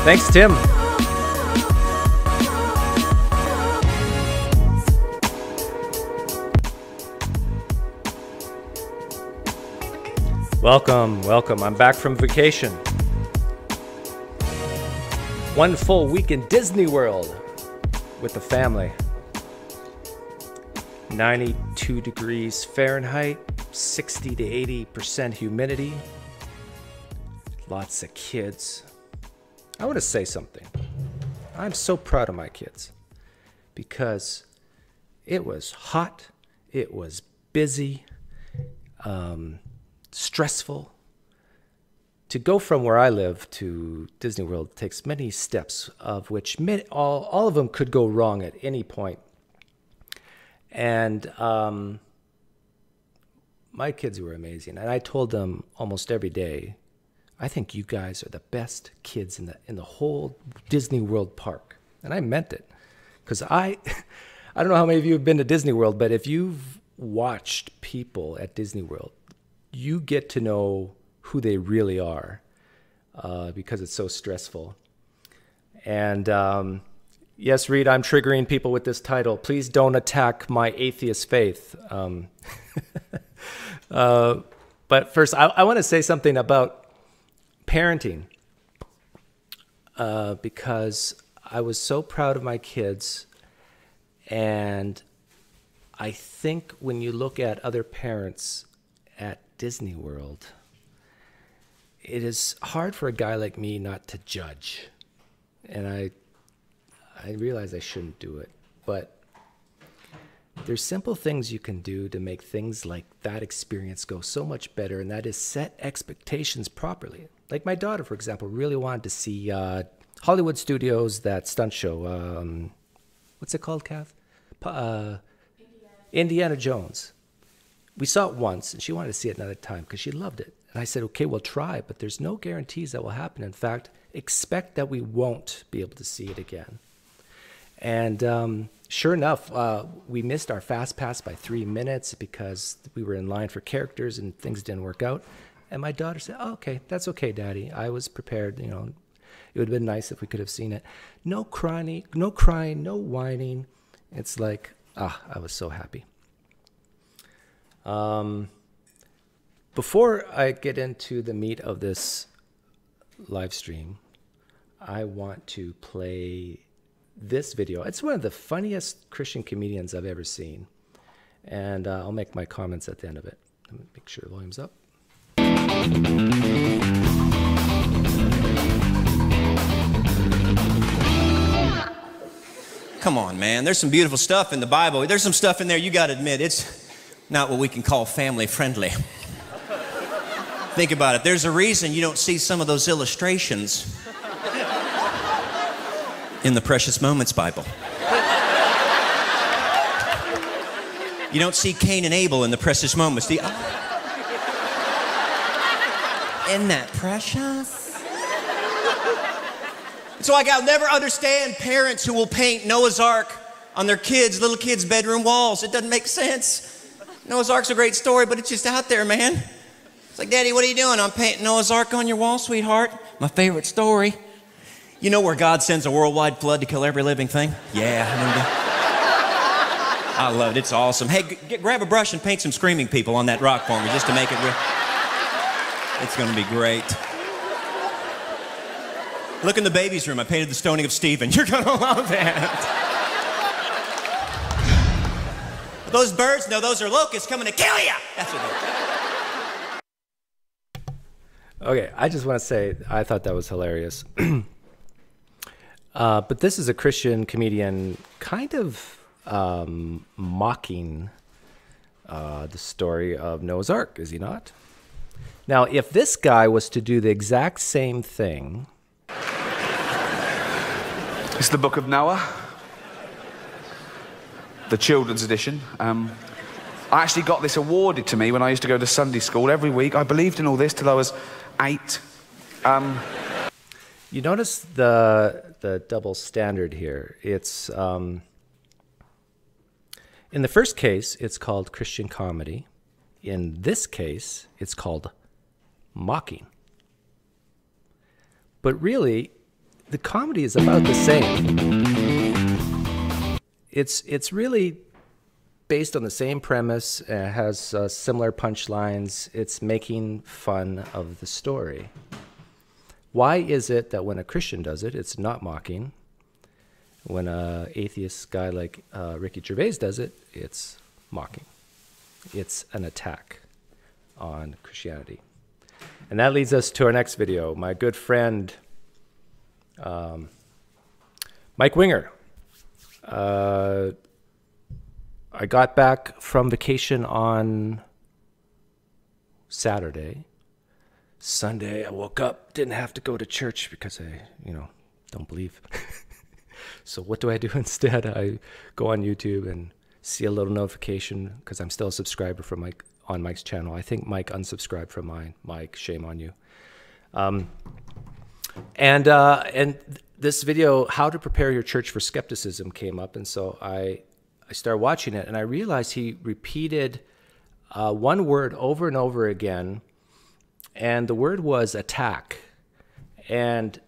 Thanks, Tim. Welcome, welcome. I'm back from vacation. One full week in Disney World with the family. 92 degrees Fahrenheit, 60 to 80% humidity. Lots of kids. I want to say something. I'm so proud of my kids because it was hot, it was busy, stressful. To go from where I live to Disney World takes many steps, of which all of them could go wrong at any point. And my kids were amazing. And I told them almost every day, I think you guys are the best kids in the whole Disney World park. And I meant it. Because I don't know how many of you have been to Disney World, but if you've watched people at Disney World, you get to know who they really are because it's so stressful. And yes, Reed, I'm triggering people with this title. Please don't attack my atheist faith. But first, I want to say something about parenting because I was so proud of my kids. And I think when you look at other parents at Disney World, it is hard for a guy like me not to judge. And I realize I shouldn't do it, but there's simple things you can do to make things like that experience go so much better, and that is set expectations properly. Like my daughter, for example, really wanted to see Hollywood Studios, that stunt show. What's it called, Kath? Indiana Jones. We saw it once, and she wanted to see it another time because she loved it. And I said, okay, we'll try, but there's no guarantees that will happen. In fact, expect that we won't be able to see it again. And sure enough, we missed our fast pass by 3 minutes because we were in line for characters and things didn't work out. And my daughter said, oh, okay, that's okay, Daddy. I was prepared. You know, it would have been nice if we could have seen it. No crying, no whining. It's like, I was so happy. Before I get into the meat of this live stream, I want to play this video. It's one of the funniest Christian comedians I've ever seen. And I'll make my comments at the end of it. Let me make sure the volume's up. Come on, man. There's some beautiful stuff in the Bible. There's some stuff in there you got to admit it's not what we can call family friendly. Think about it. There's a reason you don't see some of those illustrations in the Precious Moments Bible. You don't see Cain and Abel in the Precious Moments. Isn't that precious? So I'll never understand parents who will paint Noah's Ark on their little kids' bedroom walls. It doesn't make sense. Noah's Ark's a great story, but it's just out there, man. It's like, Daddy, what are you doing? I'm painting Noah's Ark on your wall, sweetheart. My favorite story. You know where God sends a worldwide flood to kill every living thing? Yeah. I love it. It's awesome. Hey, grab a brush and paint some screaming people on that rock for me just to make it real. It's going to be great. Look in the baby's room. I painted the stoning of Stephen. You're going to love that. Those birds, no, those are locusts coming to kill you. That's what they are. Okay, I just want to say I thought that was hilarious. But this is a Christian comedian kind of mocking the story of Noah's Ark, is he not? Now, if this guy was to do the exact same thing... It's the Book of Noah, the children's edition. I actually got this awarded to me when I used to go to Sunday school every week. I believed in all this till I was 8. You notice the double standard here. It's in the first case, it's called Christian comedy. In this case, it's called mocking. But really, the comedy is about the same. It's really based on the same premise, has similar punchlines. It's making fun of the story. Why is it that when a Christian does it, it's not mocking? When an atheist guy like Ricky Gervais does it, it's mocking. It's an attack on Christianity. And that leads us to our next video. My good friend, Mike Winger. I got back from vacation on Saturday. Sunday, I woke up, didn't have to go to church because I, don't believe. So what do I do instead? I go on YouTube and see a little notification because I'm still a subscriber for Mike on Mike's channel. I think Mike unsubscribed from mine. Mike, shame on you. And this video, How to Prepare Your Church for Skepticism, came up, and so I started watching it, and I realized he repeated one word over and over again, and the word was attack. And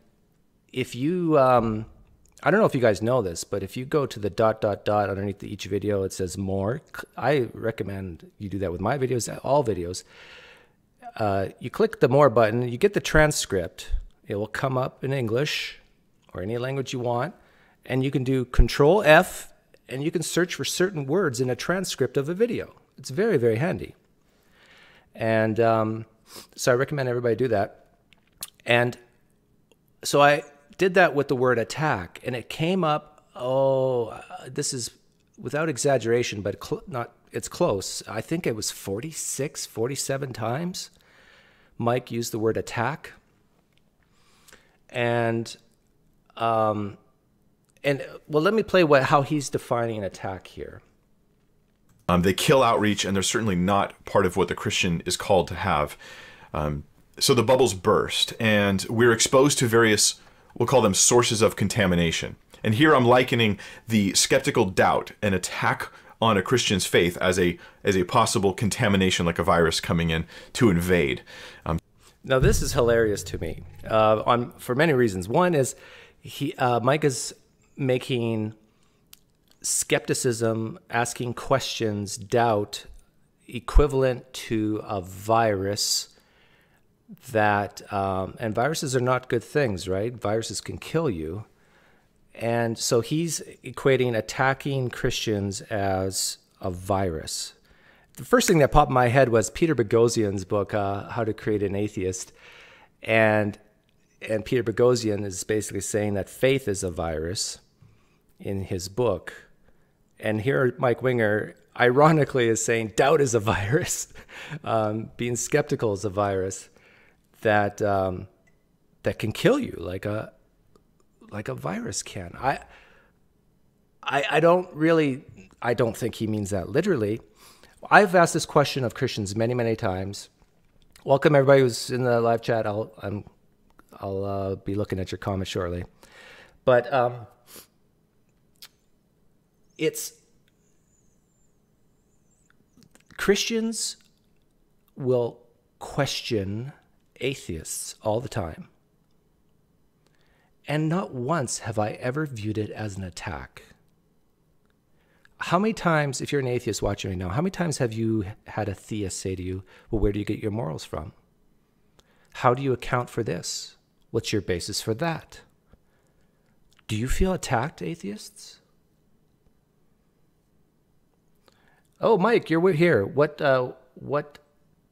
if you, I don't know if you guys know this, but if you go to the ... underneath each video, it says more. I recommend you do that with my videos, all videos. You click the more button, you get the transcript. It will come up in English or any language you want, and you can do Control F, and you can search for certain words in a transcript of a video. It's very, very handy. And so I recommend everybody do that. And so I did that with the word attack, and it came up, this is without exaggeration, but it's close. I think it was 46, 47 times Mike used the word attack. And well, let me play how he's defining an attack here. They kill outreach, and they're certainly not part of what the Christian is called to have. So the bubbles burst, and we're exposed to various, we'll call them sources of contamination. And here I'm likening the skeptical doubt, an attack on a Christian's faith, as a possible contamination, like a virus coming in to invade. Now, this is hilarious to me for many reasons. One is Mike is making skepticism, asking questions, doubt, equivalent to a virus that, and viruses are not good things, right? Viruses can kill you. And so he's equating attacking Christians as a virus. The first thing that popped in my head was Peter Boghossian's book, How to Create an Atheist. And Peter Boghossian is basically saying that faith is a virus in his book. And here Mike Winger, ironically, is saying doubt is a virus. Being skeptical is a virus that can kill you like a virus can. I don't think he means that literally. I've asked this question of Christians many, many times. Welcome everybody who's in the live chat. I'll be looking at your comments shortly. But Christians will question atheists all the time. And not once have I ever viewed it as an attack. How many times, if you're an atheist watching right now, how many times have you had a theist say to you, well, where do you get your morals from? How do you account for this? What's your basis for that? Do you feel attacked, atheists? Oh, Mike, you're here. What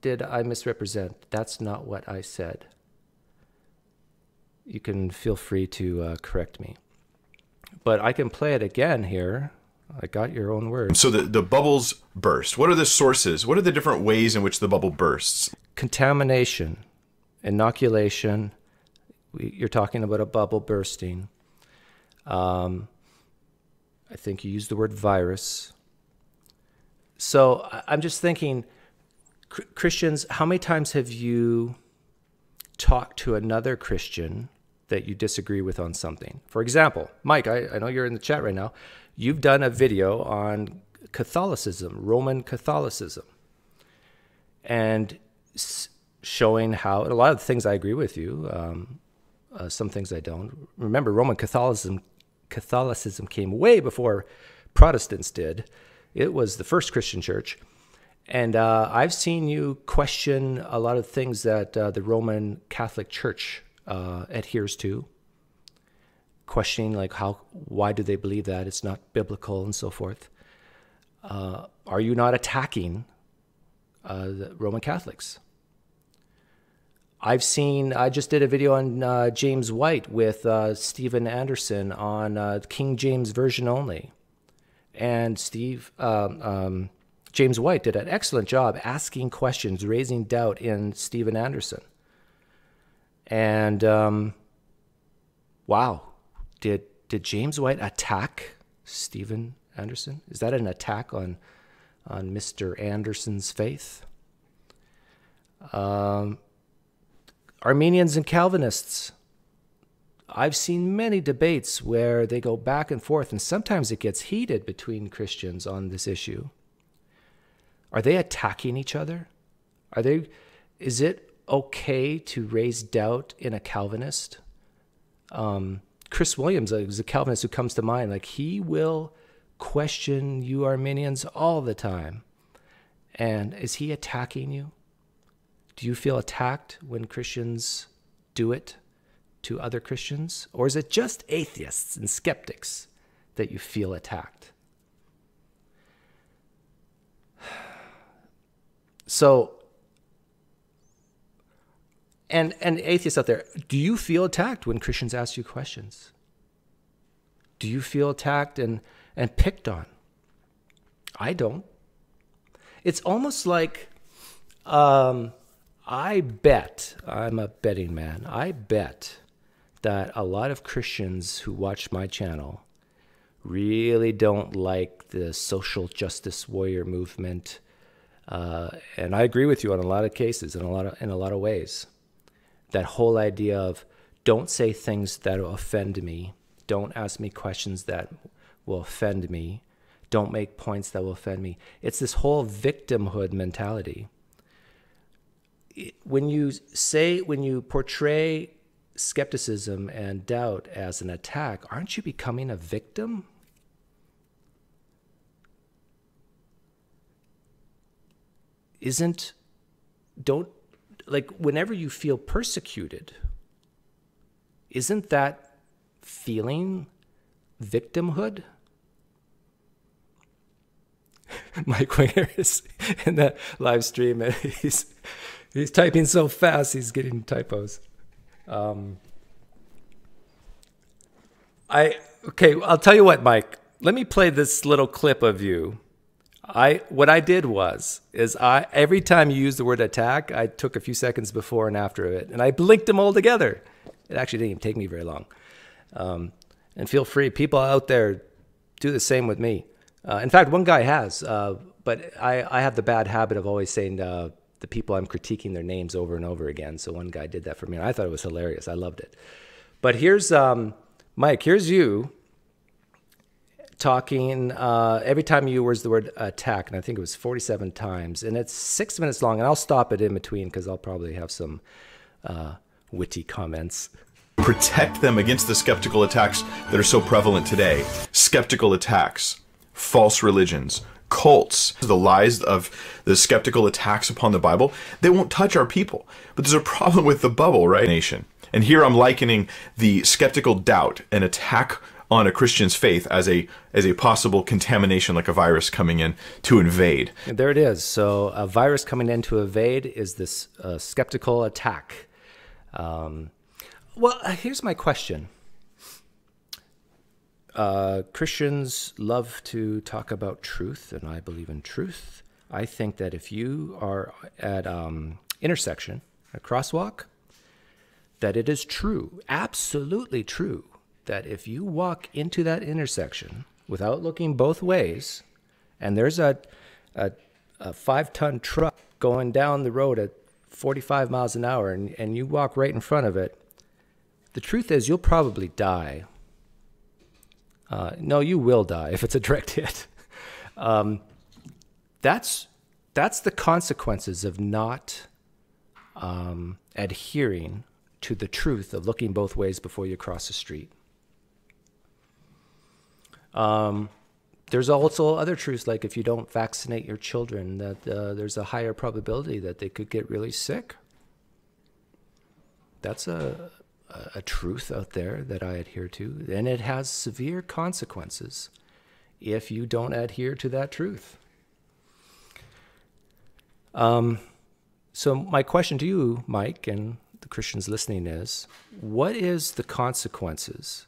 did I misrepresent? That's not what I said. You can feel free to correct me. But I can play it again here. I got your own words. So the bubbles burst. What are the sources? What are the different ways in which the bubble bursts? Contamination, inoculation. You're talking about a bubble bursting. I think you used the word virus. So I'm just thinking, Christians, how many times have you talked to another Christian that you disagree with on something? For example, Mike, I know you're in the chat right now. You've done a video on Catholicism, Roman Catholicism, and showing how a lot of the things I agree with you. some things I don't. Remember, Roman Catholicism came way before Protestants did. It was the first Christian church. And I've seen you question a lot of things that the Roman Catholic Church adheres to, questioning like why do they believe that? It's not biblical and so forth. Are you not attacking the Roman Catholics? I just did a video on James White with Stephen Anderson on King James Version only. And James White did an excellent job asking questions, raising doubt in Stephen Anderson. And wow, did James White attack Stephen Anderson? Is that an attack on Mr. Anderson's faith? Arminians and Calvinists. I've seen many debates where they go back and forth, and sometimes it gets heated between Christians on this issue. Are they attacking each other? Is it okay to raise doubt in a Calvinist? Chris Williams is a Calvinist who comes to mind. Like, he will question you Arminians all the time. And is he attacking you? Do you feel attacked when Christians do it to other Christians? Or is it just atheists and skeptics that you feel attacked? So, and atheists out there, do you feel attacked when Christians ask you questions? Do you feel attacked and picked on? I don't. It's almost like, I bet, I'm a betting man, I bet that a lot of Christians who watch my channel really don't like the social justice warrior movement. And I agree with you on a lot of cases, in a lot of ways. That whole idea of don't say things that will offend me, don't ask me questions that will offend me, don't make points that will offend me. It's this whole victimhood mentality. When you portray skepticism and doubt as an attack, aren't you becoming a victim? Whenever you feel persecuted, isn't that feeling victimhood? Mike Winger is in that live stream, and he's typing so fast, he's getting typos. I'll tell you what, Mike. Let me play this little clip of you. What I did was every time you used the word attack, I took a few seconds before and after it, and I blinked them all together. It actually didn't even take me very long. And feel free, people out there, do the same with me. In fact, one guy has, but I have the bad habit of always saying the people I'm critiquing their names over and over again. So one guy did that for me, and I thought it was hilarious. I loved it. But here's Mike. Here's you talking every time you use the word attack, and I think it was 47 times, and it's 6 minutes long, and I'll stop it in between because I'll probably have some witty comments. Protect them against the skeptical attacks that are so prevalent today. Skeptical attacks, false religions, cults, the lies of the skeptical attacks upon the Bible, they won't touch our people. But there's a problem with the bubble, right? Nation. And here I'm likening the skeptical doubt, an attack on a Christian's faith, as a possible contamination, like a virus coming in to invade. And there it is. So a virus coming in to invade is this skeptical attack. Well, here's my question. Christians love to talk about truth, and I believe in truth. I think that if you are at intersection, a crosswalk, that it is true, absolutely true, that if you walk into that intersection without looking both ways, and there's a 5-ton truck going down the road at 45 miles an hour, and you walk right in front of it, the truth is you'll probably die. No, you will die if it's a direct hit. That's the consequences of not adhering to the truth of looking both ways before you cross the street. There's also other truths, like if you don't vaccinate your children, that there's a higher probability that they could get really sick. That's a truth out there that I adhere to, and it has severe consequences if you don't adhere to that truth. So my question to you, Mike, and the Christians listening is, what is the consequences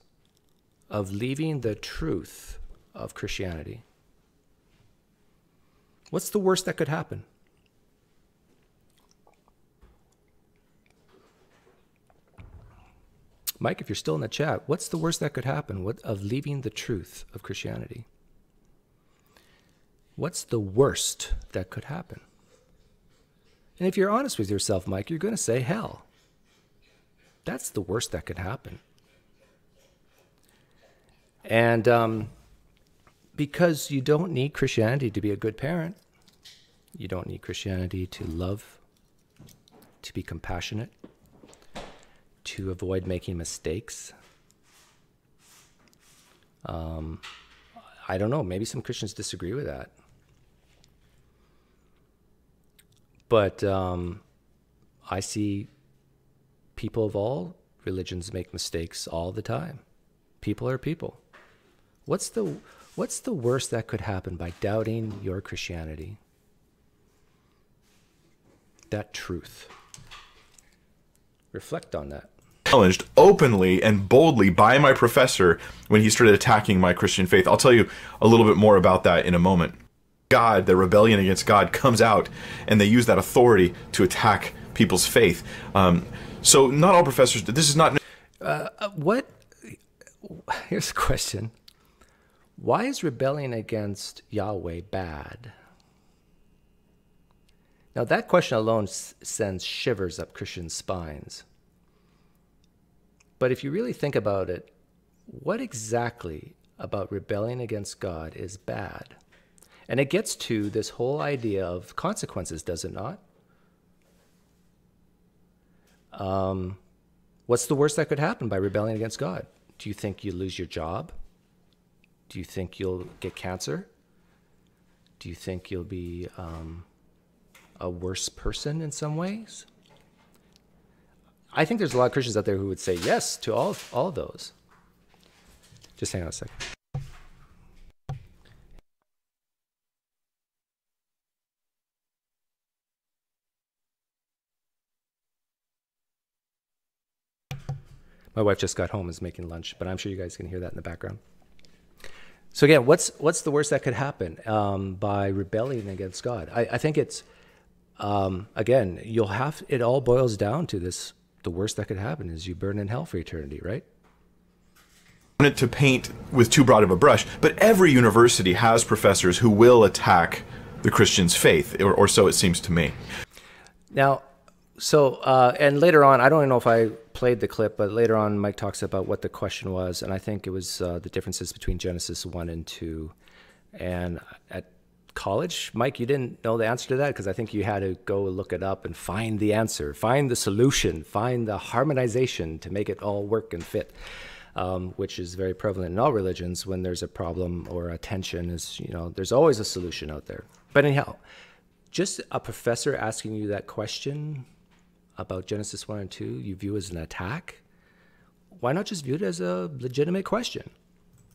of leaving the truth of Christianity? What's the worst that could happen? Mike, if you're still in the chat, what's the worst that could happen of leaving the truth of Christianity? What's the worst that could happen? And if you're honest with yourself, Mike, you're going to say hell. That's the worst that could happen. And because you don't need Christianity to be a good parent, you don't need Christianity to love, to be compassionate, to avoid making mistakes. I don't know, maybe some Christians disagree with that. But I see people of all religions make mistakes all the time. People are people. What's the worst that could happen by doubting your Christianity? That truth. Reflect on that. Challenged openly and boldly by my professor when he started attacking my Christian faith. I'll tell you a little bit more about that in a moment. God, the rebellion against God comes out, and they use that authority to attack people's faith. So not all professors, this is not... Here's a question. Why is rebelling against Yahweh bad? Now that question alone sends shivers up Christian spines. But if you really think about it, what exactly about rebelling against God is bad? And it gets to this whole idea of consequences, does it not? What's the worst that could happen by rebelling against God? Do you think you'll lose your job? Do you think you'll get cancer? Do you think you'll be a worse person in some ways? I think there's a lot of Christians out there who would say yes to all of those. Just hang on a second. My wife just got home and is making lunch, but I'm sure you guys can hear that in the background. So again, what's the worst that could happen by rebelling against God? I think it's, again, it all boils down to this. The worst that could happen is you burn in hell for eternity, right? To paint with too broad of a brush, but every university has professors who will attack the Christian's faith, or so it seems to me. Now, so, and later on, I don't even know if I played the clip, but later on Mike talks about what the question was, and I think it was the differences between Genesis 1 and 2. And at college, Mike, you didn't know the answer to that because I think you had to go look it up and find the answer, find the solution, find the harmonization to make it all work and fit, which is very prevalent in all religions. When there's a problem or a tension, there's always a solution out there. But anyhow, just a professor asking you that question about Genesis 1 and 2, you view as an attack? Why not just view it as a legitimate question?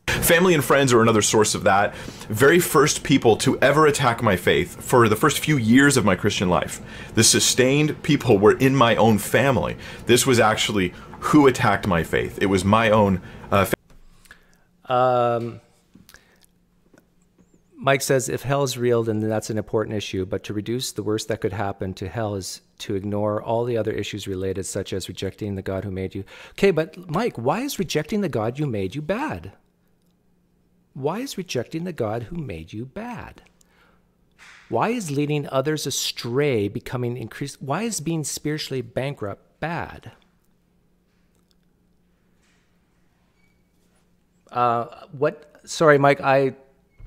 Family and friends are another source of that. Very first people to ever attack my faith for the first few years of my Christian life. The sustained people were in my own family. This was actually who attacked my faith. It was my own Mike says, if hell is real, then that's an important issue, but to reduce the worst that could happen to hell is to ignore all the other issues related, such as rejecting the God who made you. Okay, but Mike, why is rejecting the God who made you bad? Why is rejecting the God who made you bad? Why is leading others astray becoming increased? Why is being spiritually bankrupt bad? Sorry, Mike, I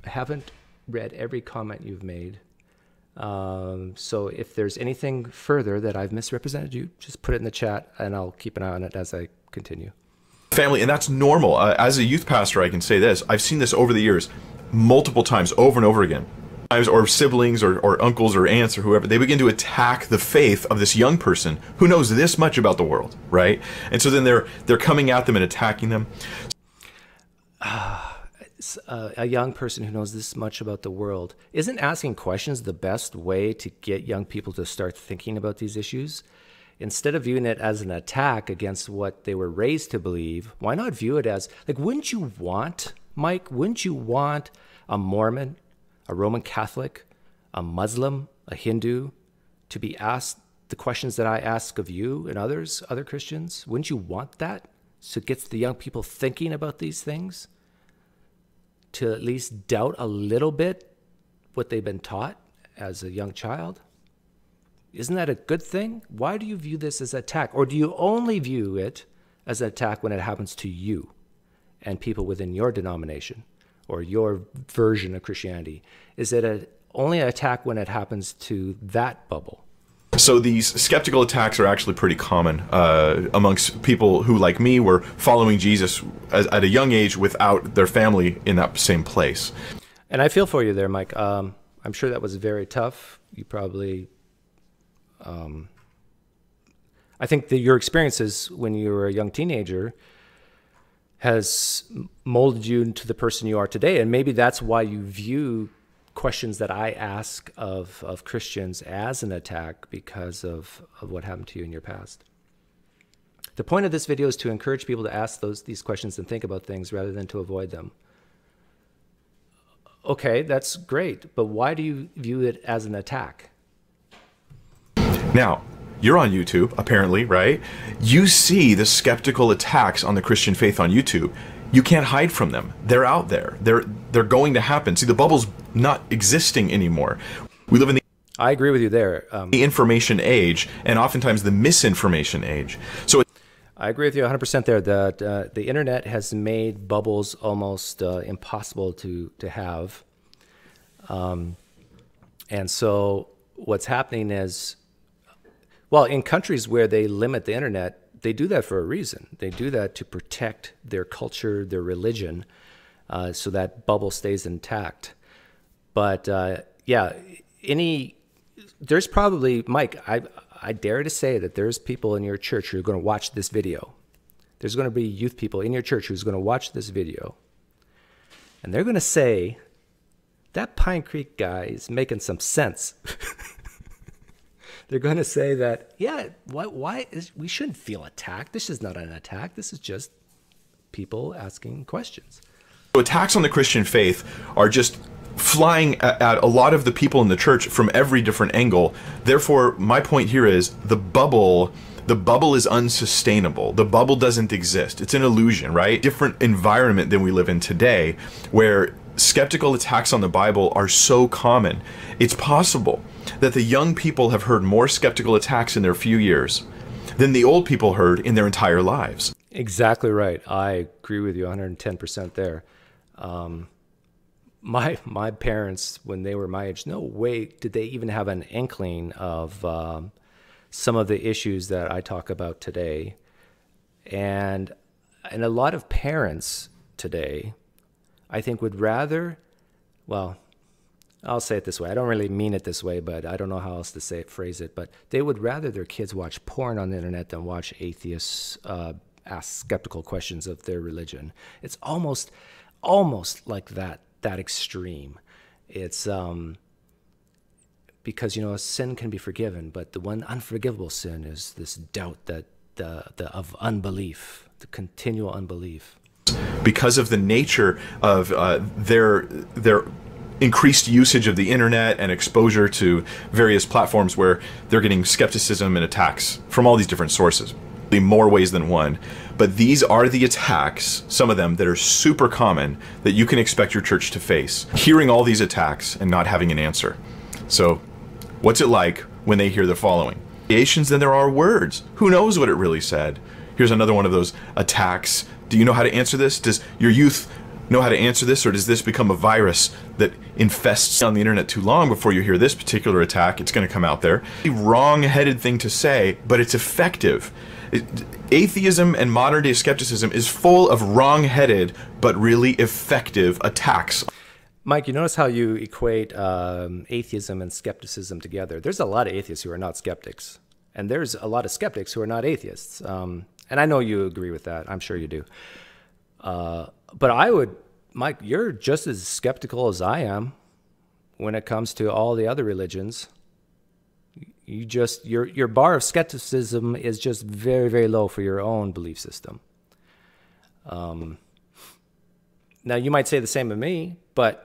haven't read every comment you've made. So if there's anything further that I've misrepresented you, just put it in the chat, and I'll keep an eye on it as I continue. Family, and that's normal. As a youth pastor, I can say this. I've seen this over the years, multiple times, over and over again. Or siblings or uncles or aunts or whoever, they begin to attack the faith of this young person who knows this much about the world, right? And so then they're coming at them and attacking them. A young person who knows this much about the world, isn't asking questions the best way to get young people to start thinking about these issues? Instead of viewing it as an attack against what they were raised to believe, why not view it as, like, wouldn't you want, Mike, wouldn't you want a Mormon, a Roman Catholic, a Muslim, a Hindu, to be asked the questions that I ask of you and others, other Christians? Wouldn't you want that? So it gets the young people thinking about these things, to at least doubt a little bit what they've been taught as a young child. Isn't that a good thing? Why do you view this as an attack? Or do you only view it as an attack when it happens to you and people within your denomination or your version of Christianity? Is it only an attack when it happens to that bubble? So these skeptical attacks are actually pretty common amongst people who, like me, were following Jesus at a young age without their family in that same place. And I feel for you there, Mike. I'm sure that was very tough. You probably... I think that your experiences when you were a young teenager has molded you into the person you are today. And maybe that's why you view questions that I ask of Christians as an attack, because of what happened to you in your past. The point of this video is to encourage people to ask these questions and think about things rather than to avoid them. Okay, that's great, but why do you view it as an attack? Now, you're on YouTube, apparently, right? You see the skeptical attacks on the Christian faith on YouTube. You can't hide from them. They're out there. They're going to happen. See, the bubble's not existing anymore. We live in the... I agree with you there. The information age, and oftentimes the misinformation age. So I agree with you 100% there, that the internet has made bubbles almost impossible to have. And so what's happening is, well, in countries where they limit the internet, they do that for a reason. They do that to protect their culture, their religion, so that bubble stays intact. But yeah, there's probably, Mike, I dare to say that there's people in your church who are going to watch this video. There's going to be youth people in your church who's going to watch this video. And they're going to say, that PineCreek guy is making some sense. They're going to say that, yeah, we shouldn't feel attacked. This is not an attack. This is just people asking questions. So attacks on the Christian faith are just flying at a lot of the people in the church from every different angle. Therefore, my point here is the bubble is unsustainable. The bubble doesn't exist. It's an illusion, right? Different environment than we live in today, where skeptical attacks on the Bible are so common. It's possible that the young people have heard more skeptical attacks in their few years than the old people heard in their entire lives. Exactly right. I agree with you 110% there. My parents, when they were my age, no way did they even have an inkling of some of the issues that I talk about today. And a lot of parents today, I think, would rather, well, I'll say it this way. I don't really mean it this way, but I don't know how else to phrase it. But they would rather their kids watch porn on the internet than watch atheists ask skeptical questions of their religion. It's almost like that extreme. It's because, you know, a sin can be forgiven, but the one unforgivable sin is this doubt that of unbelief, the continual unbelief. Because of the nature of their increased usage of the internet and exposure to various platforms where they're getting skepticism and attacks from all these different sources, in more ways than one. But these are the attacks, some of them, that are super common that you can expect your church to face. Hearing all these attacks and not having an answer. So what's it like when they hear the following? Variations, then there are words. Who knows what it really said? Here's another one of those attacks. Do you know how to answer this? Does your youth know how to answer this, or does this become a virus that infests on the internet too long before you hear this particular attack? It's going to come out there. A wrong-headed thing to say, but it's effective. Atheism and modern-day skepticism is full of wrong-headed but really effective attacks. Mike, you notice how you equate atheism and skepticism together. There's a lot of atheists who are not skeptics, and there's a lot of skeptics who are not atheists. And I know you agree with that. I'm sure you do. But I would, Mike, you're just as skeptical as I am when it comes to all the other religions. You just, your bar of skepticism is just very, very low for your own belief system. Now, you might say the same of me, but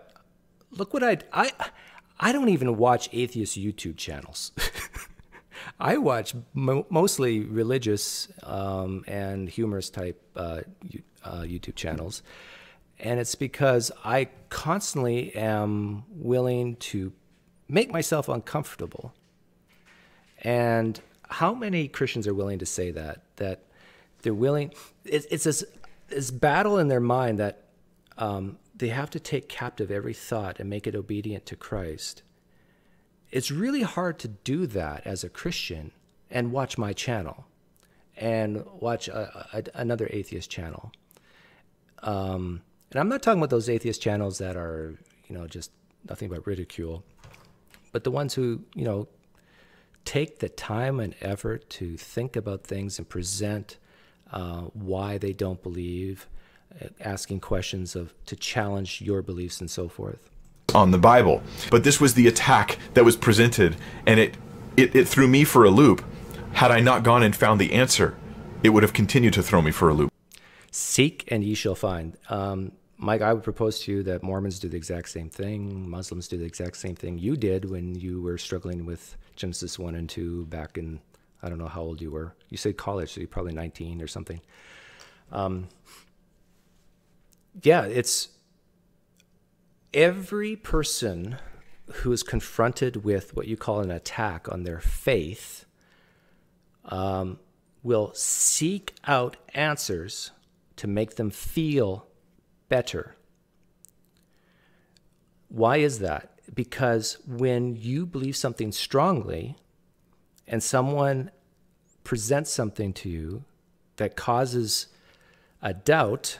look what I don't even watch atheist YouTube channels. I watch mostly religious and humorous type YouTube channels. And it's because I constantly am willing to make myself uncomfortable. And how many Christians are willing to say that they're willing, it's this battle in their mind that they have to take captive every thought and make it obedient to Christ. It's really hard to do that as a Christian and watch my channel and watch another atheist channel. And I'm not talking about those atheist channels that are, just nothing but ridicule, but the ones who, take the time and effort to think about things and present why they don't believe, asking questions to challenge your beliefs and so forth. On the Bible. But this was the attack that was presented, and it threw me for a loop. Had I not gone and found the answer, it would have continued to throw me for a loop. Seek and ye shall find. Mike, I would propose to you that Mormons do the exact same thing. Muslims do the exact same thing you did when you were struggling with Genesis 1 and 2 back in, I don't know how old you were. You said college, so you're probably 19 or something. Yeah, it's every person who is confronted with what you call an attack on their faith will seek out answers to make them feel better. Why is that? Because when you believe something strongly and someone presents something to you that causes a doubt,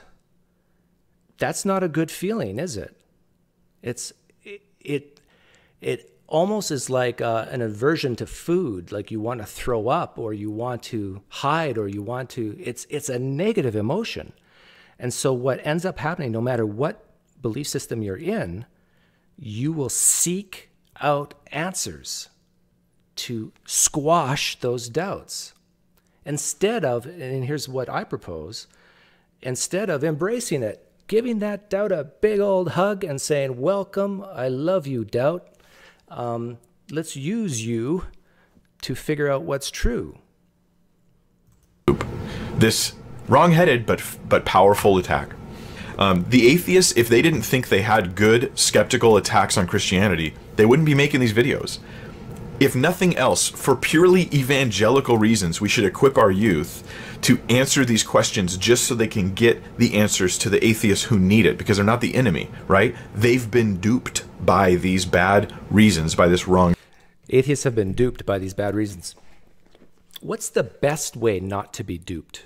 that's not a good feeling, is it? It almost is like an aversion to food, like you want to throw up or you want to hide or you want to, it's a negative emotion. And so what ends up happening, no matter what belief system you're in, you will seek out answers to squash those doubts. Instead of, and here's what I propose, instead of embracing it, giving that doubt a big old hug and saying, welcome, I love you, doubt. Let's use you to figure out what's true. This wrong-headed but powerful attack. The atheists, if they didn't think they had good skeptical attacks on Christianity, they wouldn't be making these videos. If nothing else, for purely evangelical reasons, we should equip our youth to answer these questions just so they can get the answers to the atheists who need it, because they're not the enemy, right? They've been duped by these bad reasons, by this wrong. Atheists have been duped by these bad reasons. What's the best way not to be duped?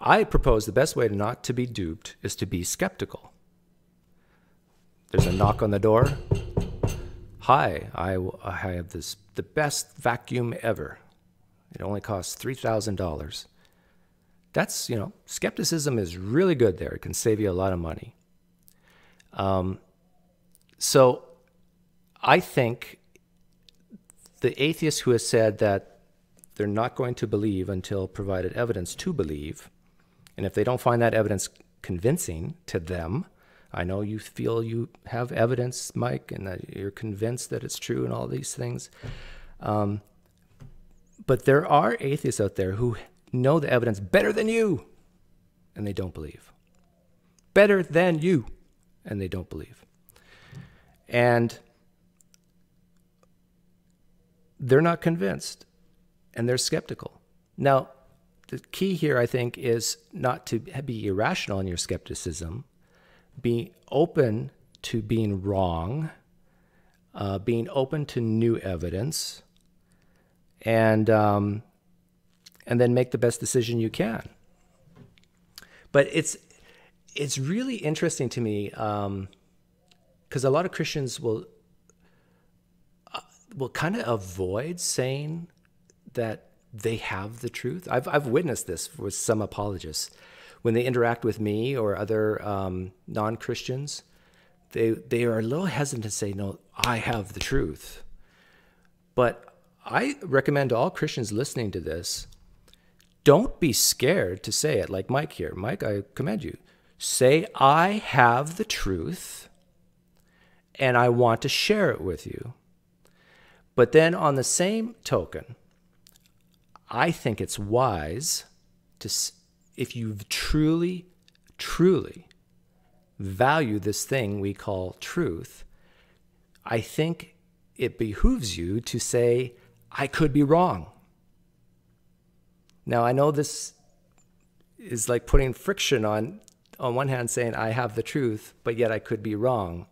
I propose the best way not to be duped is to be skeptical. There's a knock on the door. Hi, I have the best vacuum ever. It only costs $3,000. That's, skepticism is really good there. It can save you a lot of money. So I think the atheist who has said that they're not going to believe until provided evidence to believe, and if they don't find that evidence convincing to them, I know you feel you have evidence, Mike, and that you're convinced that it's true and all these things. But there are atheists out there who know the evidence better than you, and they don't believe. Better than you, and they don't believe. And they're not convinced, and they're skeptical. Now, the key here, I think, is not to be irrational in your skepticism. Be open to being wrong, being open to new evidence, and then make the best decision you can. But it's really interesting to me because a lot of Christians will kind of avoid saying that they have the truth. I've witnessed this with some apologists. When they interact with me or other non-Christians, they are a little hesitant to say, no, I have the truth. But I recommend to all Christians listening to this, don't be scared to say it like Mike here. Mike, I commend you. Say, I have the truth, and I want to share it with you. But then on the same token, I think it's wise to, if you truly, truly value this thing we call truth, I think it behooves you to say, I could be wrong. Now, I know this is like putting friction on one hand saying I have the truth, but yet I could be wrong.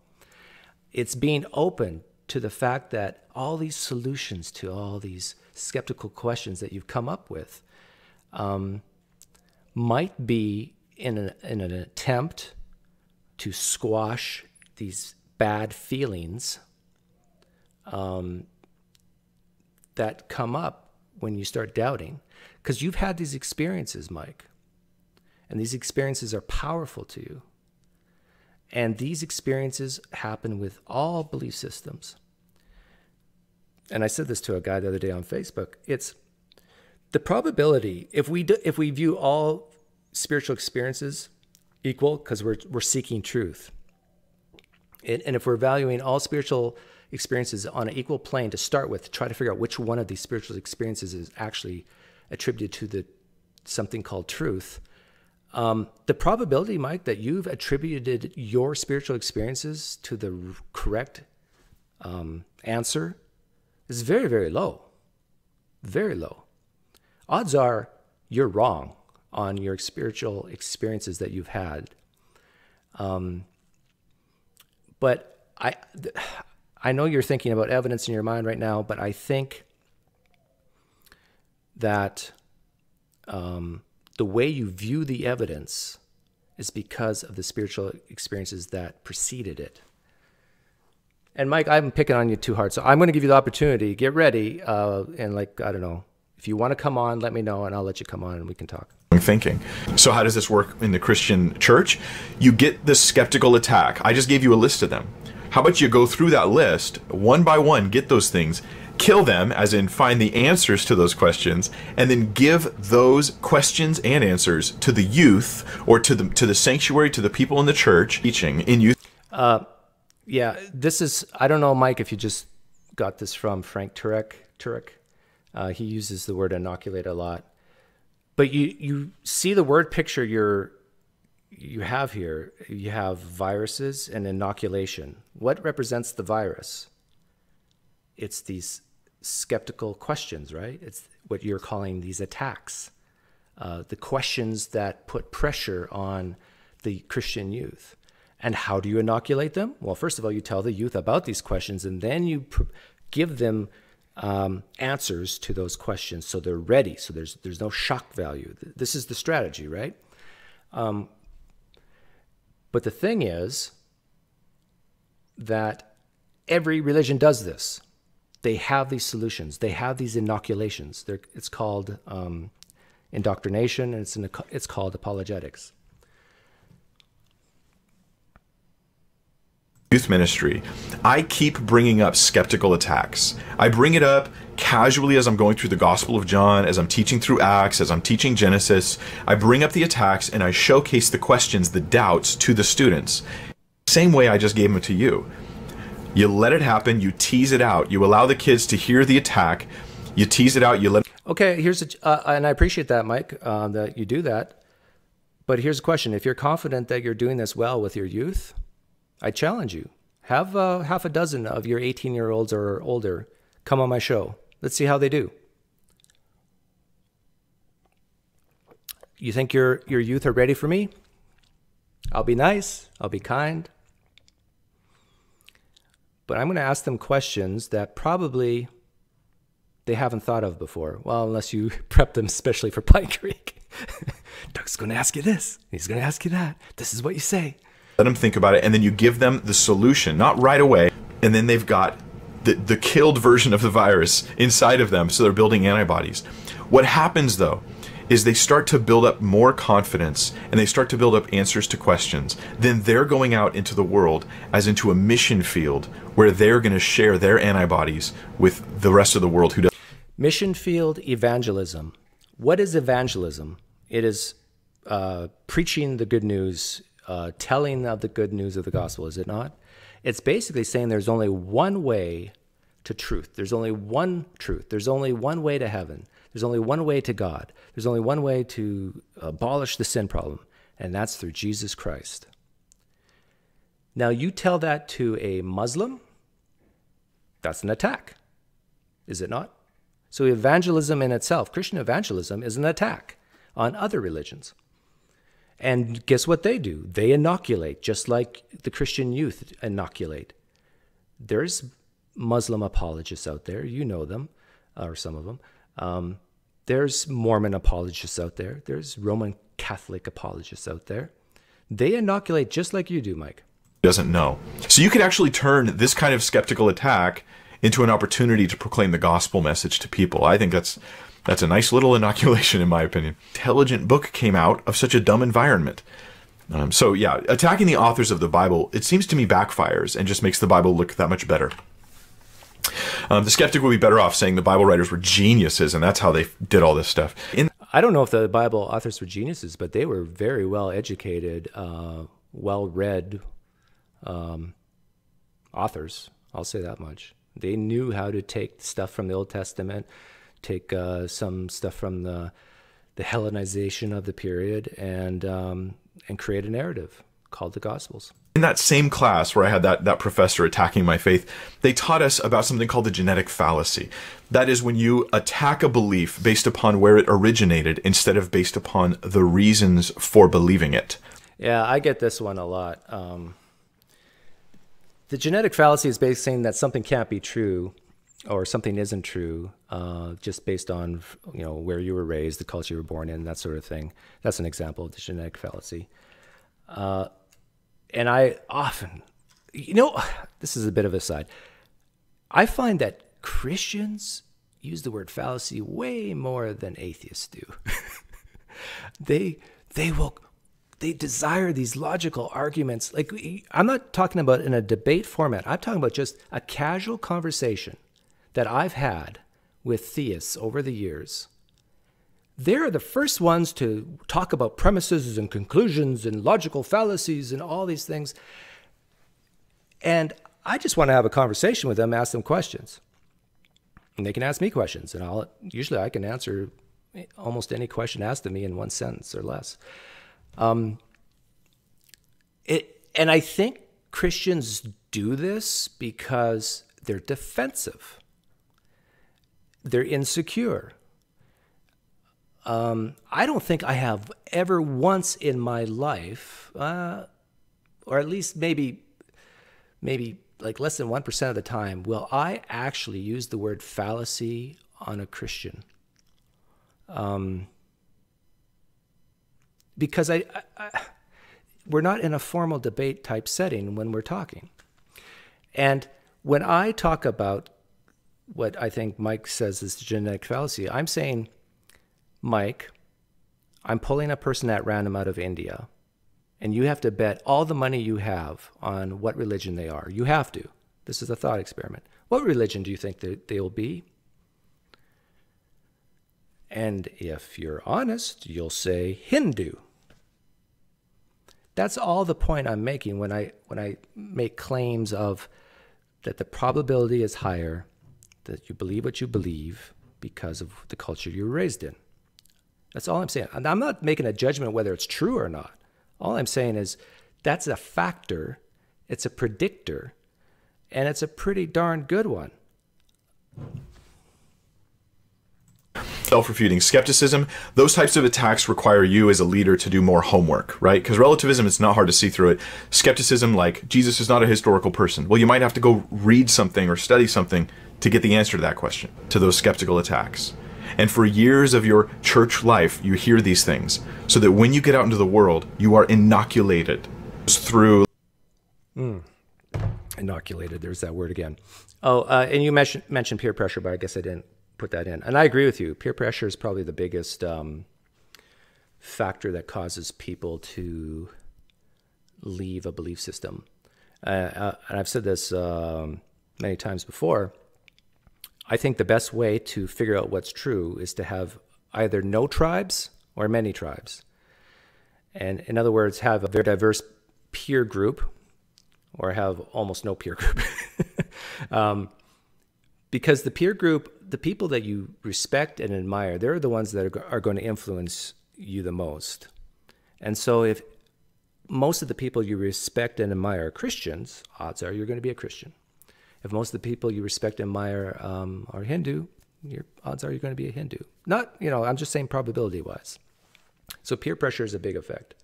It's being open to the fact that all these solutions to all these skeptical questions that you've come up with might be in an attempt to squash these bad feelings that come up when you start doubting. Because you've had these experiences, Mike, and these experiences are powerful to you. And these experiences happen with all belief systems. And I said this to a guy the other day on Facebook. It's the probability, if we view all spiritual experiences equal, because we're seeking truth, and if we're valuing all spiritual experiences on an equal plane to start with, to try to figure out which one of these spiritual experiences is actually attributed to something called truth, the probability, Mike, that you've attributed your spiritual experiences to the correct answer is very, very low. Very low. Odds are you're wrong on your spiritual experiences that you've had. But I know you're thinking about evidence in your mind right now, but I think that the way you view the evidence is because of the spiritual experiences that preceded it. And Mike, I'm picking on you too hard, so I'm going to give you the opportunity. Get ready, and I don't know, if you want to come on, let me know, and I'll let you come on and we can talk. Thinking. So how does this work in the Christian church? You get the skeptical attack. I just gave you a list of them. How about you go through that list, one by one, get those things, kill them, as in find the answers to those questions, and then give those questions and answers to the youth or to the sanctuary, to the people in the church, teaching in youth. Yeah, this is, I don't know, Mike, if you just got this from Frank Turek. He uses the word inoculate a lot. But you see the word picture you have here. You have viruses and inoculation. What represents the virus? It's these skeptical questions, right? It's what you're calling these attacks. The questions that put pressure on the Christian youth. And how do you inoculate them? Well, first of all, you tell the youth about these questions, and then you give them answers to those questions so they're ready, so there's no shock value. This is the strategy, right? But the thing is that every religion does this. They have these solutions. They have these inoculations. It's called indoctrination, and it's called apologetics. Youth ministry, I keep bringing up skeptical attacks. I bring it up casually as I'm going through the Gospel of John, as I'm teaching through Acts, as I'm teaching Genesis. I bring up the attacks and I showcase the questions, the doubts to the students. Same way I just gave them to you. You let it happen, you tease it out, you allow the kids to hear the attack, you tease it out, you let. Okay, and I appreciate that, Mike, that you do that. But here's a question. If you're confident that you're doing this well with your youth, I challenge you. Have half a dozen of your 18-year-olds or older come on my show. Let's see how they do. you think your youth are ready for me? I'll be nice. I'll be kind. But I'm going to ask them questions that probably they haven't thought of before. Well, unless you prep them especially for PineCreek. Doug's going to ask you this. He's going to ask you that. This is what you say. Let them think about it, and then you give them the solution, not right away. And then they've got the killed version of the virus inside of them, so they're building antibodies. What happens, though, is they start to build up more confidence, and they start to build up answers to questions. Then they're going out into the world as into a mission field where they're going to share their antibodies with the rest of the world who does. Mission field evangelism. What is evangelism? It is preaching the good news, telling of the good news of the gospel, is it not? It's basically saying there's only one way to truth. There's only one truth. There's only one way to heaven. There's only one way to God. There's only one way to abolish the sin problem, and that's through Jesus Christ. Now, you tell that to a Muslim, that's an attack, is it not? So evangelism in itself, Christian evangelism, is an attack on other religions. And guess what they do? They inoculate, just like the Christian youth inoculate. There's Muslim apologists out there. You know them, or some of them. There's Mormon apologists out there. There's Roman Catholic apologists out there. They inoculate just like you do, Mike. Doesn't know. So you could actually turn this kind of skeptical attack into an opportunity to proclaim the gospel message to people. I think that's a nice little inoculation, in my opinion. Intelligent book came out of such a dumb environment. So yeah, attacking the authors of the Bible, it seems to me backfires and just makes the Bible look that much better. The skeptic would be better off saying the Bible writers were geniuses, and that's how they did all this stuff. I don't know if the Bible authors were geniuses, but they were very well educated, well-read authors. I'll say that much. They knew how to take stuff from the Old Testament, take some stuff from the Hellenization of the period, and create a narrative called the Gospels. In that same class where I had that professor attacking my faith, they taught us about something called the genetic fallacy. That is when you attack a belief based upon where it originated instead of based upon the reasons for believing it. Yeah, I get this one a lot. The genetic fallacy is basically saying that something can't be true or something isn't true just based on where you were raised, the culture you were born in, that sort of thing. That's an example of the genetic fallacy. And I often, this is a bit of a side. I find that Christians use the word fallacy way more than atheists do. They desire these logical arguments. Like, I'm not talking about in a debate format. I'm talking about just a casual conversation that I've had with theists over the years. They're the first ones to talk about premises and conclusions and logical fallacies and all these things. And I just want to have a conversation with them, ask them questions. And they can ask me questions, and usually I can answer almost any question asked of me in one sentence or less. And I think Christians do this because they're defensive. They're insecure. I don't think I have ever once in my life, or at least maybe like less than 1% of the time, will I actually use the word fallacy on a Christian. Because we're not in a formal debate type setting when we're talking. And when I talk about what I think Mike says is the genetic fallacy, I'm saying, Mike, I'm pulling a person at random out of India, and you have to bet all the money you have on what religion they are. You have to. This is a thought experiment. What religion do you think they'll be? And if you're honest, you'll say Hindu. That's all the point I'm making when I make claims of that the probability is higher that you believe what you believe because of the culture you were raised in. That's all I'm saying. And I'm not making a judgment whether it's true or not. All I'm saying is that's a factor, it's a predictor, and it's a pretty darn good one. self-refuting skepticism. Those types of attacks require you as a leader to do more homework, right? Because relativism, it's not hard to see through it. Skepticism, like Jesus is not a historical person. Well, you might have to go read something or study something to get the answer to that question, to those skeptical attacks. And for years of your church life, you hear these things, so that when you get out into the world, you are inoculated through... Inoculated, there's that word again. Oh, and you mentioned peer pressure, but I guess I didn't put that in. And I agree with you. Peer pressure is probably the biggest factor that causes people to leave a belief system. And I've said this many times before. I think the best way to figure out what's true is to have either no tribes or many tribes. And in other words, have a very diverse peer group or have almost no peer group. Because the peer group, the people that you respect and admire, they're the ones that are going to influence you the most. And so if most of the people you respect and admire are Christians, odds are you're going to be a Christian. If most of the people you respect and admire are Hindu, your odds are you're going to be a Hindu. Not, I'm just saying probability-wise. So peer pressure is a big effect.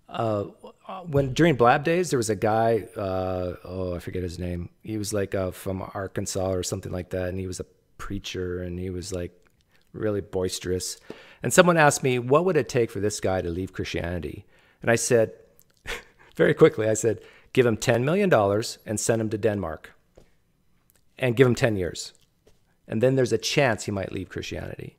During Blab Days, there was a guy, I forget his name. He was like from Arkansas or something like that, and he was a preacher, and he was like really boisterous. And someone asked me, what would it take for this guy to leave Christianity? And I said, very quickly, I said, give him $10 million and send him to Denmark. And give him 10 years. And then there's a chance he might leave Christianity.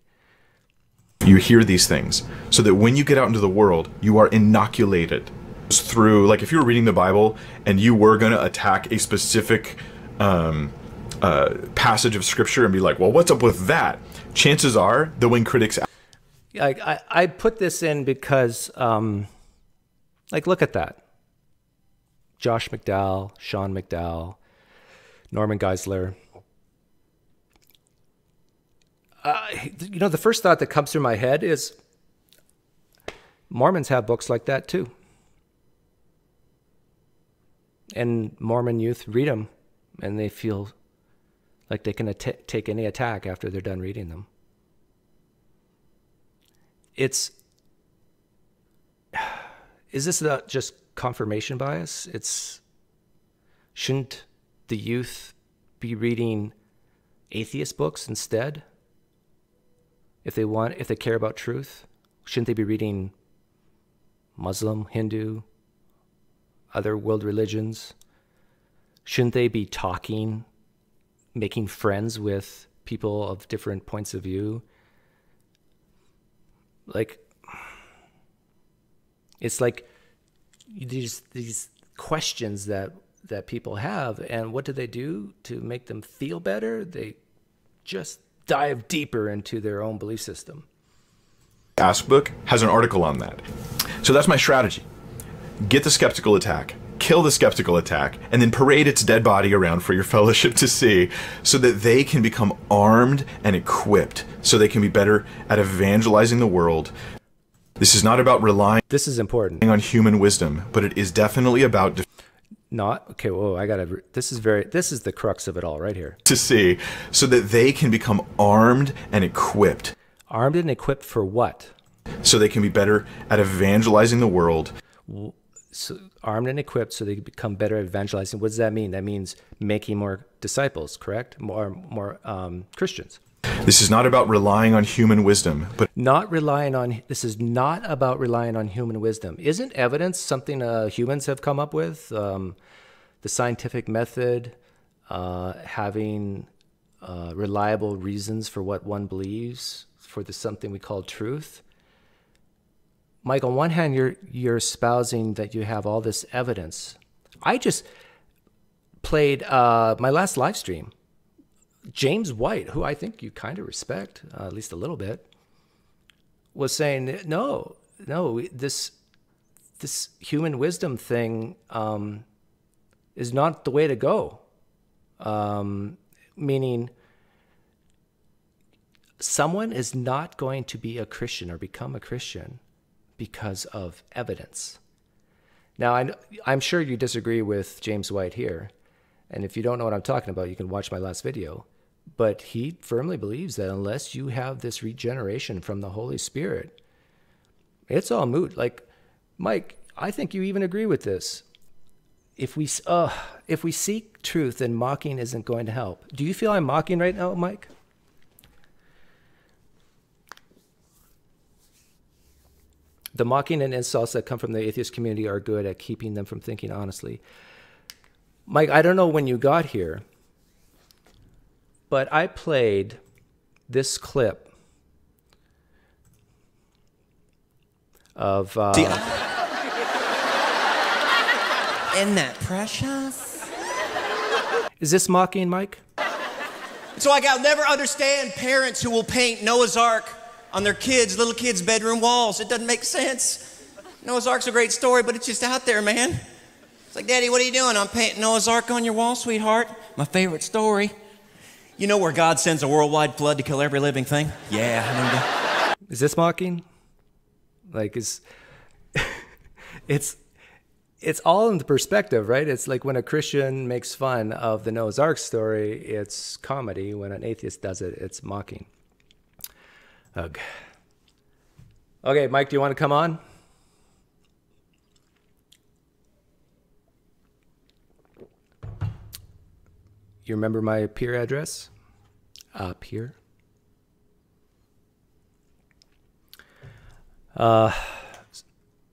You hear these things, so that when you get out into the world, you are inoculated through, like if you were reading the Bible and you were going to attack a specific passage of scripture and be like, well, what's up with that? Chances are that when critics... I put this in because, look at that. Josh McDowell, Sean McDowell, Norman Geisler. The first thought that comes through my head is Mormons have books like that too. And Mormon youth read them, and they feel like they can take any attack after they're done reading them. Is this not just confirmation bias? Shouldn't the youth be reading atheist books instead? If they care about truth, shouldn't they be reading Muslim, Hindu, other world religions? Shouldn't they be talking, making friends with people of different points of view? It's like these questions that people have, and what do they do to make them feel better? They just dive deeper into their own belief system. Ask Book has an article on that. So that's my strategy. Get the skeptical attack, kill the skeptical attack, and then parade its dead body around for your fellowship to see, so that they can become armed and equipped, so they can be better at evangelizing the world. This is not about relying... This is important. ...on human wisdom, but it is definitely about... This is the crux of it all right here. ...to see, so that they can become armed and equipped. Armed and equipped for what? So they can be better at evangelizing the world. So armed and equipped so they become better at evangelizing. What does that mean? That means making more disciples, correct? More Christians. This is not about relying on human wisdom, but... This is not about relying on human wisdom. Isn't evidence something humans have come up with? The scientific method, having reliable reasons for what one believes, for something we call truth. Mike, on one hand, you're espousing that you have all this evidence. I just played my last live stream. James White, who I think you kind of respect, at least a little bit, was saying, no, this human wisdom thing is not the way to go. Meaning, someone is not going to be a Christian or become a Christian because of evidence. Now, I'm sure you disagree with James White here, and if you don't know what I'm talking about, you can watch my last video. But he firmly believes that unless you have this regeneration from the Holy Spirit, it's all moot. Like, Mike, I think you even agree with this. If we seek truth, then mocking isn't going to help. Do you feel I'm mocking right now, Mike? The mocking and insults that come from the atheist community are good at keeping them from thinking honestly. Mike, I don't know when you got here, but I played this clip of... Isn't that precious? Is this mocking, Mike? So I'll never understand parents who will paint Noah's Ark on their little kids' bedroom walls. It doesn't make sense. Noah's Ark's a great story, but it's just out there, man. It's like, Daddy, what are you doing? I'm painting Noah's Ark on your wall, sweetheart. My favorite story. You know where God sends a worldwide flood to kill every living thing? Yeah. Is this mocking? Like, it's all in the perspective, right? It's like when a Christian makes fun of the Noah's Ark story, it's comedy. When an atheist does it, it's mocking. Ugh. Okay, Mike, do you want to come on? You remember my peer address? Peer? I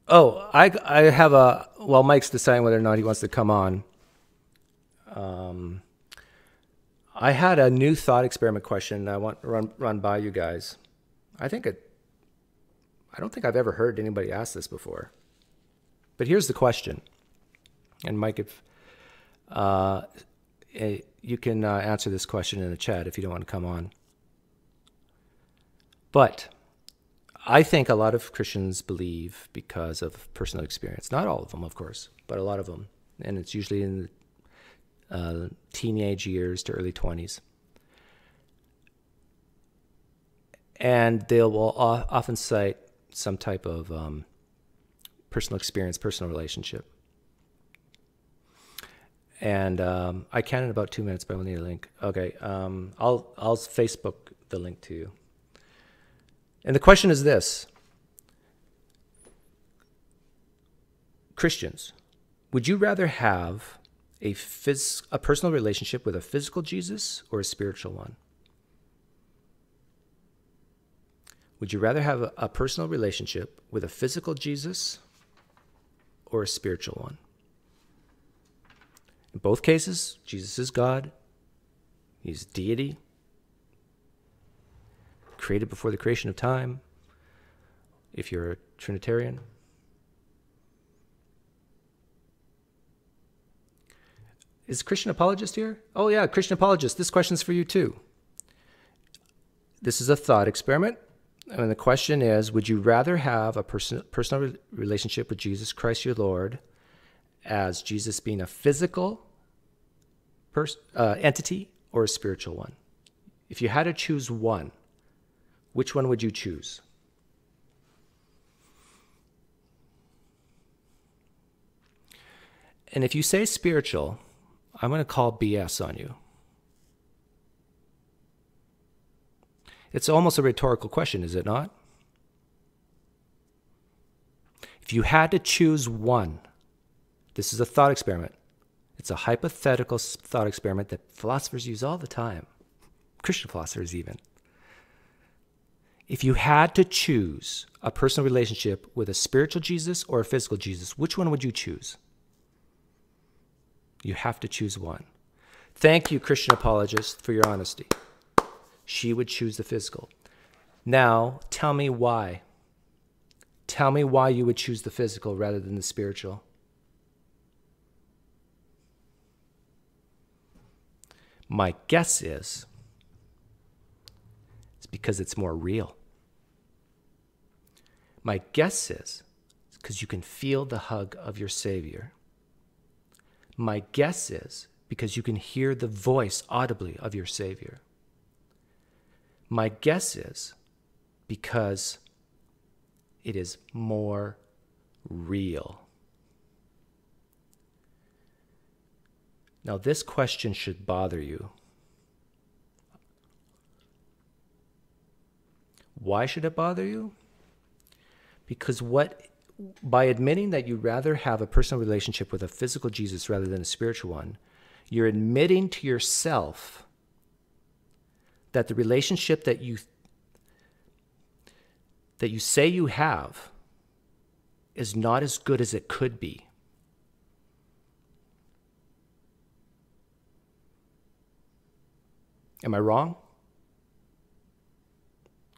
have while Mike's deciding whether or not he wants to come on, I had a new thought experiment question I want to run by you guys. I don't think I've ever heard anybody ask this before. But here's the question. And Mike, if you can answer this question in the chat if you don't want to come on. But I think a lot of Christians believe because of personal experience. Not all of them, of course, but a lot of them. And it's usually in the teenage years to early 20s. And they will often cite some type of personal experience, personal relationship. And I can in about 2 minutes, but I will need a link. Okay, I'll Facebook the link to you. And the question is this. Christians, would you rather have a personal relationship with a physical Jesus or a spiritual one? Would you rather have a personal relationship with a physical Jesus or a spiritual one? In both cases, Jesus is God. He's deity, created before the creation of time, if you're a Trinitarian. Is Christian apologist here? Oh yeah, Christian apologist. This question's for you too. This is a thought experiment. And the question is, would you rather have a personal relationship with Jesus Christ your Lord as Jesus being a physical entity or a spiritual one? If you had to choose one, which one would you choose? And if you say spiritual, I'm going to call BS on you. It's almost a rhetorical question, is it not? If you had to choose one, this is a thought experiment. It's a hypothetical thought experiment that philosophers use all the time, Christian philosophers even. If you had to choose a personal relationship with a spiritual Jesus or a physical Jesus, which one would you choose? You have to choose one. Thank you, Christian apologist, for your honesty. She would choose the physical. Now, tell me why. Tell me why you would choose the physical rather than the spiritual. My guess is it's because it's more real. My guess is it's because you can feel the hug of your Savior. My guess is because you can hear the voice audibly of your Savior. My guess is because it is more real. Now, this question should bother you. Why should it bother you? Because by admitting that you'd rather have a personal relationship with a physical Jesus rather than a spiritual one, you're admitting to yourself that the relationship that you say you have is not as good as it could be. Am I wrong?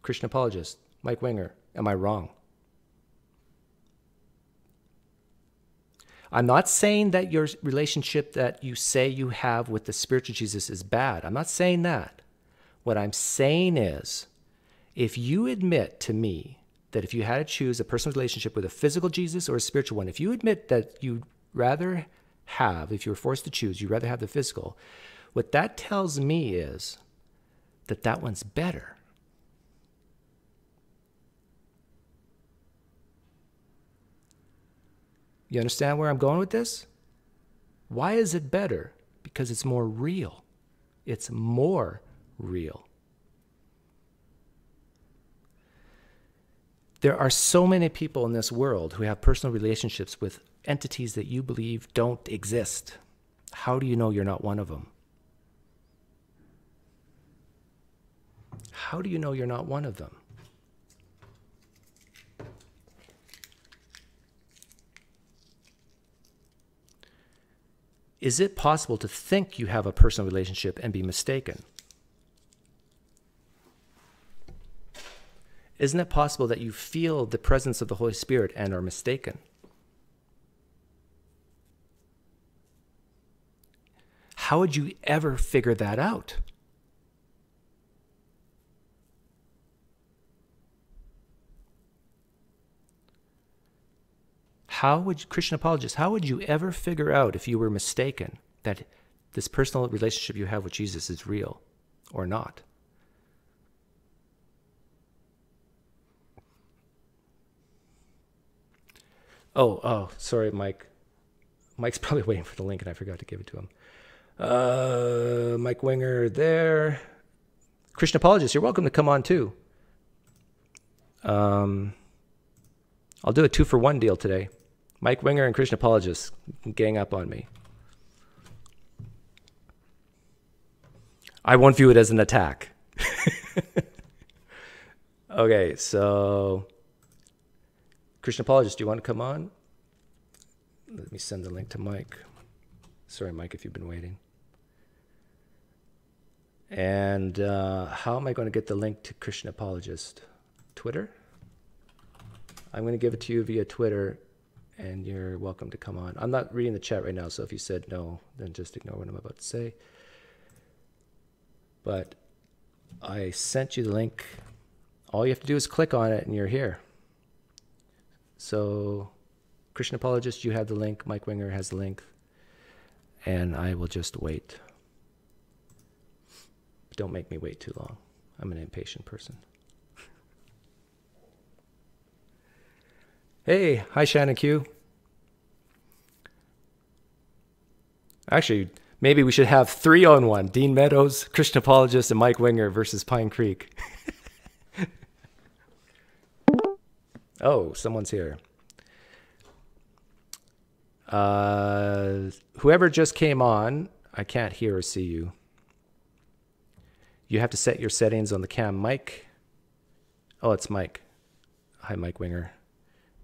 Christian apologist, Mike Winger, am I wrong? I'm not saying that your relationship that you say you have with the spiritual Jesus is bad. I'm not saying that. What I'm saying is, if you admit to me that if you had to choose a personal relationship with a physical Jesus or a spiritual one, if you admit that you'd rather have, if you were forced to choose, you'd rather have the physical, what that tells me is that that one's better. You understand where I'm going with this? Why is it better? Because it's more real. It's more real. There are so many people in this world who have personal relationships with entities that you believe don't exist. How do you know you're not one of them? How do you know you're not one of them? Is it possible to think you have a personal relationship and be mistaken? Isn't it possible that you feel the presence of the Holy Spirit and are mistaken? How would you ever figure that out? Christian apologists, how would you ever figure out if you were mistaken that this personal relationship you have with Jesus is real or not? Oh, sorry, Mike. Mike's probably waiting for the link and I forgot to give it to him. Mike Winger there. Christian apologists, you're welcome to come on too. I'll do a 2-for-1 deal today. Mike Winger and Christian apologists, gang up on me. I won't view it as an attack. Okay, so Christian apologist, do you want to come on? Let me send the link to Mike. Sorry, Mike, if you've been waiting. And how am I going to get the link to Christian apologist? Twitter? I'm going to give it to you via Twitter, and you're welcome to come on. I'm not reading the chat right now, so if you said no, then just ignore what I'm about to say. But I sent you the link. All you have to do is click on it, and you're here. So, Christian apologist, you have the link. Mike Winger has the link. And I will just wait. Don't make me wait too long. I'm an impatient person. Hey, hi Shannon Q. Actually, maybe we should have 3-on-1. Dean Meadows, Christian apologist, and Mike Winger versus PineCreek. Oh, someone's here. Whoever just came on, I can't hear or see you. You have to set your settings on the cam. Mike? Oh, it's Mike. Hi, Mike Winger.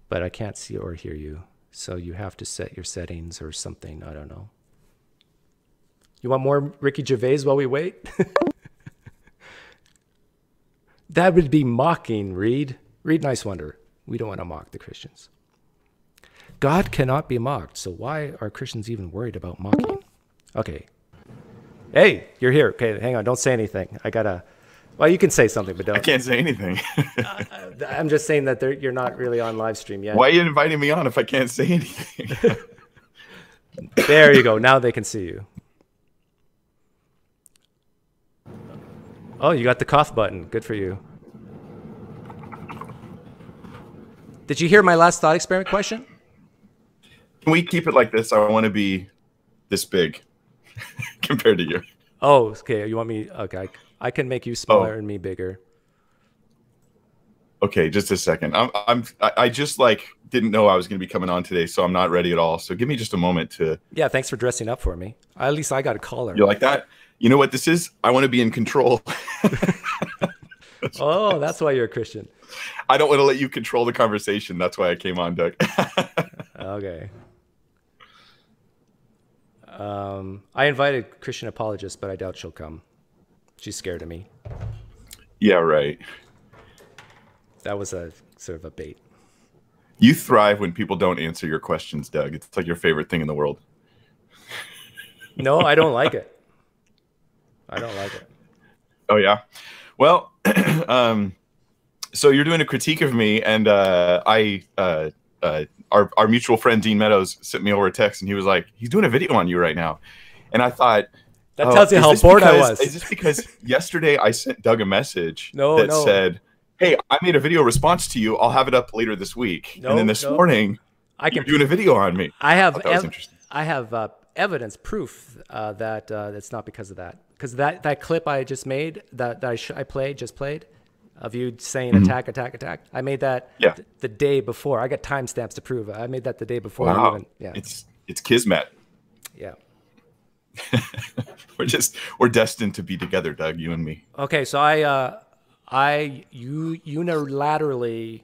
But I can't see or hear you. So you have to set your settings or something. I don't know. You want more Ricky Gervais while we wait? That would be mocking, Reed. Reed Nice Wonder. We don't want to mock the Christians. God cannot be mocked, so why are Christians even worried about mocking? Okay. Hey, you're here. Okay, hang on. Don't say anything. Well, you can say something, but don't. I can't say anything. I'm just saying that you're not really on live stream yet. Why are you inviting me on if I can't say anything? There you go. Now they can see you. Oh, you got the cough button. Good for you. Did you hear my last thought experiment question? Can we keep it like this? I want to be this big compared to you. Oh, okay. You want me? Okay. I can make you smaller and me bigger. Okay, just a second. I just like didn't know I was going to be coming on today, so I'm not ready at all. So give me just a moment to. Yeah, thanks for dressing up for me. At least I got a collar. You like that? You know what this is? I want to be in control. Oh, that's why you're a Christian. I don't want to let you control the conversation. That's why I came on, Doug. Okay. I invited Christian apologist, but I doubt she'll come. She's scared of me. Yeah, right. That was a sort of a bait. You thrive when people don't answer your questions, Doug. It's like your favorite thing in the world. No, I don't like it. I don't like it. Oh, yeah? Well, so you're doing a critique of me, and our mutual friend Dean Meadows sent me over a text, and he was like, he's doing a video on you right now. And I thought, that tells you how bored I was. Is this because yesterday I sent Doug a message that said, hey, I made a video response to you. I'll have it up later this week. And then this morning, you're doing a video on me. I have that was interesting. I have evidence, proof that it's not because of that. Because that clip I just made, that I played, of you saying attack, attack, attack. I made that the day before. I got timestamps to prove it. I made that the day before. Wow. It's kismet. Yeah. we're destined to be together, Doug, you and me. Okay, so I unilaterally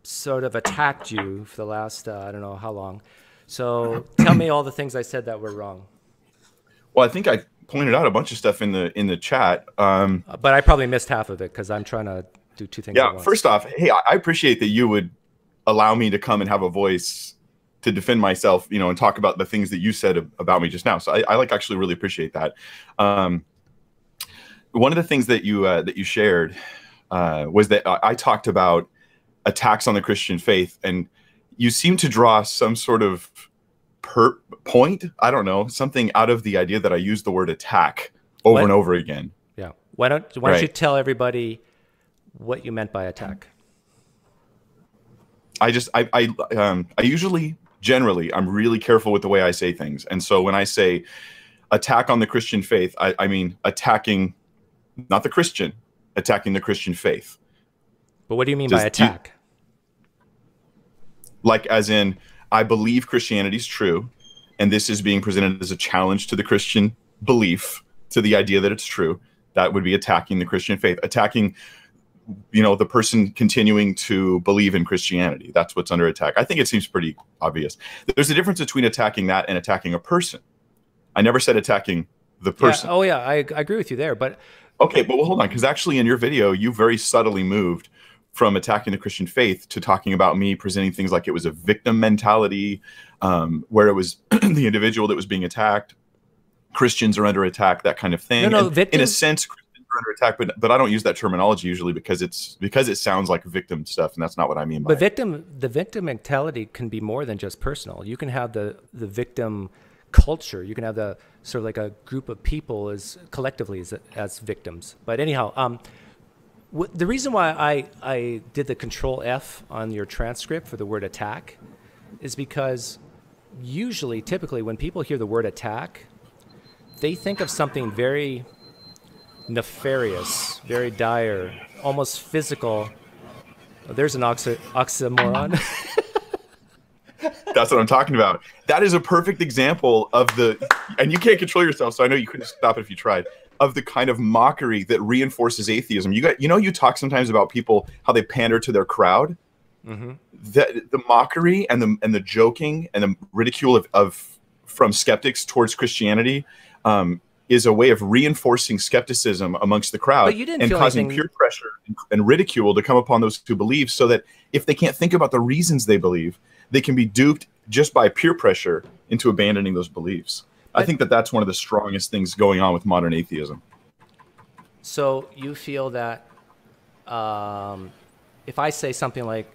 sort of attacked you for the last I don't know how long. So tell me all the things I said that were wrong. Well, I think I pointed out a bunch of stuff in the chat. But I probably missed half of it because I'm trying to do two things at once. First off, hey, I appreciate that you would allow me to come and have a voice to defend myself, and talk about the things that you said about me just now. So I actually really appreciate that. One of the things that you shared was that I talked about attacks on the Christian faith, and you seem to draw some sort of point. I don't know, something out of the idea that I used the word attack over and over again. Yeah. Why don't you tell everybody what you meant by attack? I usually, generally, I'm really careful with the way I say things. And so when I say attack on the Christian faith, I mean attacking, not the Christian, attacking the Christian faith. But what do you mean by attack? Like as in, I believe Christianity is true, and this is being presented as a challenge to the Christian belief, to the idea that it's true. That would be attacking the Christian faith, attacking the person continuing to believe in Christianity. That's what's under attack. I think it seems pretty obvious. There's a difference between attacking that and attacking a person. I never said attacking the person. Yeah. Oh, yeah, I agree with you there. But okay, but hold on, because actually in your video, you very subtly moved from attacking the Christian faith to talking about me presenting things like it was a victim mentality, where it was the individual that was being attacked. Christians are under attack, that kind of thing. No, in a sense, under attack, but I don't use that terminology usually because it sounds like victim stuff, and that's not what I mean by it. The victim mentality can be more than just personal. You can have the victim culture. You can have the sort of like a group of people collectively as victims. But anyhow, the reason why I did the Control F on your transcript for the word attack is because typically when people hear the word attack, they think of something very nefarious, very dire, almost physical. Oh, there's an oxymoron. That's what I'm talking about. That is a perfect example of and you can't control yourself, so I know you couldn't stop it if you tried, of the kind of mockery that reinforces atheism. You talk sometimes about people, how they pander to their crowd. Mm-hmm. The mockery and the joking and the ridicule from skeptics towards Christianity is a way of reinforcing skepticism amongst the crowd and causing peer pressure and ridicule to come upon those who believe, so that if they can't think about the reasons they believe, they can be duped just by peer pressure into abandoning those beliefs. I think that's one of the strongest things going on with modern atheism. So you feel that if I say something like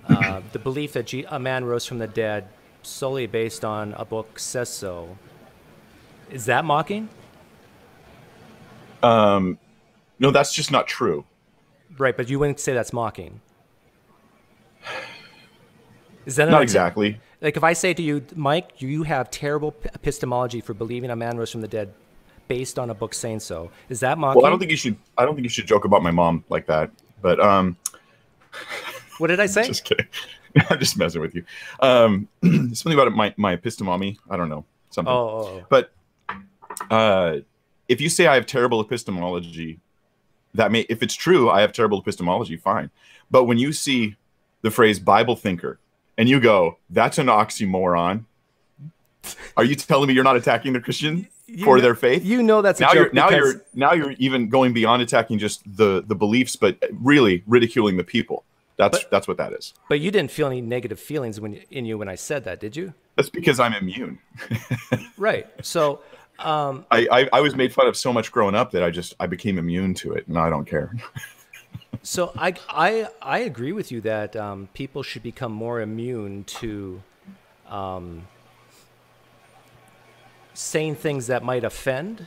the belief that a man rose from the dead solely based on a book says so, is that mocking? No, that's just not true. Right, but you wouldn't say that's mocking. Is that not exactly? Like if I say to you, Mike, you have terrible epistemology for believing a man rose from the dead based on a book saying so. Is that mocking? Well, I don't think you should joke about my mom like that. But What did I say? just kidding. I'm just messing with you. Something about it, my epistemology. I don't know, something. But if you say I have terrible epistemology, that may, if it's true, I have terrible epistemology, fine. But when you see the phrase Bible thinker and you go, that's an oxymoron, are you telling me you're not attacking the Christian for their faith? You know that's a now joke. Now you're even going beyond attacking just the beliefs, but really ridiculing the people. That's what that is. But you didn't feel any negative feelings in you when I said that, did you? That's because I'm immune. Right. So I was made fun of so much growing up that I became immune to it, and I don't care. So I agree with you that people should become more immune to saying things that might offend.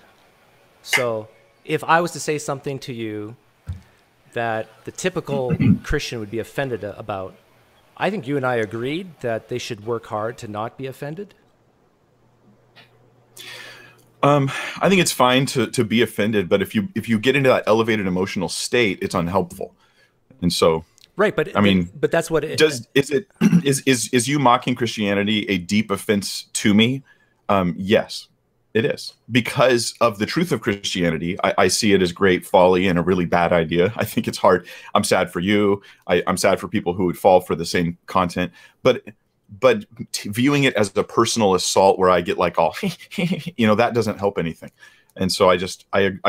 So if I was to say something to you that the typical Christian would be offended about, I think you and I agreed that they should work hard to not be offended. I think it's fine to be offended, but if you get into that elevated emotional state, it's unhelpful. And so, right, but I mean, but that's what it is you mocking Christianity a deep offense to me? Yes, it is, because of the truth of Christianity. I see it as great folly and a really bad idea. I think it's hard. I'm sad for you. I'm sad for people who would fall for the same content, but viewing it as a personal assault where I get like all, that doesn't help anything. And so I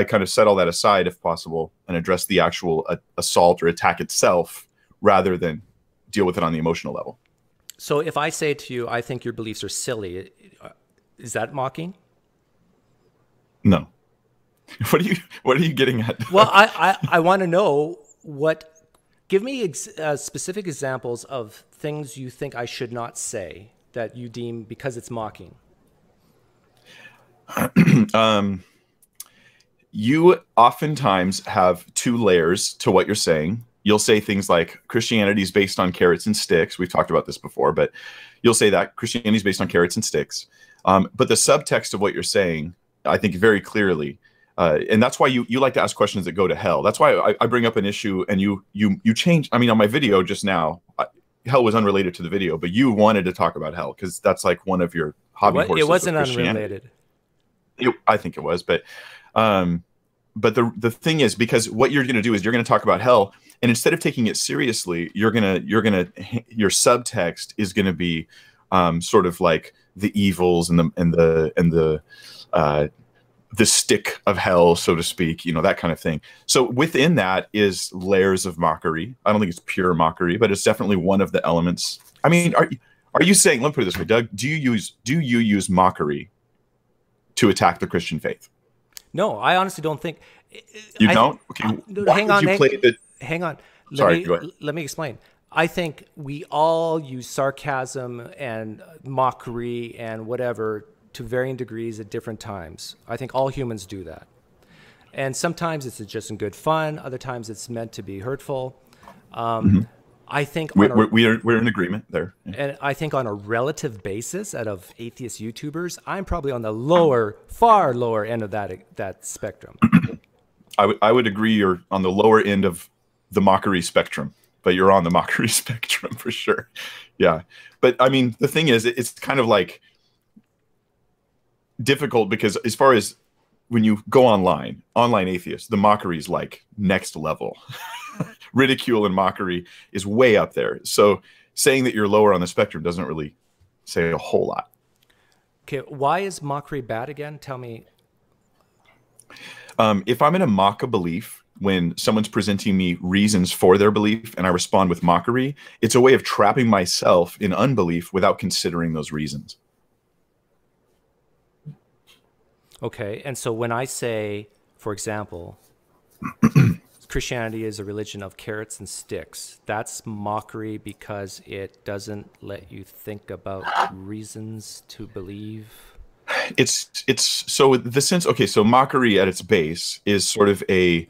kind of set all that aside if possible and address the actual assault or attack itself rather than deal with it on the emotional level. So if I say to you, I think your beliefs are silly, is that mocking? No. What are you getting at? Well, I want to know give me specific examples of things you think I should not say that you deem because it's mocking. You oftentimes have two layers to what you're saying. You'll say things like Christianity is based on carrots and sticks. We've talked about this before, but you'll say that Christianity is based on carrots and sticks. But the subtext of what you're saying, I think very clearly, and that's why you like to ask questions that go to hell. That's why I bring up an issue and you change. I mean, on my video just now, hell was unrelated to the video, but you wanted to talk about hell because that's like one of your hobby horses. It wasn't unrelated. I think it was, but the thing is, because what you're going to do is you're going to talk about hell, and instead of taking it seriously, your subtext is going to be sort of like the evils and the stick of hell, so to speak, that kind of thing. So within that is layers of mockery. I don't think it's pure mockery, but it's definitely one of the elements. I mean, are you saying, let me put it this way, Doug, do you use mockery to attack the Christian faith? No, I honestly don't think. You don't? Okay. Hang on. Sorry, go ahead. Let me explain. I think we all use sarcasm and mockery and whatever to varying degrees at different times. I think all humans do that. And sometimes it's just in good fun. Other times it's meant to be hurtful. I think we're in agreement there. And I think on a relative basis, out of atheist YouTubers, I'm probably on the far lower end of that spectrum. I would agree you're on the lower end of the mockery spectrum, but you're on the mockery spectrum for sure. Yeah. But I mean, the thing is, it's kind of like difficult because as far as when you go online atheists, the mockery is like next level. Ridicule and mockery is way up there. So saying that you're lower on the spectrum doesn't really say a whole lot. Okay, why is mockery bad again? Tell me. If I'm going to mock a belief, when someone's presenting me reasons for their belief and I respond with mockery, it's a way of trapping myself in unbelief without considering those reasons. Okay, and so when I say, for example, Christianity is a religion of carrots and sticks, that's mockery because it doesn't let you think about reasons to believe. It's so the sense, okay, so mockery at its base is sort of a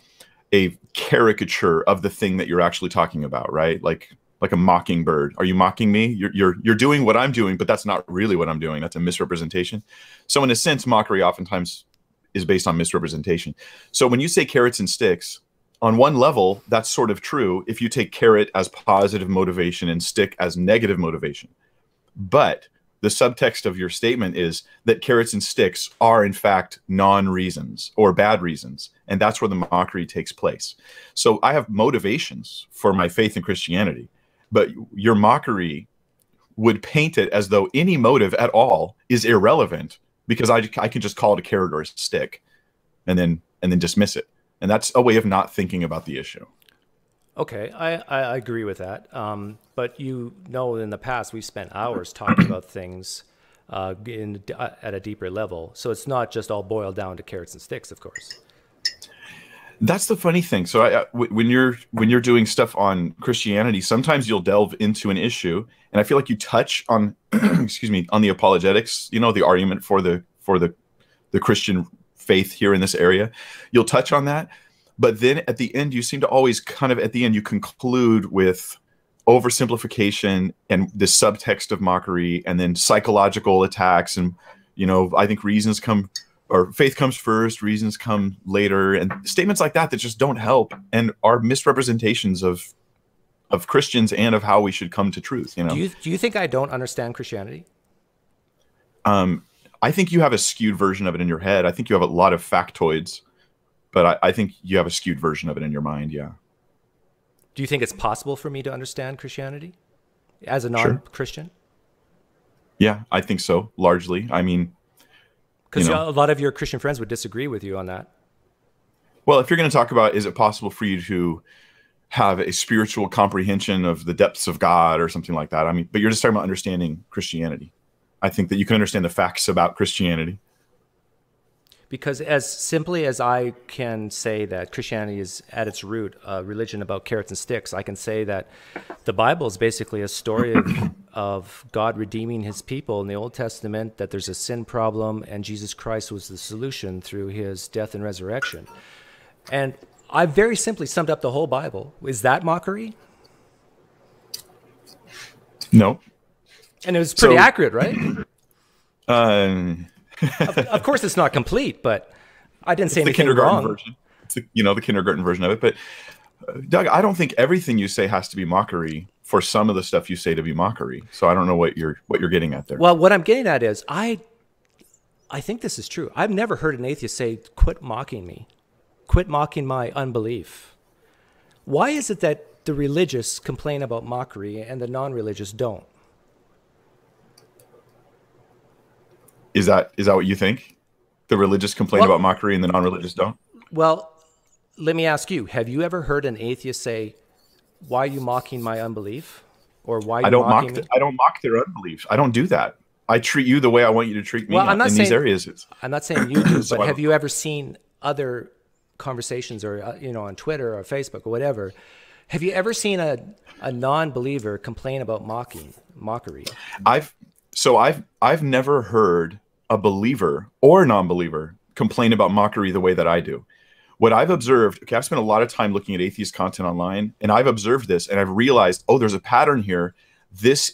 caricature of the thing that you're actually talking about, right? Like a mockingbird. Are you mocking me? You're doing what I'm doing, but that's not really what I'm doing. That's a misrepresentation. So in a sense, mockery oftentimes is based on misrepresentation. So when you say carrots and sticks, on one level, that's sort of true if you take carrot as positive motivation and stick as negative motivation. But the subtext of your statement is that carrots and sticks are, in fact, non-reasons or bad reasons. And that's where the mockery takes place. So I have motivations for my faith in Christianity, but your mockery would paint it as though any motive at all is irrelevant because I can just call it a carrot or a stick and then dismiss it. And that's a way of not thinking about the issue. Okay, I agree with that. But you know, in the past, we've spent hours talking about things at a deeper level. So it's not just all boiled down to carrots and sticks, of course. That's the funny thing. So when you're doing stuff on Christianity, sometimes you'll delve into an issue, and I feel like you touch on, excuse me, on the apologetics. You know, the argument for the Christian faith here in this area. You'll touch on that. But then at the end, you seem to always kind of, at the end, you conclude with oversimplification and the subtext of mockery and then psychological attacks. And, you know, I think reasons come, or faith comes first, reasons come later. And statements like that just don't help and are misrepresentations of Christians and of how we should come to truth, you know? Do you think I don't understand Christianity? I think you have a skewed version of it in your head. I think you have a lot of factoids. But I think you have a skewed version of it in your mind, yeah. Do you think it's possible for me to understand Christianity as a non-Christian? Sure. Yeah, I think so, largely. I mean... Because a lot of your Christian friends would disagree with you on that. Well, if you're going to talk about, is it possible for you to have a spiritual comprehension of the depths of God or something like that? I mean, but you're just talking about understanding Christianity. I think that you can understand the facts about Christianity. Because as simply as I can say that Christianity is at its root a religion about carrots and sticks, I can say that the Bible is basically a story of God redeeming his people in the Old Testament, that there's a sin problem, and Jesus Christ was the solution through his death and resurrection. And I very simply summed up the whole Bible. Is that mockery? No. And it was pretty accurate, right? Of course, it's not complete, but I didn't say anything wrong. Version. It's the kindergarten version of it. But Doug, I don't think everything you say has to be mockery for some of the stuff you say to be mockery. So I don't know what you're getting at there. Well, what I'm getting at is I think this is true. I've never heard an atheist say, "Quit mocking me, quit mocking my unbelief." Why is it that the religious complain about mockery and the non-religious don't? Is that what you think? The religious complain about mockery and the non-religious don't? Well, let me ask you, have you ever heard an atheist say, "Why are you mocking my unbelief?" Or "Why are you mocking me?" I don't mock their unbelief. I don't do that. I treat you the way I want you to treat me these areas. I'm not saying you do, but have you ever seen other conversations or on Twitter or Facebook or whatever? Have you ever seen a non-believer complain about mockery? I've never heard a believer or non-believer complain about mockery the way that I do. What I've observed, okay, I've spent a lot of time looking at atheist content online, and I've observed this, and I've realized, oh, there's a pattern here. This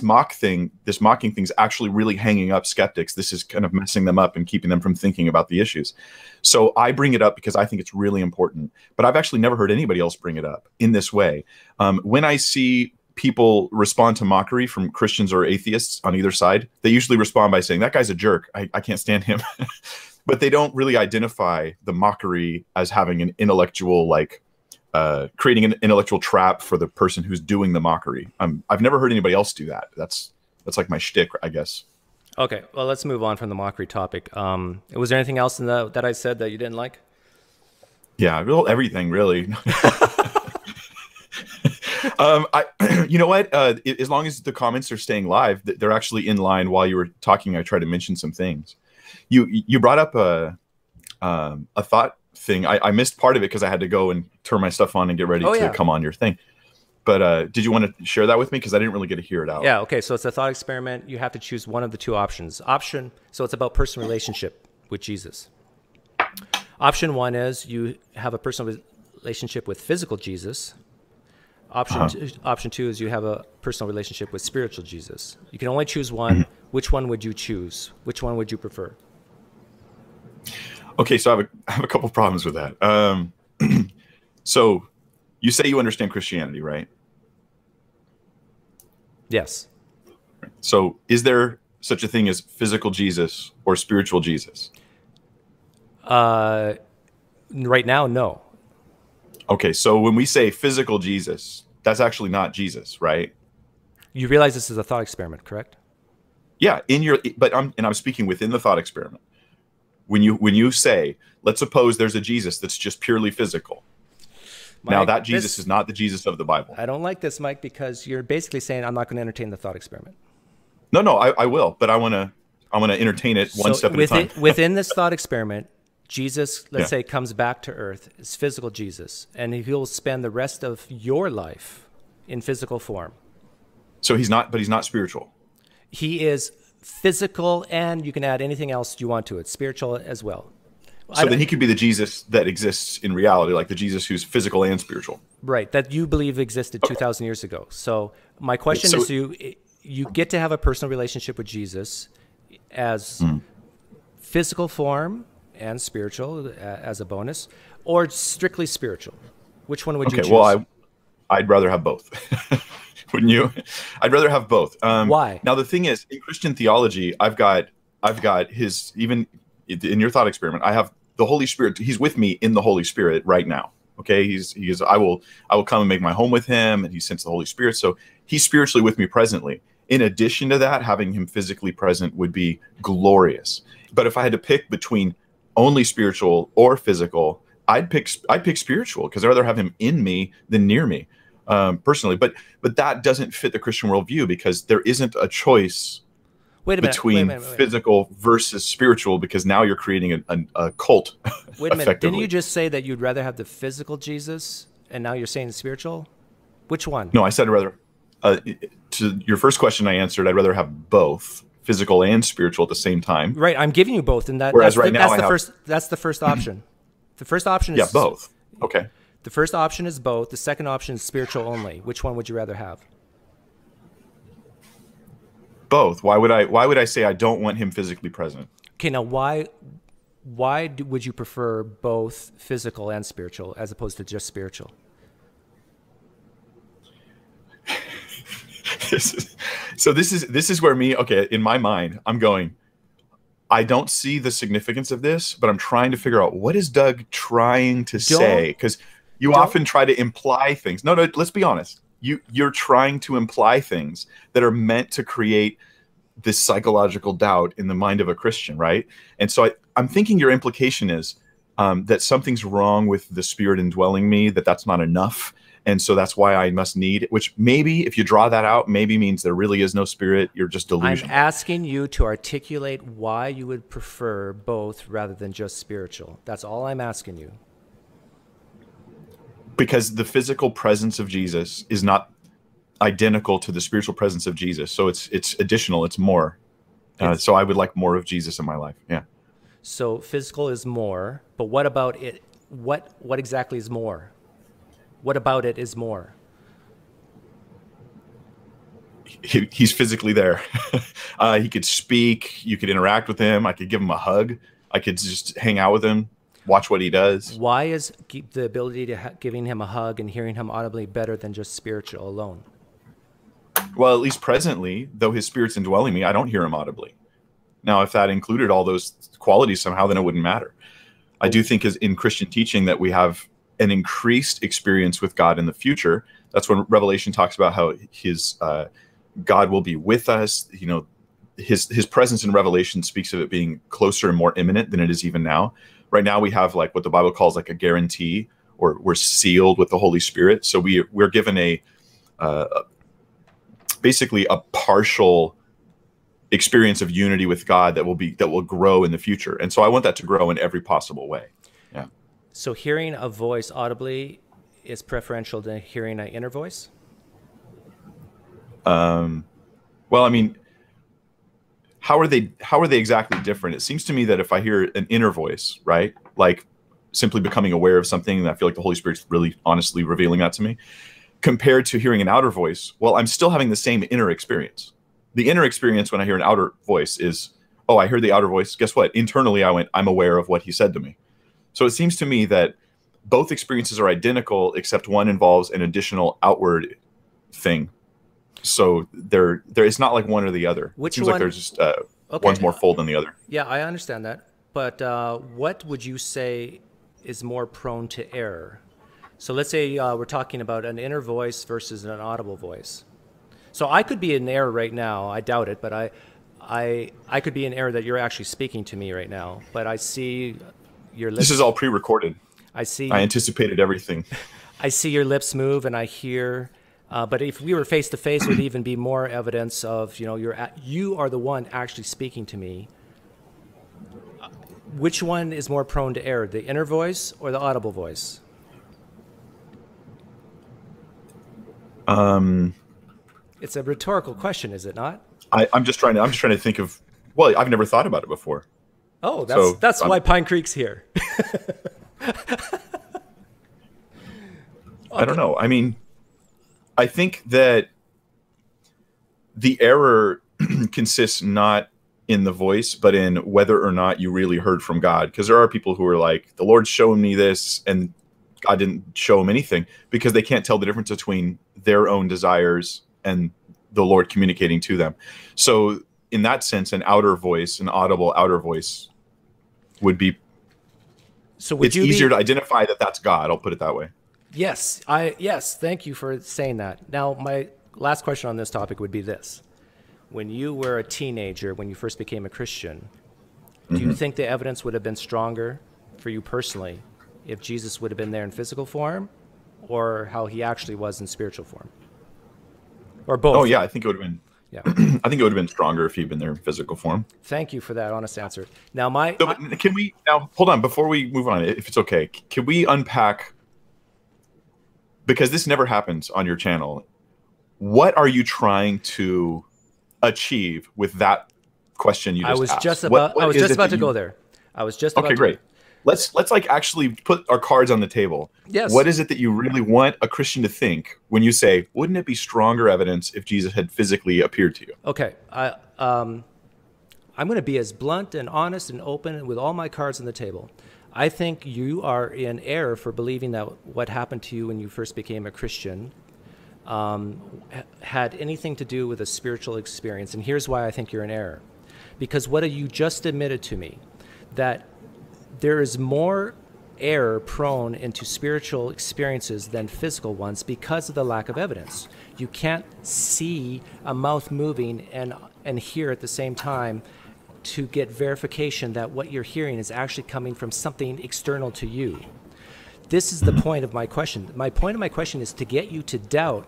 mocking thing is actually really hanging up skeptics. This is kind of messing them up and keeping them from thinking about the issues. So I bring it up because I think it's really important. But I've actually never heard anybody else bring it up in this way. When I see people respond to mockery from Christians or atheists on either side, they usually respond by saying, "That guy's a jerk. I can't stand him." But they don't really identify the mockery as having an intellectual, creating an intellectual trap for the person who's doing the mockery. I've never heard anybody else do that. That's like my shtick, I guess. Okay, well, let's move on from the mockery topic. Was there anything else that I said that you didn't like? Yeah, well, everything really. You know what? As long as the comments are staying live, they're actually in line. While you were talking, I tried to mention some things. You brought up a thought thing. I missed part of it because I had to go and turn my stuff on and get ready to come on your thing. But did you want to share that with me? Because I didn't really get to hear it out. Yeah, okay. So it's a thought experiment. You have to choose one of the two options. So it's about personal relationship with Jesus. Option one is you have a personal relationship with physical Jesus. Option two is you have a personal relationship with spiritual Jesus. You can only choose one. Which one would you choose? Which one would you prefer? Okay, so I have a couple problems with that. So you say you understand Christianity, right? Yes. So is there such a thing as physical Jesus or spiritual Jesus? Right now, no. Okay, so when we say physical Jesus, that's actually not Jesus, right? You realize this is a thought experiment, correct? Yeah, I'm speaking within the thought experiment. When you say, let's suppose there's a Jesus that's just purely physical. Now Mike, that Jesus is not the Jesus of the Bible. I don't like this, Mike, because you're basically saying I'm not going to entertain the thought experiment. No, I will, but I want to entertain it one step at a time. Within this thought experiment, Jesus, let's say, comes back to earth, is physical Jesus, and he'll spend the rest of your life in physical form. So he's not spiritual. He is physical, and you can add anything else you want to it, spiritual as well. So then he could be the Jesus that exists in reality, like the Jesus who's physical and spiritual. Right, that you believe existed 2,000 years ago. So my question is, you get to have a personal relationship with Jesus as physical form and spiritual as a bonus, or strictly spiritual. Which one would you choose? Well, I'd rather have both. Wouldn't you? I'd rather have both. Why? Now the thing is, in Christian theology, I've got his, even in your thought experiment, I have the Holy Spirit. He's with me in the Holy Spirit right now. Okay, he's I will come and make my home with him, and he sends the Holy Spirit. So he's spiritually with me presently. In addition to that, having him physically present would be glorious. But if I had to pick between only spiritual or physical, I'd pick spiritual, because I'd rather have him in me than near me, personally. But that doesn't fit the Christian worldview, because there isn't a choice between physical versus spiritual, because now you're creating a cult. Wait a minute, didn't you just say that you'd rather have the physical Jesus, and now you're saying spiritual? Which one? No, I said I'd rather. To your first question, I answered I'd rather have both physical and spiritual at the same time. Right, I'm giving you both, and that's the first option. The first option is both. Okay. The first option is both. The second option is spiritual only. Which one would you rather have? Both. Why would I say I don't want him physically present? Okay, now why would you prefer both physical and spiritual as opposed to just spiritual? This is where in my mind, I'm going, I don't see the significance of this, but I'm trying to figure out, what is Doug trying to say? Because you often try to imply things. No, let's be honest. You're trying to imply things that are meant to create this psychological doubt in the mind of a Christian, right? And so I'm thinking your implication is that something's wrong with the Spirit indwelling me, that's not enough. And so that's why I must need it, which maybe if you draw that out, maybe means there really is no Spirit. You're just delusional. I'm asking you to articulate why you would prefer both rather than just spiritual. That's all I'm asking you. Because the physical presence of Jesus is not identical to the spiritual presence of Jesus. So it's additional, it's more. So I would like more of Jesus in my life. Yeah. So physical is more, but what about it? What exactly is more? What about it is more? He's physically there. He could speak. You could interact with him. I could give him a hug. I could just hang out with him, watch what he does. Why is the ability to giving him a hug and hearing him audibly better than just spiritual alone? Well, at least presently, though his Spirit's indwelling me, I don't hear him audibly. Now, if that included all those qualities somehow, then it wouldn't matter. I do think as in Christian teaching that we have an increased experience with God in the future. That's when Revelation talks about how his God will be with us. You know, his presence in Revelation speaks of it being closer and more imminent than it is even now. Right now we have like what the Bible calls like a guarantee, or we're sealed with the Holy Spirit. So we're given basically a partial experience of unity with God that will grow in the future. And so I want that to grow in every possible way. Yeah. So hearing a voice audibly is preferential to hearing an inner voice? Well, I mean, how are they exactly different? It seems to me that if I hear an inner voice, right, like simply becoming aware of something, and I feel like the Holy Spirit's really honestly revealing that to me, compared to hearing an outer voice, well, I'm still having the same inner experience. The inner experience when I hear an outer voice is, oh, I heard the outer voice. Guess what? Internally, I'm aware of what he said to me. So it seems to me that both experiences are identical, except one involves an additional outward thing. So there is not like one or the other. Which it seems one? like there's just Okay. one's more full than the other. Yeah, I understand that. But what would you say is more prone to error? So let's say we're talking about an inner voice versus an audible voice. So I could be in error right now. I doubt it, but I could be in error that you're actually speaking to me right now. But I see your lips. This is all pre-recorded. I anticipated everything. I see your lips move, and I hear. But if we were face to face, would even be more evidence of you are the one actually speaking to me. Which one is more prone to error, the inner voice or the audible voice? It's a rhetorical question, is it not? I'm just trying to think of. Well, I've never thought about it before. Oh, So, that's why PineCreek's here. I don't know. I mean, I think that the error consists not in the voice, but in whether or not you really heard from God. Because there are people who are like, the Lord's showing me this, and God didn't show them anything, because they can't tell the difference between their own desires and the Lord communicating to them. So in that sense, an outer voice, an audible outer voice would be, so would it's easier to identify that that's God. I'll put it that way. Yes, thank you for saying that. Now, my last question on this topic would be this. When you were a teenager, when you first became a Christian, do you think the evidence would have been stronger for you personally if Jesus would have been there in physical form, or how he actually was in spiritual form? Or both? Oh, yeah, I think it would have been. Yeah. I think it would have been stronger if he'd been there in physical form. Thank you for that honest answer. Now, can we now hold on before we move on, if it's okay? Can we unpack, because this never happens on your channel, what are you trying to achieve with that question you just asked? I was just about to go there. Okay, great. Let's like actually put our cards on the table. Yes. What is it that you really want a Christian to think when you say, wouldn't it be stronger evidence if Jesus had physically appeared to you? Okay. I'm going to be as blunt and honest and open with all my cards on the table. I think you are in error for believing that what happened to you when you first became a Christian had anything to do with a spiritual experience. And here's why I think you're in error. Because what you just admitted to me, that there is more error prone into spiritual experiences than physical ones because of the lack of evidence. You can't see a mouth moving and hear at the same time to get verification that what you're hearing is actually coming from something external to you. This is the point of my question. My point of my question is to get you to doubt.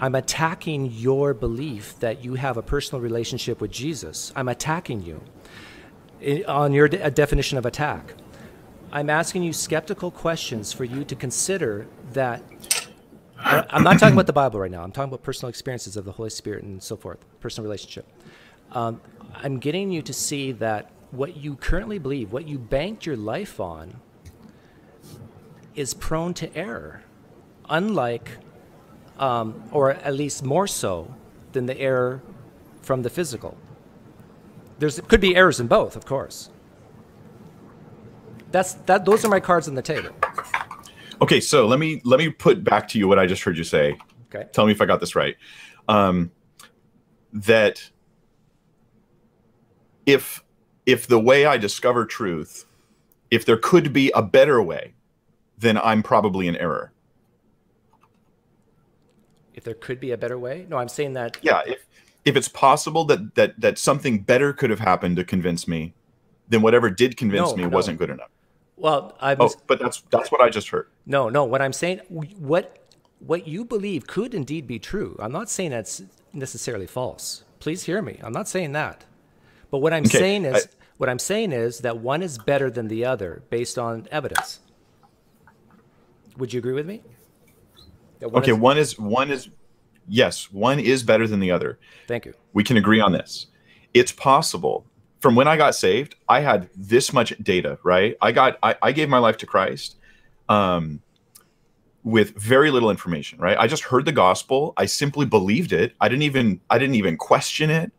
I'm attacking your belief that you have a personal relationship with Jesus. I'm attacking you on your definition of attack. I'm asking you skeptical questions for you to consider that. I'm not talking about the Bible right now. I'm talking about personal experiences of the Holy Spirit and so forth, personal relationship. I'm getting you to see that what you currently believe, what you banked your life on, is prone to error, unlike, or at least more so, than the error from the physical. Could be errors in both, of course. Those are my cards on the table. Okay, so let me put back to you what I just heard you say. Okay. Tell me if I got this right. That if the way I discover truth, if there could be a better way, then I'm probably in error. If there could be a better way? No, I'm saying that. Yeah, if it's possible that something better could have happened to convince me, then whatever did convince me wasn't good enough. Well, but that's what I just heard. No. What I'm saying, what you believe could indeed be true. I'm not saying that's necessarily false. Please hear me. I'm not saying that. But what I'm saying is that one is better than the other based on evidence. Would you agree with me? Okay, one is yes, one is better than the other. Thank you. We can agree on this. It's possible. From when I got saved, I had this much data, right? I gave my life to Christ with very little information, right? I just heard the gospel. I simply believed it. I didn't even question it.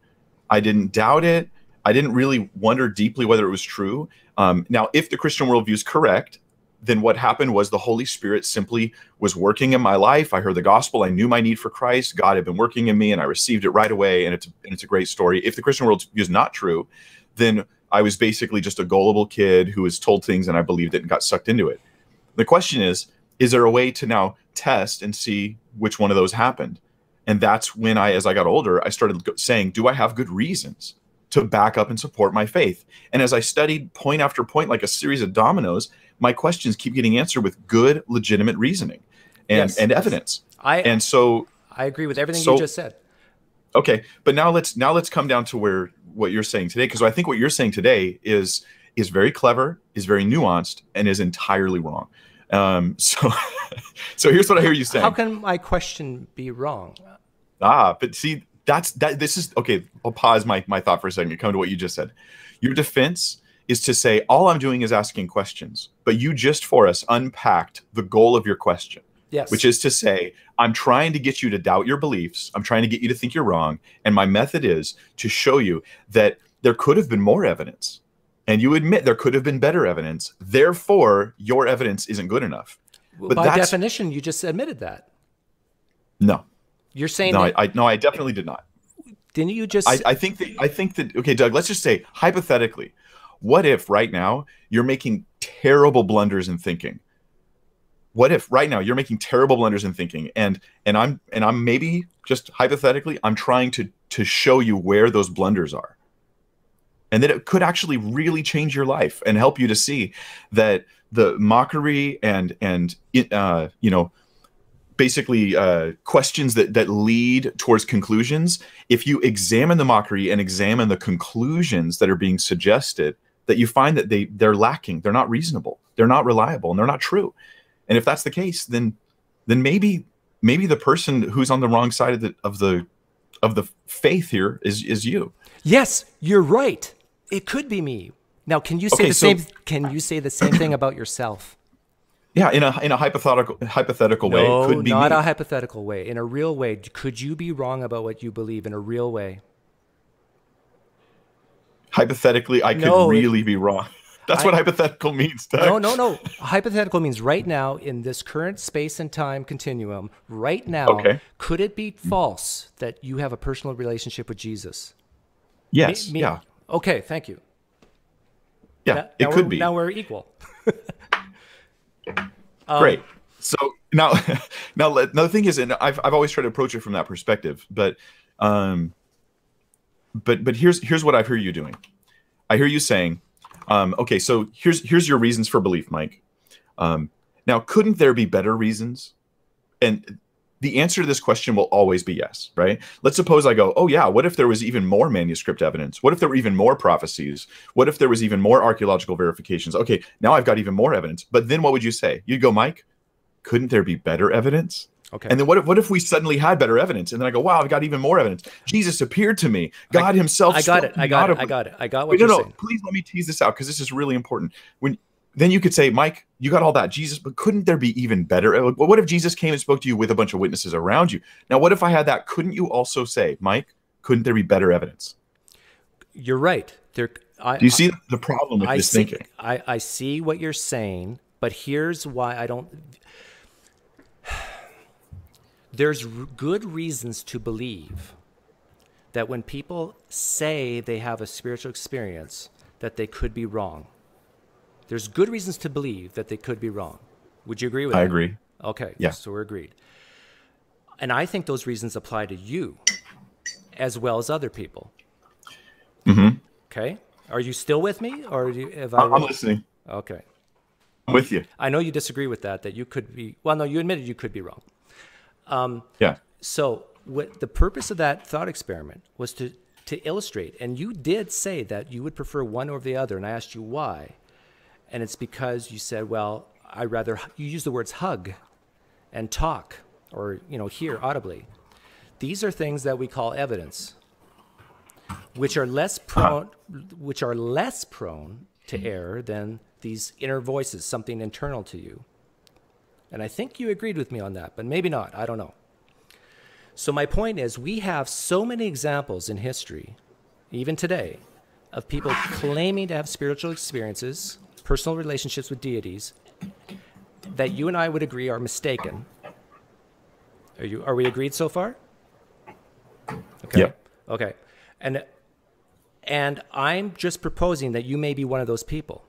I didn't doubt it. I didn't really wonder deeply whether it was true. Now, if the Christian worldview is correct, then what happened was the Holy Spirit simply was working in my life. I heard the gospel. I knew my need for Christ. God had been working in me, and I received it right away. And it's a great story. If the Christian worldview is not true, then I was basically just a gullible kid who was told things and I believed it and got sucked into it. The question is there a way to now test and see which one of those happened? And that's when as I got older, I started saying, do I have good reasons to back up and support my faith? And as I studied point after point, like a series of dominoes, my questions keep getting answered with good, legitimate reasoning and evidence. I agree with everything you just said. Okay, but now let's come down to what you're saying today, because I think what you're saying today is very clever, is very nuanced, and is entirely wrong. So here's what I hear you saying. How can my question be wrong? But see, this is okay. I'll pause my thought for a second and come to what you just said. Your defense is to say, all I'm doing is asking questions, but you just for us unpacked the goal of your question. Yes. Which is to say, I'm trying to get you to doubt your beliefs. I'm trying to get you to think you're wrong. And my method is to show you that there could have been more evidence. And you admit there could have been better evidence. Therefore, your evidence isn't good enough. Well, but by definition, you just admitted that. No. You're saying no, I definitely did not. Didn't you just? I think that. Okay, Doug. Let's just say hypothetically, what if right now you're making terrible blunders in thinking? What if right now you're making terrible blunders in thinking, and I'm maybe just hypothetically I'm trying to show you where those blunders are, and that it could actually really change your life and help you to see that the mockery and basically questions that lead towards conclusions, if you examine the mockery and examine the conclusions that are being suggested, that you find that they're lacking, they're not reasonable, they're not reliable, and they're not true. And if that's the case, then maybe the person who's on the wrong side of the faith here is you. Yes, you're right. It could be me. Now, can you say Can you say the same thing about yourself? Yeah, in a hypothetical way, it could be not me. A hypothetical way. In a real way, could you be wrong about what you believe in a real way? Hypothetically, I could really be wrong. That's what hypothetical means, Doug. No. Hypothetical means right now, in this current space and time continuum, right now, could it be false that you have a personal relationship with Jesus? Yes. Yeah. Okay, thank you. Yeah, it could be. Now we're equal. Great. So now the thing is, and I've always tried to approach it from that perspective, but here's what I hear you doing. I hear you saying, okay, so here's your reasons for belief, Mike. Now, couldn't there be better reasons? And the answer to this question will always be yes, right? Let's suppose I go, oh yeah, what if there was even more manuscript evidence? What if there were even more prophecies? What if there was even more archaeological verifications? Okay, now I've got even more evidence. But then what would you say? You'd go, Mike, couldn't there be better evidence? Okay. And then what if we suddenly had better evidence? And then I go, wow, I've got even more evidence. Jesus appeared to me. God himself. I got it. I got what you're saying. Please let me tease this out because this is really important. Then you could say, Mike, you got all that, Jesus, but couldn't there be even better? What if Jesus came and spoke to you with a bunch of witnesses around you? Now, what if I had that? Couldn't you also say, Mike, couldn't there be better evidence? You're right. Do you see the problem with this thinking? I see what you're saying, but here's why I don't. There's good reasons to believe that when people say they have a spiritual experience, that they could be wrong. There's good reasons to believe that they could be wrong. Would you agree with that? I agree. Okay. Yeah. So we're agreed. And I think those reasons apply to you as well as other people. Mm-hmm. Okay. Are you still with me, or I'm listening. Okay. I'm with you. I know you disagree with that you could be. Well, no, you admitted you could be wrong. Yeah. So what the purpose of that thought experiment was to illustrate, and you did say that you would prefer one over the other, and I asked you why. And it's because you said, well, you use the words hug and talk or, hear audibly. These are things that we call evidence, which are less prone to error than these inner voices, something internal to you. And I think you agreed with me on that, but maybe not. I don't know. So my point is, we have so many examples in history, even today, of people claiming to have spiritual experiences, personal relationships with deities, that you and I would agree are mistaken. Are we agreed so far? Okay. Yep. Okay. And I'm just proposing that you may be one of those people.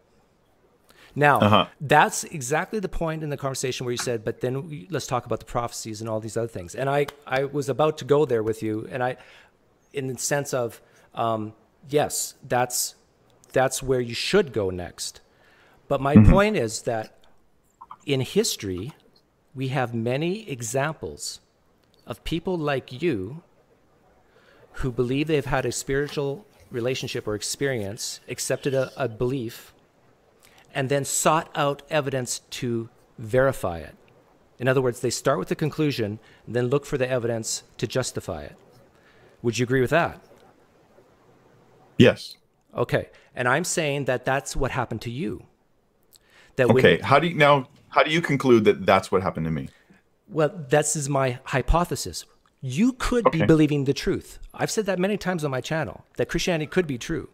Now, that's exactly the point in the conversation where you said, but then let's talk about the prophecies and all these other things. And I was about to go there with you, and in the sense of, yes, that's where you should go next. But my point is that in history, we have many examples of people like you who believe they've had a spiritual relationship or experience, accepted a belief, and then sought out evidence to verify it. In other words, they start with the conclusion and then look for the evidence to justify it. Would you agree with that? Yes. Okay. And I'm saying that that's what happened to you. Okay. How do you conclude that that's what happened to me? Well, this is my hypothesis. You could be believing the truth. I've said that many times on my channel, that Christianity could be true.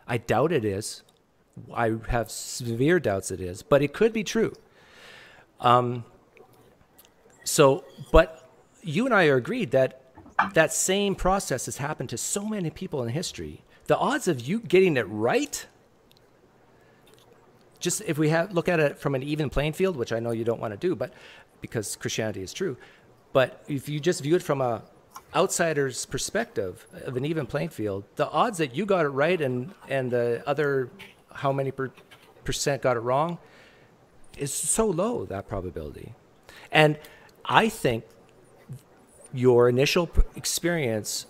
I doubt it is. I have severe doubts it is, but it could be true. But you and I are agreed that that same process has happened to so many people in history. The odds of you getting it right, just if we look at it from an even playing field, which I know you don't want to do, but because Christianity is true, but if you just view it from a outsider's perspective of an even playing field, the odds that you got it right and the other how many percent got it wrong is so low, that probability. And I think your initial experience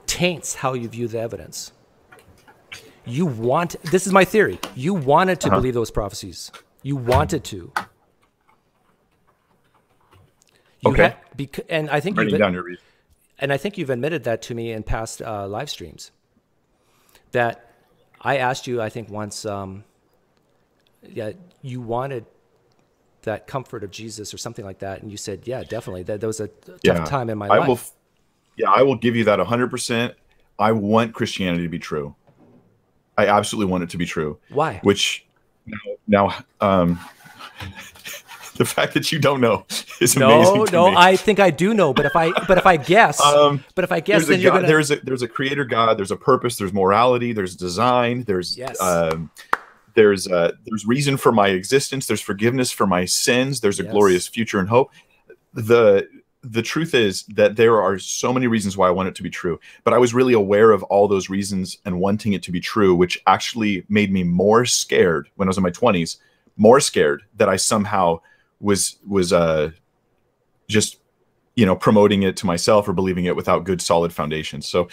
taints how you view the evidence. This is my theory, you wanted to believe those prophecies. You wanted to. And I think you've admitted that to me in past live streams. That I asked you, I think once, you wanted that comfort of Jesus or something like that, and you said, yeah, definitely. That was a tough time in my life. I will give you that 100%. I want Christianity to be true. I absolutely want it to be true. Why? Which now the fact that you don't know is amazing to me. I think I do know. But if I guess, then you're gonna. There's a creator God. There's a purpose. There's morality. There's design. There's reason for my existence. There's forgiveness for my sins. There's a glorious future and hope. The truth is that there are so many reasons why I want it to be true, but I was really aware of all those reasons and wanting it to be true, which actually made me more scared when I was in my 20s, more scared that I somehow was just, promoting it to myself or believing it without good, solid foundation. So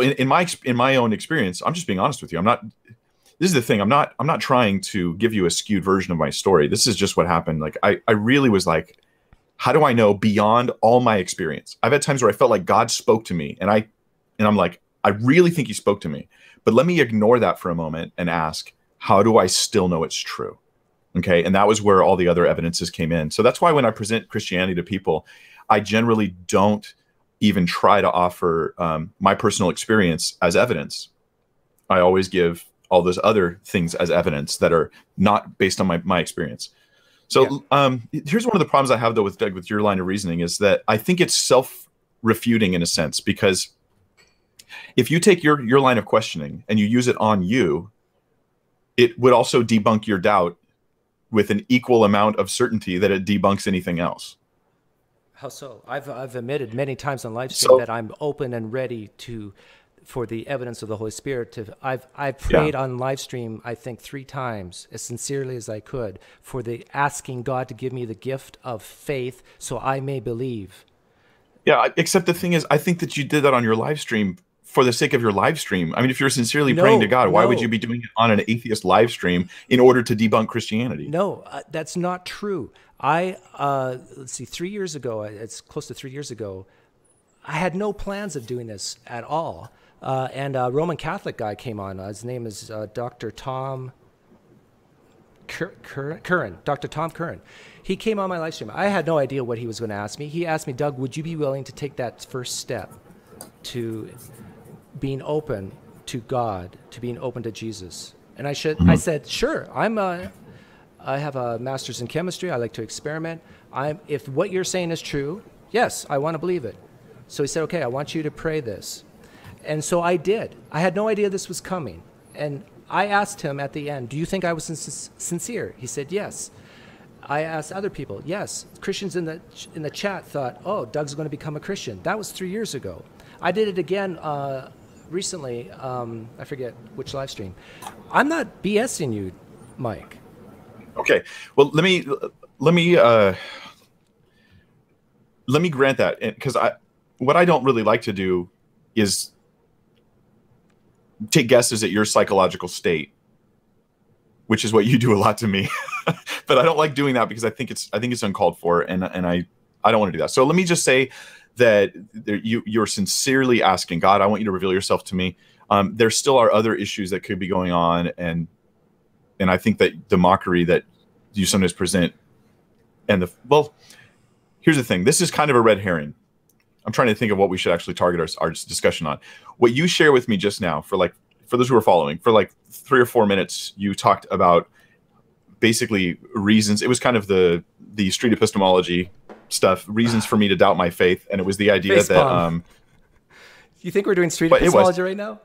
in my own experience, I'm just being honest with you. This is the thing. I'm not trying to give you a skewed version of my story. This is just what happened. Like, I really was like, how do I know beyond all my experience? I've had times where I felt like God spoke to me and I'm like, I really think he spoke to me, but let me ignore that for a moment and ask, how do I still know it's true? Okay. And that was where all the other evidences came in. So that's why when I present Christianity to people, I generally don't even try to offer my personal experience as evidence. I always give all those other things as evidence that are not based on my experience. So here's one of the problems I have, though, with Doug, with your line of reasoning, is that I think it's self-refuting in a sense, because if you take your line of questioning and you use it on you, it would also debunk your doubt with an equal amount of certainty that it debunks anything else. How so? I've admitted many times on live stream that I'm open and ready for the evidence of the Holy Spirit. I've prayed on live stream, I think 3 times, as sincerely as I could, for asking God to give me the gift of faith so I may believe. Yeah, except the thing is, I think that you did that on your live stream for the sake of your live stream. I mean, if you're sincerely praying to God, why would you be doing it on an atheist live stream in order to debunk Christianity? No, that's not true. Let's see, 3 years ago, it's close to 3 years ago, I had no plans of doing this at all. And a Roman Catholic guy came on. His name is Dr. Tom Curran. Dr. Tom Curran. He came on my live stream. I had no idea what he was going to ask me. He asked me, Doug, would you be willing to take that first step to being open to God, to being open to Jesus? And I said, sure. I have a master's in chemistry. I like to experiment. If what you're saying is true, yes, I want to believe it. So he said, okay, I want you to pray this. And so I did. I had no idea this was coming. And I asked him at the end, do you think I was sincere? He said, yes. I asked other people, yes. Christians in the chat thought, oh, Doug's going to become a Christian. That was 3 years ago. I did it again recently. I forget which live stream. I'm not BSing you, Mike. Okay. Well, let me grant that, because what I don't really like to do is take guesses at your psychological state, which is what you do a lot to me. But I don't like doing that because I think it's uncalled for, and I don't want to do that. So let me just say that you're sincerely asking God, I want you to reveal yourself to me. There still are other issues that could be going on, and I think that the mockery that you sometimes present, and here's the thing. This is kind of a red herring. I'm trying to think of what we should actually target our discussion on. What you share with me just now, for those who are following, for like 3 or 4 minutes, you talked about basically reasons. It was kind of the street epistemology stuff, reasons for me to doubt my faith, and it was the idea that you think we're doing street epistemology right now?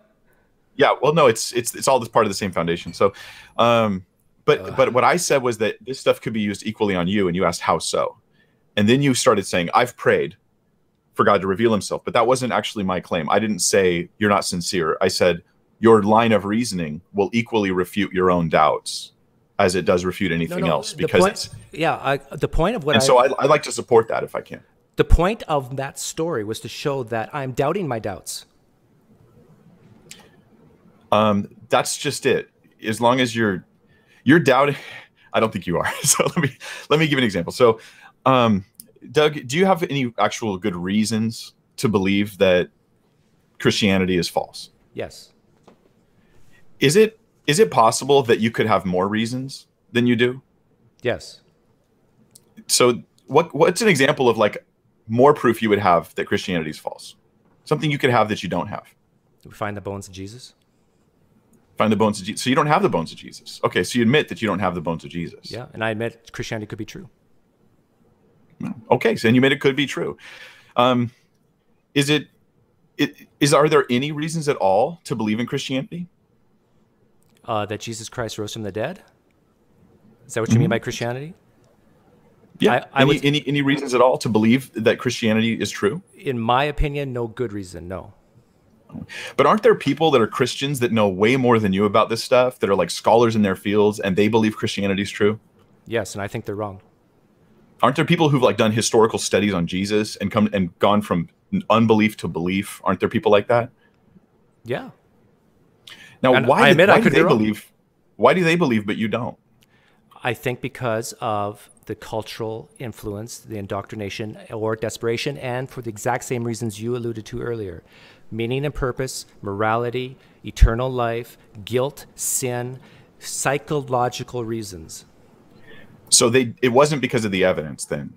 Yeah, well, no, it's all this part of the same foundation. So, but what I said was that this stuff could be used equally on you, and you asked how so, and then you started saying, I've prayed for God to reveal himself, but that wasn't actually my claim. I didn't say you're not sincere. I said your line of reasoning will equally refute your own doubts as it does refute anything else. Because the point of what I like to support that if I can. The point of that story was to show that I'm doubting my doubts. That's just it. As long as you're doubting, I don't think you are. So let me give an example. So, Doug, do you have any actual good reasons to believe that Christianity is false? Yes. Is it possible that you could have more reasons than you do? Yes. So what's an example of like more proof you would have that Christianity is false? Something you could have that you don't have. We find the bones of Jesus. Find the bones of Jesus. So you don't have the bones of Jesus. Okay, so you admit that you don't have the bones of Jesus. Yeah, and I admit Christianity could be true. Okay, so then you admit it could be true. Are there any reasons at all to believe in Christianity? That Jesus Christ rose from the dead? Is that what you mean by Christianity? Yeah. Any reasons at all to believe that Christianity is true? In my opinion, no good reason, no. But aren't there people that are Christians that know way more than you about this stuff, that are like scholars in their fields, and they believe Christianity is true? Yes, and I think they're wrong. Aren't there people who've like done historical studies on Jesus and gone from unbelief to belief? Aren't there people like that? Yeah. Now, why do they believe but you don't? I think because of the cultural influence, the indoctrination or desperation, and for the exact same reasons you alluded to earlier. Meaning and purpose, morality, eternal life, guilt, sin, psychological reasons. So it wasn't because of the evidence then?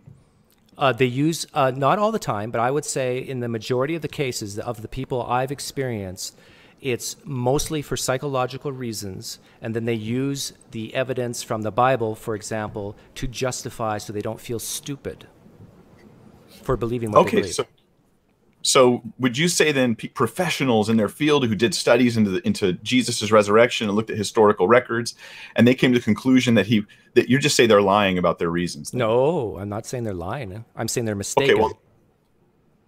They use, not all the time, but I would say in the majority of the cases of the people I've experienced, it's mostly for psychological reasons, and then they use the evidence from the Bible, for example, to justify so they don't feel stupid for believing what they believe. So would you say then professionals in their field who did studies into Jesus' resurrection and looked at historical records, and they came to the conclusion that you just say they're lying about their reasons? Then? No, I'm not saying they're lying. I'm saying they're mistaken.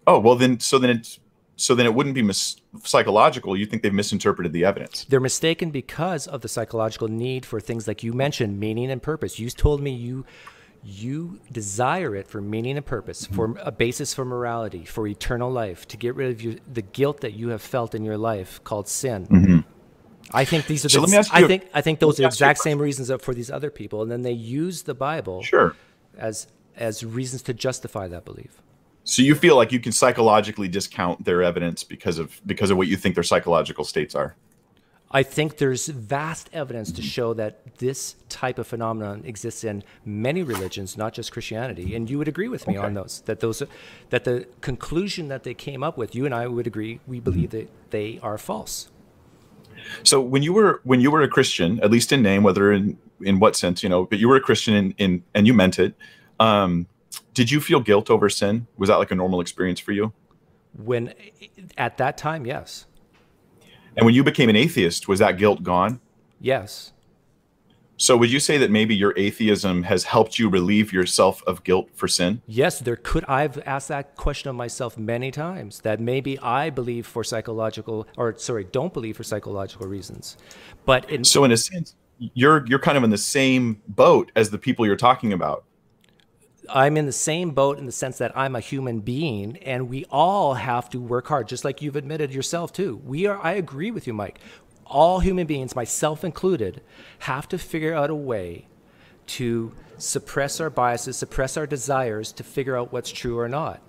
Okay, so then it wouldn't be psychological. You think they've misinterpreted the evidence. They're mistaken because of the psychological need for things like you mentioned, meaning and purpose. You told me you desire it for meaning and purpose, for a basis for morality, for eternal life, to get rid of the guilt that you have felt in your life called sin. I think these are I think those are the exact same reasons for these other people, and then they use the Bible as reasons to justify that belief. So you feel like you can psychologically discount their evidence because of what you think their psychological states are? I think there's vast evidence to show that this type of phenomenon exists in many religions, not just Christianity. And you would agree with me on those, that the conclusion that they came up with, you and I would agree, we believe that they are false. So when you were a Christian, at least in name, whether in in what sense, but you were a Christian and you meant it. Did you feel guilt over sin? Was that like a normal experience for you? At that time, yes. And when you became an atheist, was that guilt gone? Yes. So would you say that maybe your atheism has helped you relieve yourself of guilt for sin? Yes, I've asked that question of myself many times, that maybe I believe for don't believe for psychological reasons. So in a sense, you're kind of in the same boat as the people you're talking about. I'm in the same boat in the sense that I'm a human being, and we all have to work hard, just like you've admitted yourself too. I agree with you, Mike. All human beings, myself included, have to figure out a way to suppress our biases, suppress our desires to figure out what's true or not.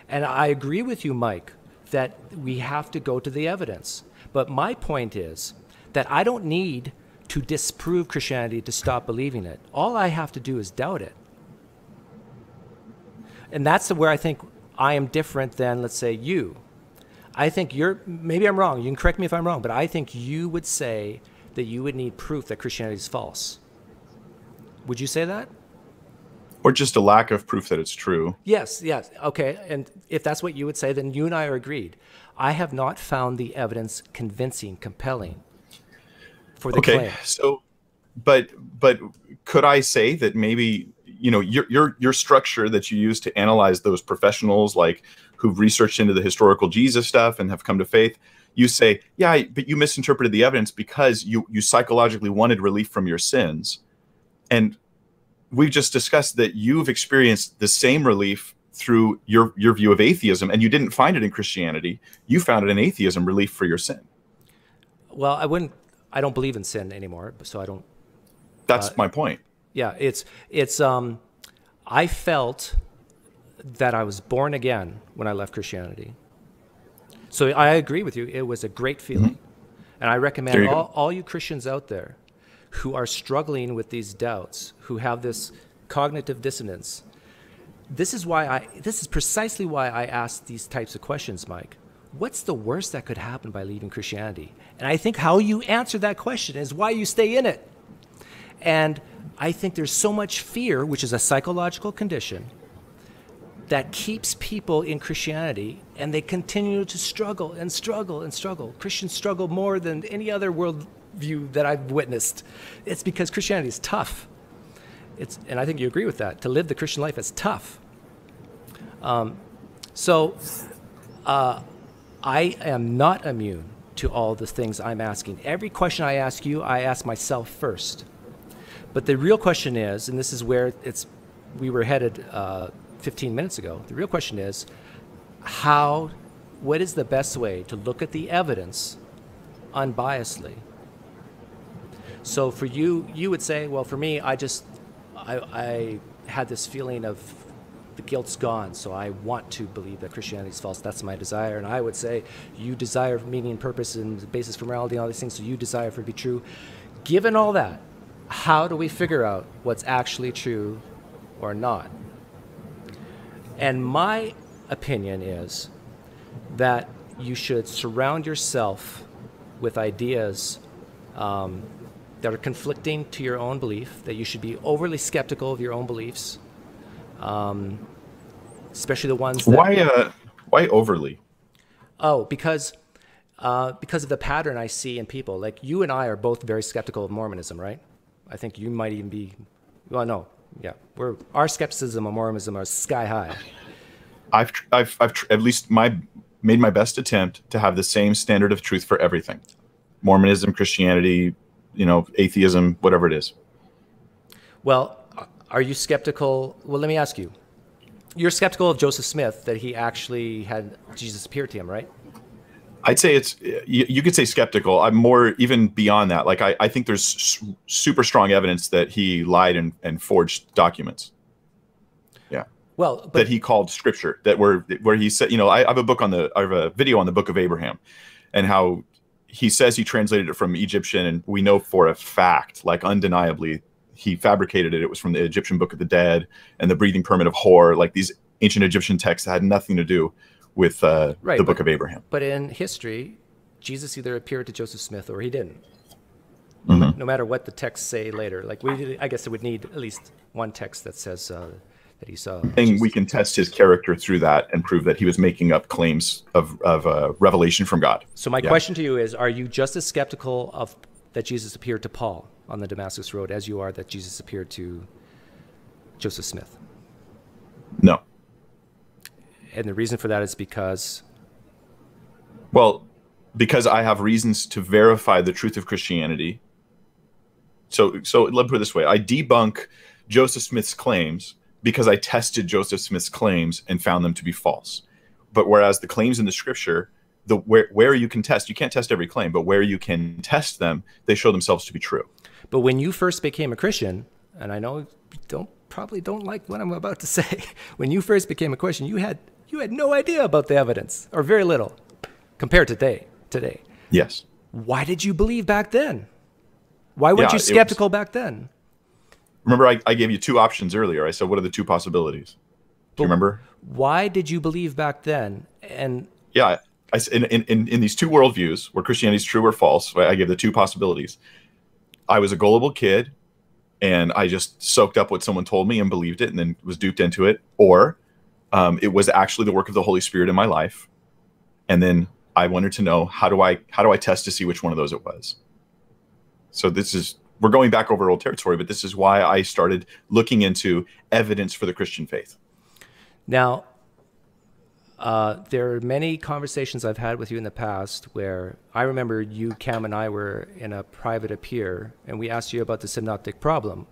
And I agree with you, Mike, that we have to go to the evidence. But my point is that I don't need to disprove Christianity to stop believing it. All I have to do is doubt it. And that's where I think I am different than, let's say, you. I think maybe I'm wrong. You can correct me if I'm wrong, but I think you would say that you would need proof that Christianity is false. Would you say that? Or just a lack of proof that it's true. Yes. Okay. And if that's what you would say, then you and I are agreed. I have not found the evidence convincing, compelling for the claim. So, but could I say that maybe, your structure that you use to analyze those professionals, like who've researched into the historical Jesus stuff and have come to faith, you say, yeah, but you misinterpreted the evidence because you psychologically wanted relief from your sins. And we've just discussed that you've experienced the same relief through your view of atheism, and you didn't find it in Christianity. You found it in atheism, relief for your sin. Well, I don't believe in sin anymore, so I don't. That's my point. Yeah, I felt that I was born again when I left Christianity. So I agree with you. It was a great feeling. Mm-hmm. And I recommend all you Christians out there who are struggling with these doubts, who have this cognitive dissonance. This is precisely why I ask these types of questions, Mike. What's the worst that could happen by leaving Christianity? And I think how you answer that question is why you stay in it. And I think there's so much fear, which is a psychological condition, that keeps people in Christianity, and they continue to struggle and struggle and struggle. Christians struggle more than any other worldview that I've witnessed. It's because Christianity is tough. And I think you agree with that. To live the Christian life is tough. I am not immune to all the things I'm asking. Every question I ask you, I ask myself first. But the real question is, and this is where we were headed 15 minutes ago, the real question is, what is the best way to look at the evidence unbiasedly? So for you would say, well, for me, I had this feeling of the guilt's gone, so I want to believe that Christianity is false. That's my desire. And I would say, you desire meaning and purpose and the basis for morality and all these things, so you desire for it to be true. Given all that, how do we figure out what's actually true or not? And my opinion is that you should surround yourself with ideas that are conflicting to your own belief, that you should be overly skeptical of your own beliefs, especially the ones that... Why overly? Oh, because of the pattern I see in people. Like, you and I are both very skeptical of Mormonism, right? I think you might even be... Well, no. Yeah. Our skepticism of Mormonism are sky high. I've at least made my best attempt to have the same standard of truth for everything. Mormonism, Christianity, atheism, whatever it is. Well, are you skeptical? Well, let me ask you. You're skeptical of Joseph Smith, that he actually had Jesus appear to him, right? I'd say you could say skeptical. I'm more even beyond that. Like, I think there's super strong evidence that he lied and forged documents. Yeah. Well, that he called scripture, where he said, I have a video on the book of Abraham, and how he says he translated it from Egyptian, and we know for a fact, like undeniably, he fabricated it. It was from the Egyptian Book of the Dead and the breathing permit of Hor, like these ancient Egyptian texts that had nothing to do with the Book of Abraham. But in history, Jesus either appeared to Joseph Smith or he didn't. no matter what the texts say later. Like I guess it would need at least one text that says that he saw. We can test his character through that and prove that he was making up claims of revelation from God. So my question to you is, are you just as skeptical of that Jesus appeared to Paul on the Damascus Road as you are that Jesus appeared to Joseph Smith? No. And the reason for that is because? Well, because I have reasons to verify the truth of Christianity. So let me put it this way. I debunk Joseph Smith's claims because I tested Joseph Smith's claims and found them to be false. But whereas the claims in the scripture, where you can test, you can't test every claim, but where you can test them, they show themselves to be true. But when you first became a Christian, and I know you probably don't like what I'm about to say, when you first became a Christian, you had no idea about the evidence, or very little, compared to today. Yes. Why did you believe back then? Why weren't you skeptical back then? Remember, I gave you two options earlier. I said, what are the two possibilities? Do you remember? Why did you believe back then? And yeah, in these two worldviews, where Christianity is true or false, I gave the two possibilities. I was a gullible kid, and I just soaked up what someone told me and believed it and then was duped into it. Or it was actually the work of the Holy Spirit in my life. And then I wanted to know, how do I test to see which one of those it was? So we're going back over old territory, but this is why I started looking into evidence for the Christian faith. Now, there are many conversations I've had with you in the past where I remember you, Cam, and I were in a private appear, and we asked you about the synoptic problem.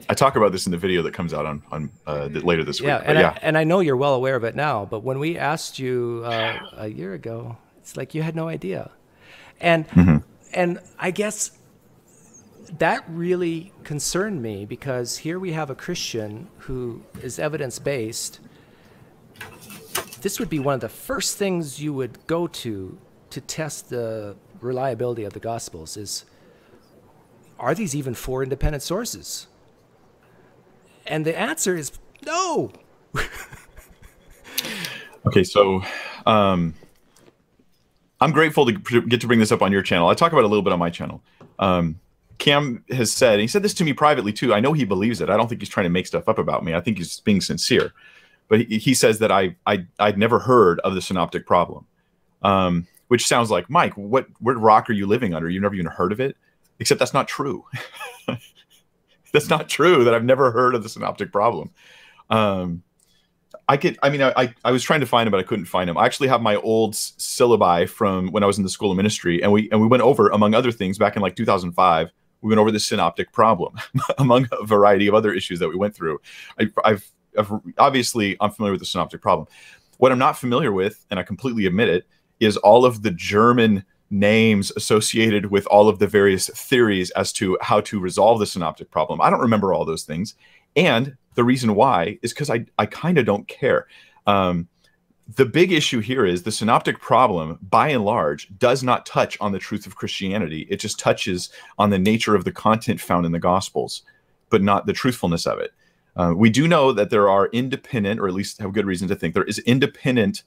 I talk about this in the video that comes out on later this week. And I know you're well aware of it now, but when we asked you a year ago, it's like you had no idea. And I guess that really concerned me, because here we have a Christian who is evidence-based. This would be one of the first things you would go to test the reliability of the Gospels is, are these even four independent sources? And the answer is no. Okay, so I'm grateful to get to bring this up on your channel. I talk about it a little bit on my channel. Cam has said, he said this to me privately too. I know he believes it. I don't think he's trying to make stuff up about me. I think he's being sincere. But he says that I'd never heard of the synoptic problem, which sounds like, Mike, what rock are you living under? You've never even heard of it? Except that's not true. That's not true, that I've never heard of the synoptic problem. I was trying to find him, but I couldn't find him. I actually have my old syllabi from when I was in the School of Ministry, and we went over, among other things, back in like 2005, we went over the synoptic problem, among a variety of other issues that we went through. Obviously, I'm familiar with the synoptic problem. What I'm not familiar with, and I completely admit it, is all of the German names associated with all of the various theories as to how to resolve the synoptic problem. I don't remember all those things. And the reason why is because I kind of don't care. The big issue here is the synoptic problem, by and large, does not touch on the truth of Christianity. It just touches on the nature of the content found in the Gospels, but not the truthfulness of it. We do know that there are independent, or at least have good reason to think there is independent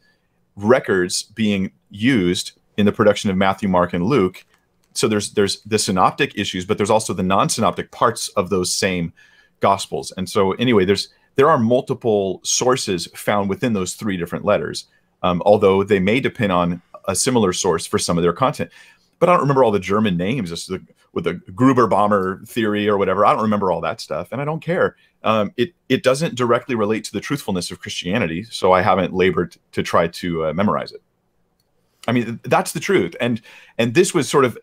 records being used in the production of Matthew, Mark, and Luke. So there's the synoptic issues, but there's also the non-synoptic parts of those same Gospels. And so anyway, there are multiple sources found within those three different letters, although they may depend on a similar source for some of their content. But I don't remember all the German names, with the Gruber bomber theory or whatever. I don't remember all that stuff, and I don't care. It doesn't directly relate to the truthfulness of Christianity, so I haven't labored to try to memorize it. I mean, that's the truth. And this was sort of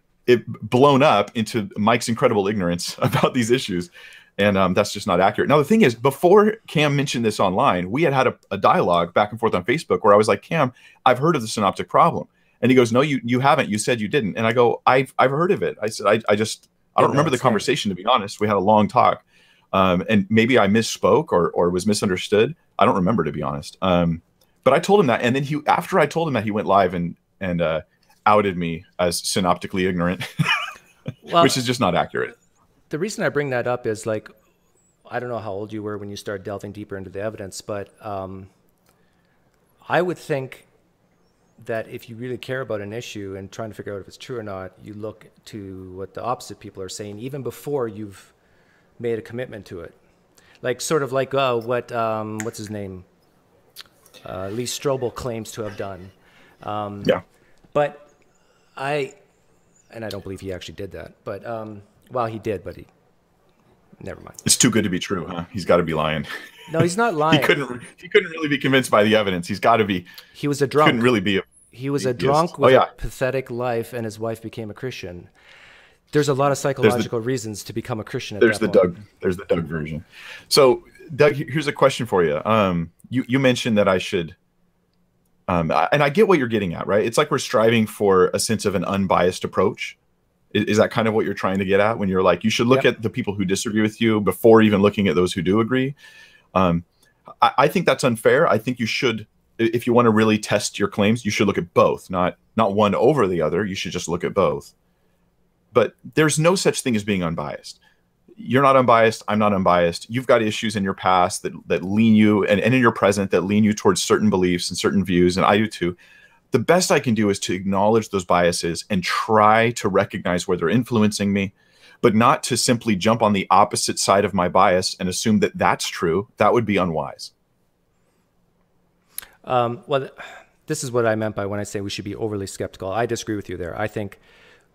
blown up into Mike's incredible ignorance about these issues. And that's just not accurate. Now, the thing is, before Cam mentioned this online, we had a dialogue back and forth on Facebook where I was like, Cam, I've heard of the synoptic problem. And he goes, no, you haven't. You said you didn't. And I go, I've heard of it. I said, I don't remember the conversation, to be honest. We had a long talk. And maybe I misspoke or was misunderstood. I don't remember, to be honest. But I told him that. And then after I told him that, he went live and outed me as synoptically ignorant, well, which is just not accurate. The reason I bring that up is, like, I don't know how old you were when you started delving deeper into the evidence, but I would think that if you really care about an issue and trying to figure out if it's true or not, you look to what the opposite people are saying even before you've made a commitment to it. Like sort of like what's his name? Lee Strobel claims to have done. Yeah. But I don't believe he actually did that. But well, he did, but he never mind. It's too good to be true, huh? He's got to be lying. No, he's not lying. He couldn't really be convinced by the evidence. He's got to be. He was a drunk. Couldn't really be. He was a drunk with a pathetic life, and his wife became a Christian. There's a lot of psychological reasons to become a Christian. There's the Doug version. So, Doug, here's a question for you. You mentioned that I should, and I get what you're getting at, right? It's like we're striving for a sense of an unbiased approach. Is that kind of what you're trying to get at when you're like, you should look at the people who disagree with you before even looking at those who do agree? I think that's unfair. I think you should, if you want to really test your claims, you should look at both, not one over the other. You should just look at both. But there's no such thing as being unbiased. You're not unbiased. I'm not unbiased. You've got issues in your past that lean you and in your present that lean you towards certain beliefs and certain views, and I do too. The best I can do is to acknowledge those biases and try to recognize where they're influencing me, but not to simply jump on the opposite side of my bias and assume that that's true. That would be unwise. Well, this is what I meant by when I say we should be overly skeptical. I disagree with you there. I think,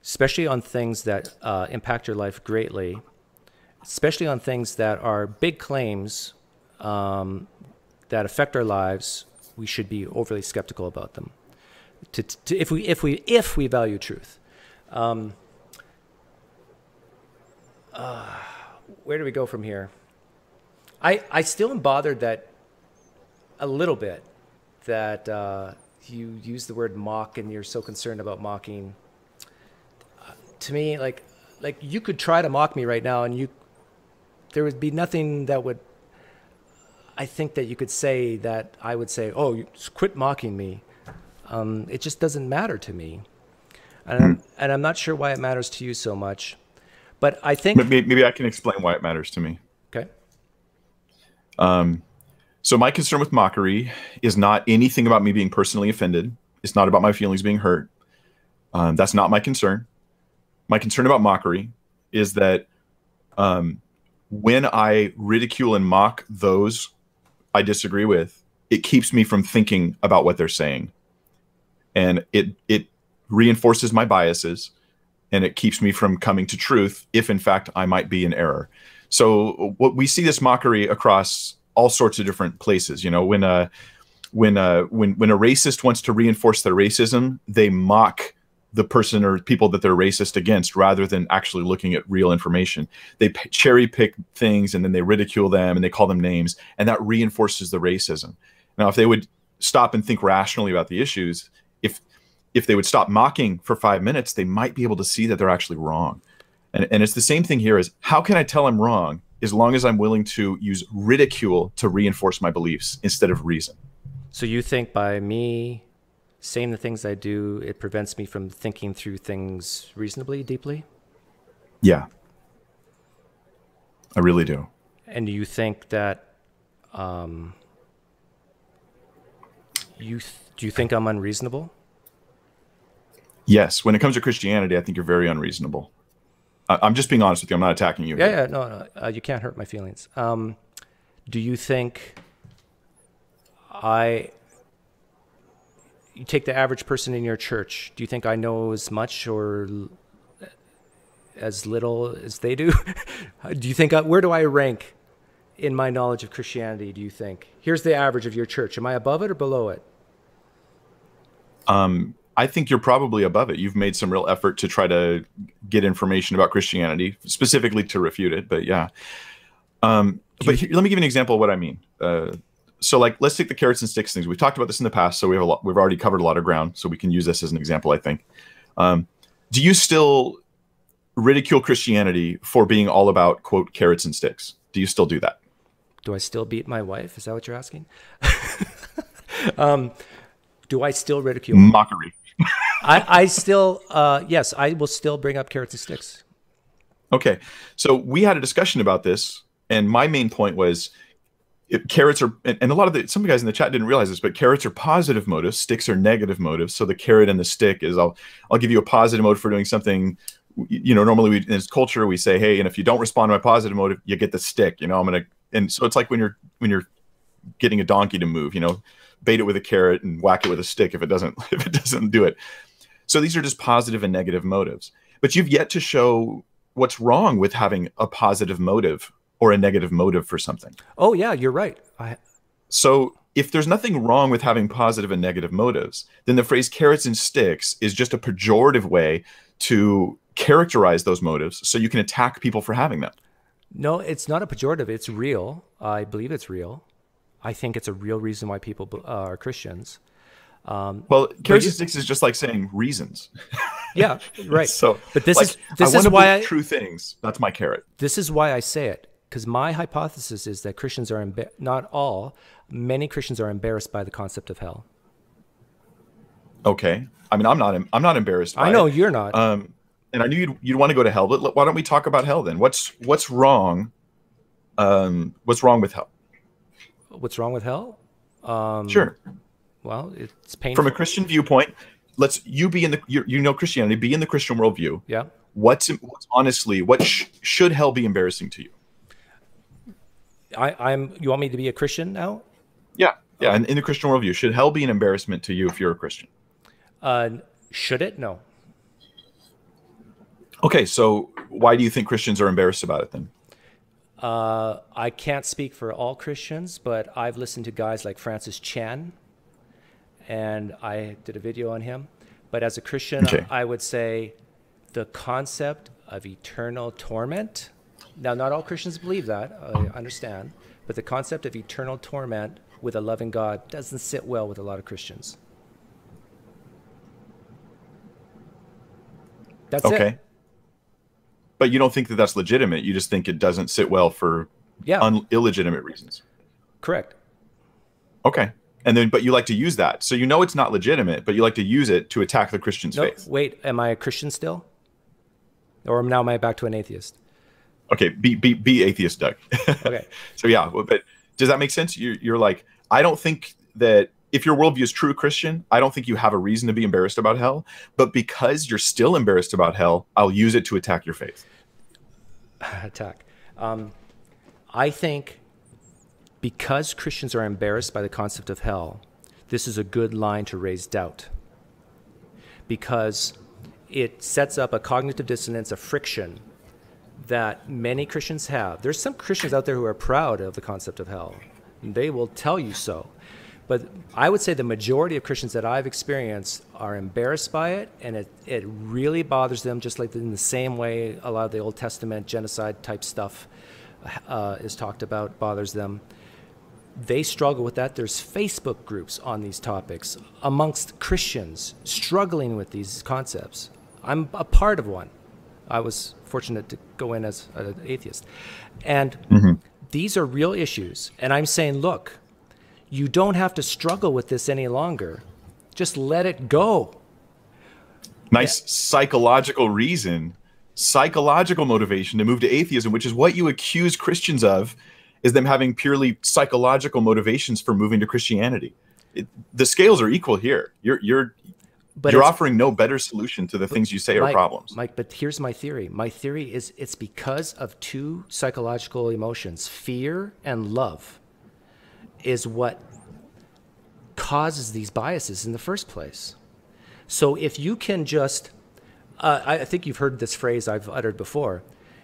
especially on things that impact your life greatly, especially on things that are big claims that affect our lives, we should be overly skeptical about them. If we value truth. Where do we go from here? I still am bothered that a little bit that you use the word mock and you're so concerned about mocking. To me, like you could try to mock me right now, and there would be nothing that would. I think that you could say that I would say, "Oh, you quit mocking me." It just doesn't matter to me, and I'm not sure why it matters to you so much. But I think maybe I can explain why it matters to me. Okay. So my concern with mockery is not anything about me being personally offended. It's not about my feelings being hurt. That's not my concern. My concern about mockery is that when I ridicule and mock those I disagree with, it keeps me from thinking about what they're saying. And it reinforces my biases, and it keeps me from coming to truth if, in fact, I might be in error. So what we see this mockery across all sorts of different places. You know, when a racist wants to reinforce their racism, they mock the person or people that they're racist against rather than actually looking at real information. They cherry pick things and then they ridicule them and they call them names, and that reinforces the racism. Now, if they would stop and think rationally about the issues, if they would stop mocking for 5 minutes, they might be able to see that they're actually wrong. And it's the same thing here is, how can I tell I'm wrong as long as I'm willing to use ridicule to reinforce my beliefs instead of reason? So you think by me saying the things I do, it prevents me from thinking through things reasonably, deeply? Yeah. I really do. And do you think that, do you think I'm unreasonable? Yes. When it comes to Christianity, I think you're very unreasonable. I'm just being honest with you. I'm not attacking you. Yeah, no, you can't hurt my feelings. Do you think you take the average person in your church, do you think I know as much or as little as they do? Do you think, where do I rank in my knowledge of Christianity, do you think? Here's the average of your church. Am I above it or below it? I think you're probably above it. You've made some real effort to try to get information about Christianity, specifically to refute it. But yeah. But let me give you an example of what I mean. So like, let's take the carrots and sticks things. We've talked about this in the past, so we've already covered a lot of ground, so we can use this as an example, I think. Do you still ridicule Christianity for being all about, quote, carrots and sticks? Do you still do that? Do I still beat my wife? Is that what you're asking? Do I still ridicule? Mockery. I still, yes, I will still bring up carrots and sticks. Okay. So we had a discussion about this, and my main point was, carrots are, and a lot of some guys in the chat didn't realize this, but carrots are positive motives, sticks are negative motives. So the carrot and the stick is, I'll give you a positive motive for doing something. Normally in this culture we say, hey, and if you don't respond to my positive motive, you get the stick. And so it's like when you're getting a donkey to move, bait it with a carrot and whack it with a stick if it doesn't do it. So these are just positive and negative motives. But you've yet to show what's wrong with having a positive motive or a negative motive for something. Oh yeah, you're right. So if there's nothing wrong with having positive and negative motives, then the phrase carrots and sticks is just a pejorative way to characterize those motives so you can attack people for having them. No, it's not a pejorative. It's real. I believe it's real. I think it's a real reason why people are Christians. Well, carrots and sticks is just like saying reasons. Yeah, right. So, but this like, is why true things. That's my carrot. This is why I say it, because my hypothesis is that Christians are not all, many Christians are embarrassed by the concept of hell. Okay, I mean, I'm not embarrassed by I know it. You're not. And I knew you'd want to go to hell, but why don't we talk about hell then? What's wrong? What's wrong with hell? What's wrong with hell? Sure. Well, it's painful. From a Christian viewpoint, you be in the Christianity, be in the Christian worldview. Yeah. What's honestly, what should hell be embarrassing to you? You want me to be a Christian now? Yeah. Yeah. And in the Christian worldview, should hell be an embarrassment to you if you're a Christian? Should it? No. Okay. So why do you think Christians are embarrassed about it then? I can't speak for all Christians, but I've listened to guys like Francis Chan, and I did a video on him. But as a Christian, okay, I would say the concept of eternal torment. Now, not all Christians believe that, I understand, but the concept of eternal torment with a loving God doesn't sit well with a lot of Christians. That's okay. it. But you don't think that that's legitimate. You just think it doesn't sit well for illegitimate reasons. Correct. Okay. But you like to use that. So it's not legitimate, but you like to use it to attack the Christian's faith. Wait, am I a Christian still? Or now am I back to an atheist? Okay, be atheist, Doug. Okay. So yeah, but does that make sense? You're like, I don't think that if your worldview is true Christian, I don't think you have a reason to be embarrassed about hell. But because you're still embarrassed about hell, I'll use it to attack your faith. Attack. I think because Christians are embarrassed by the concept of hell, this is a good line to raise doubt. Because it sets up a cognitive dissonance, a friction that many Christians have. There's some Christians out there who are proud of the concept of hell. They will tell you so. But I would say the majority of Christians that I've experienced are embarrassed by it, and it really bothers them, just like in the same way a lot of the Old Testament genocide type stuff is talked about, bothers them. They struggle with that. There's Facebook groups on these topics amongst Christians struggling with these concepts. I'm a part of one. I was fortunate to go in as an atheist. And these are real issues. And I'm saying, look, you don't have to struggle with this any longer. Just let it go. Nice psychological reason, psychological motivation to move to atheism, which is what you accuse Christians of, is them having purely psychological motivations for moving to Christianity. The scales are equal here. You're offering no better solution to the things you say are problems. Mike, but here's my theory. My theory is it's because of two psychological emotions, fear and love, is what causes these biases in the first place. So if you can just, I think you've heard this phrase I've uttered before,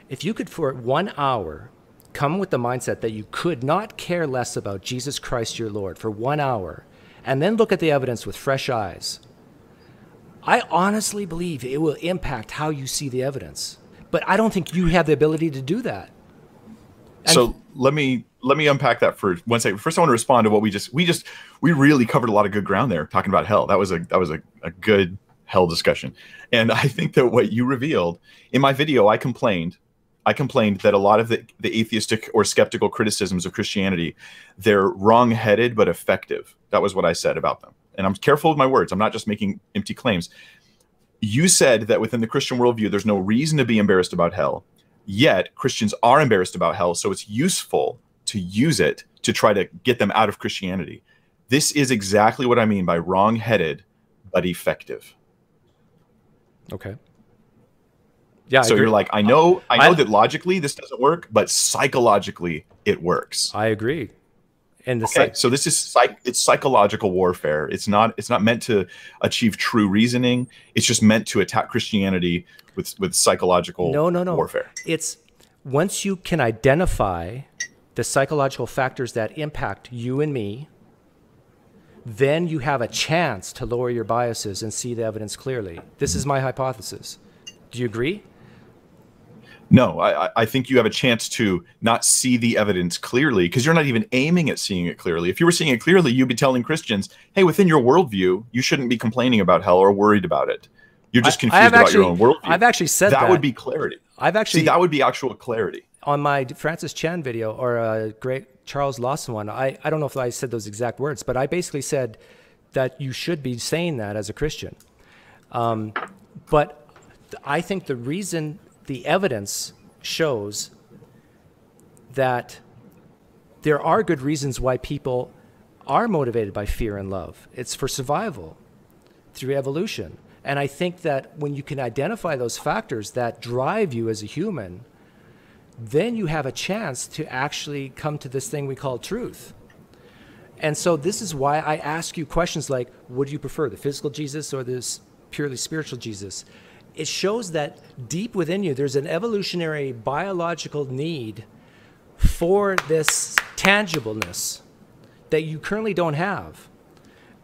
if you could for 1 hour come with the mindset that you could not care less about Jesus Christ your Lord for 1 hour, and then look at the evidence with fresh eyes, I honestly believe it will impact how you see the evidence. But I don't think you have the ability to do that. And so let me unpack that for 1 second. First, I want to respond to what we really covered a lot of good ground there talking about hell. That was a good hell discussion. And I think that what you revealed in my video, I complained that a lot of the atheistic or skeptical criticisms of Christianity, they're wrong-headed but effective. That was what I said about them. And I'm careful with my words. I'm not just making empty claims. You said that within the Christian worldview, there's no reason to be embarrassed about hell. Yet Christians are embarrassed about hell, so it's useful to use it to try to get them out of Christianity. This is exactly what I mean by wrong-headed but effective. Okay. Yeah. So you're like, I know that logically this doesn't work, but psychologically it works. I agree. And so this is it's psychological warfare. It's not meant to achieve true reasoning. It's just meant to attack Christianity with psychological warfare. It's once you can identify the psychological factors that impact you and me, then you have a chance to lower your biases and see the evidence clearly. This is my hypothesis. Do you agree? No, I think you have a chance to not see the evidence clearly because you're not even aiming at seeing it clearly. If you were seeing it clearly, you'd be telling Christians, hey, within your worldview, you shouldn't be complaining about hell or worried about it. You're just confused about your own worldview. I've actually said that. That would be clarity. That would be actual clarity. On my Francis Chan video or a great Charles Lawson one, I don't know if I said those exact words, but I basically said that you should be saying that as a Christian. But I think the evidence shows that there are good reasons why people are motivated by fear and love. It's for survival through evolution. And I think that when you can identify those factors that drive you as a human, then you have a chance to actually come to this thing we call truth. And so this is why I ask you questions like, would you prefer the physical Jesus or this purely spiritual Jesus? It shows that deep within you, there's an evolutionary biological need for this tangibleness that you currently don't have.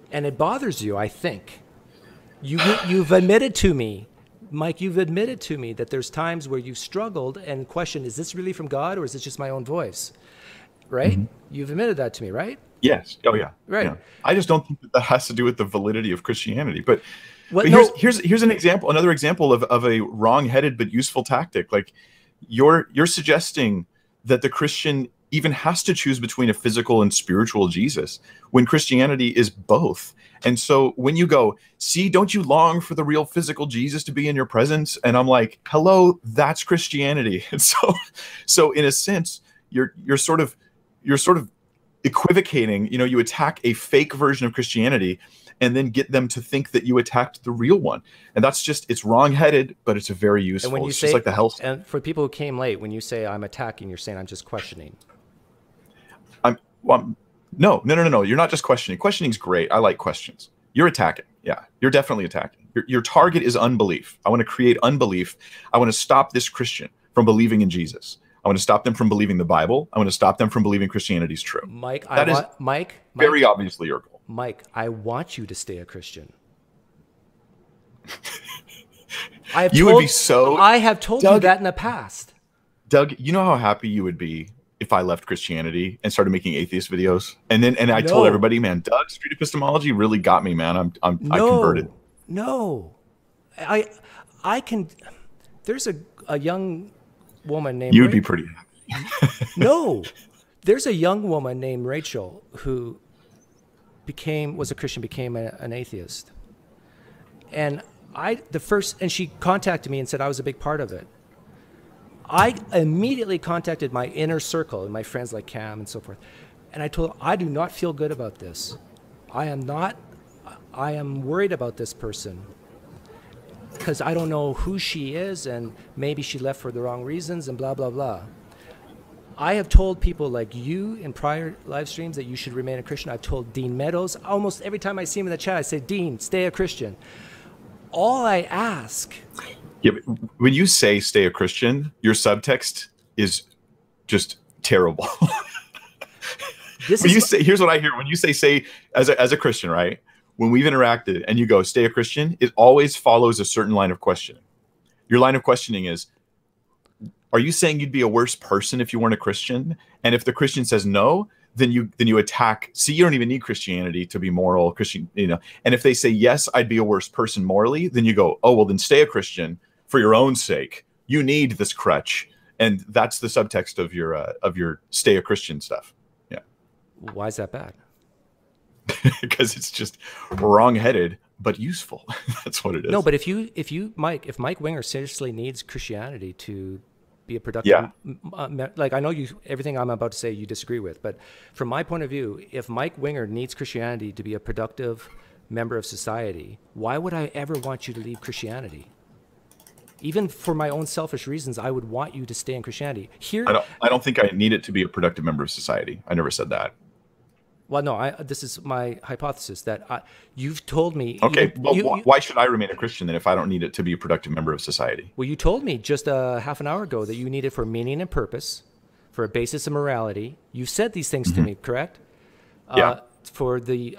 And it bothers you, I think. You've admitted to me, Mike, that there's times where you've struggled and questioned, is this really from God or is this just my own voice? Right? Mm-hmm. You've admitted that to me, right? Yes. Oh, yeah. Right. Yeah. I just don't think that has to do with the validity of Christianity. But here's an example, another example of a wrong-headed but useful tactic. Like you're suggesting that the Christian even has to choose between a physical and spiritual Jesus when Christianity is both. And so when you go, see, don't you long for the real physical Jesus to be in your presence? And I'm like, hello, that's Christianity. And so in a sense, you're sort of equivocating. You attack a fake version of Christianity and then get them to think that you attacked the real one. And that's it's wrong-headed, but it's very useful. And when it's just like the health. And for people who came late, when you say I'm attacking, you're saying I'm just questioning. No. You're not just questioning. Questioning's great. I like questions. You're attacking. Yeah, you're definitely attacking. Your target is unbelief. I want to create unbelief. I want to stop this Christian from believing in Jesus. I want to stop them from believing the Bible. I want to stop them from believing Christianity is true. Mike, very obviously your goal. Mike, I want you to stay a Christian. I have told Doug, you that in the past. Doug, you know how happy you would be if I left Christianity and started making atheist videos, and I told everybody, man, Doug, street epistemology really got me, man. I converted. No, I can. There's a young woman named. You'd be pretty happy. No, there's a young woman named Rachel who was a Christian, became an atheist, and she contacted me and said I was a big part of it. I immediately contacted my inner circle and my friends like Cam and so forth. And I told them, I do not feel good about this. I am worried about this person because I don't know who she is and maybe she left for the wrong reasons and blah, blah, blah. I have told people like you in prior live streams that you should remain a Christian. I've told Dean Meadows, almost every time I see him in the chat, I say, Dean, stay a Christian. All I ask... Yeah, but when you say stay a Christian, your subtext is just terrible. Here's what I hear when you say as a Christian, right? When we've interacted and you go stay a Christian, it always follows a certain line of questioning. Your line of questioning is, are you saying you'd be a worse person if you weren't a Christian? And if the Christian says no, then you attack. See, you don't even need Christianity to be moral, Christian, And if they say yes, I'd be a worse person morally, then you go, oh well, then stay a Christian for your own sake. You need this crutch, and that's the subtext of your stay a Christian stuff. Yeah. Why is that bad? Because it's just wrong-headed but useful. That's what it is. No, but if Mike Winger seriously needs Christianity to be a productive. Yeah. Like I know everything I'm about to say you disagree with, but from my point of view, if Mike Winger needs Christianity to be a productive member of society, why would I ever want you to leave Christianity? Even for my own selfish reasons, I would want you to stay in Christianity. Here, I don't think I need it to be a productive member of society. I never said that. Well, no, this is my hypothesis that you've told me. Okay, why should I remain a Christian then if I don't need it to be a productive member of society? Well, you told me just a half an hour ago that you need it for meaning and purpose, for a basis of morality. You said these things to me, correct? Yeah. For the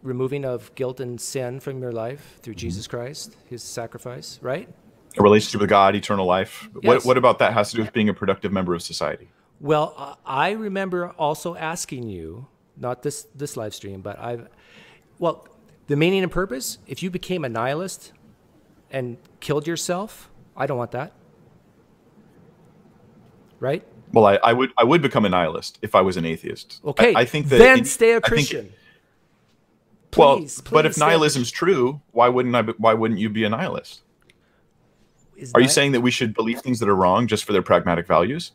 removing of guilt and sin from your life through Jesus Christ, his sacrifice, right? A relationship with God, eternal life. Yes. What about that has to do with being a productive member of society? Well, I remember also asking you, not this live stream, but the meaning and purpose, if you became a nihilist and killed yourself, I don't want that. Right? Well, I would become a nihilist if I was an atheist. Okay, I think that then stay a Christian. Please, but if nihilism's true, why wouldn't you be a nihilist? Are you saying that we should believe things that are wrong just for their pragmatic values?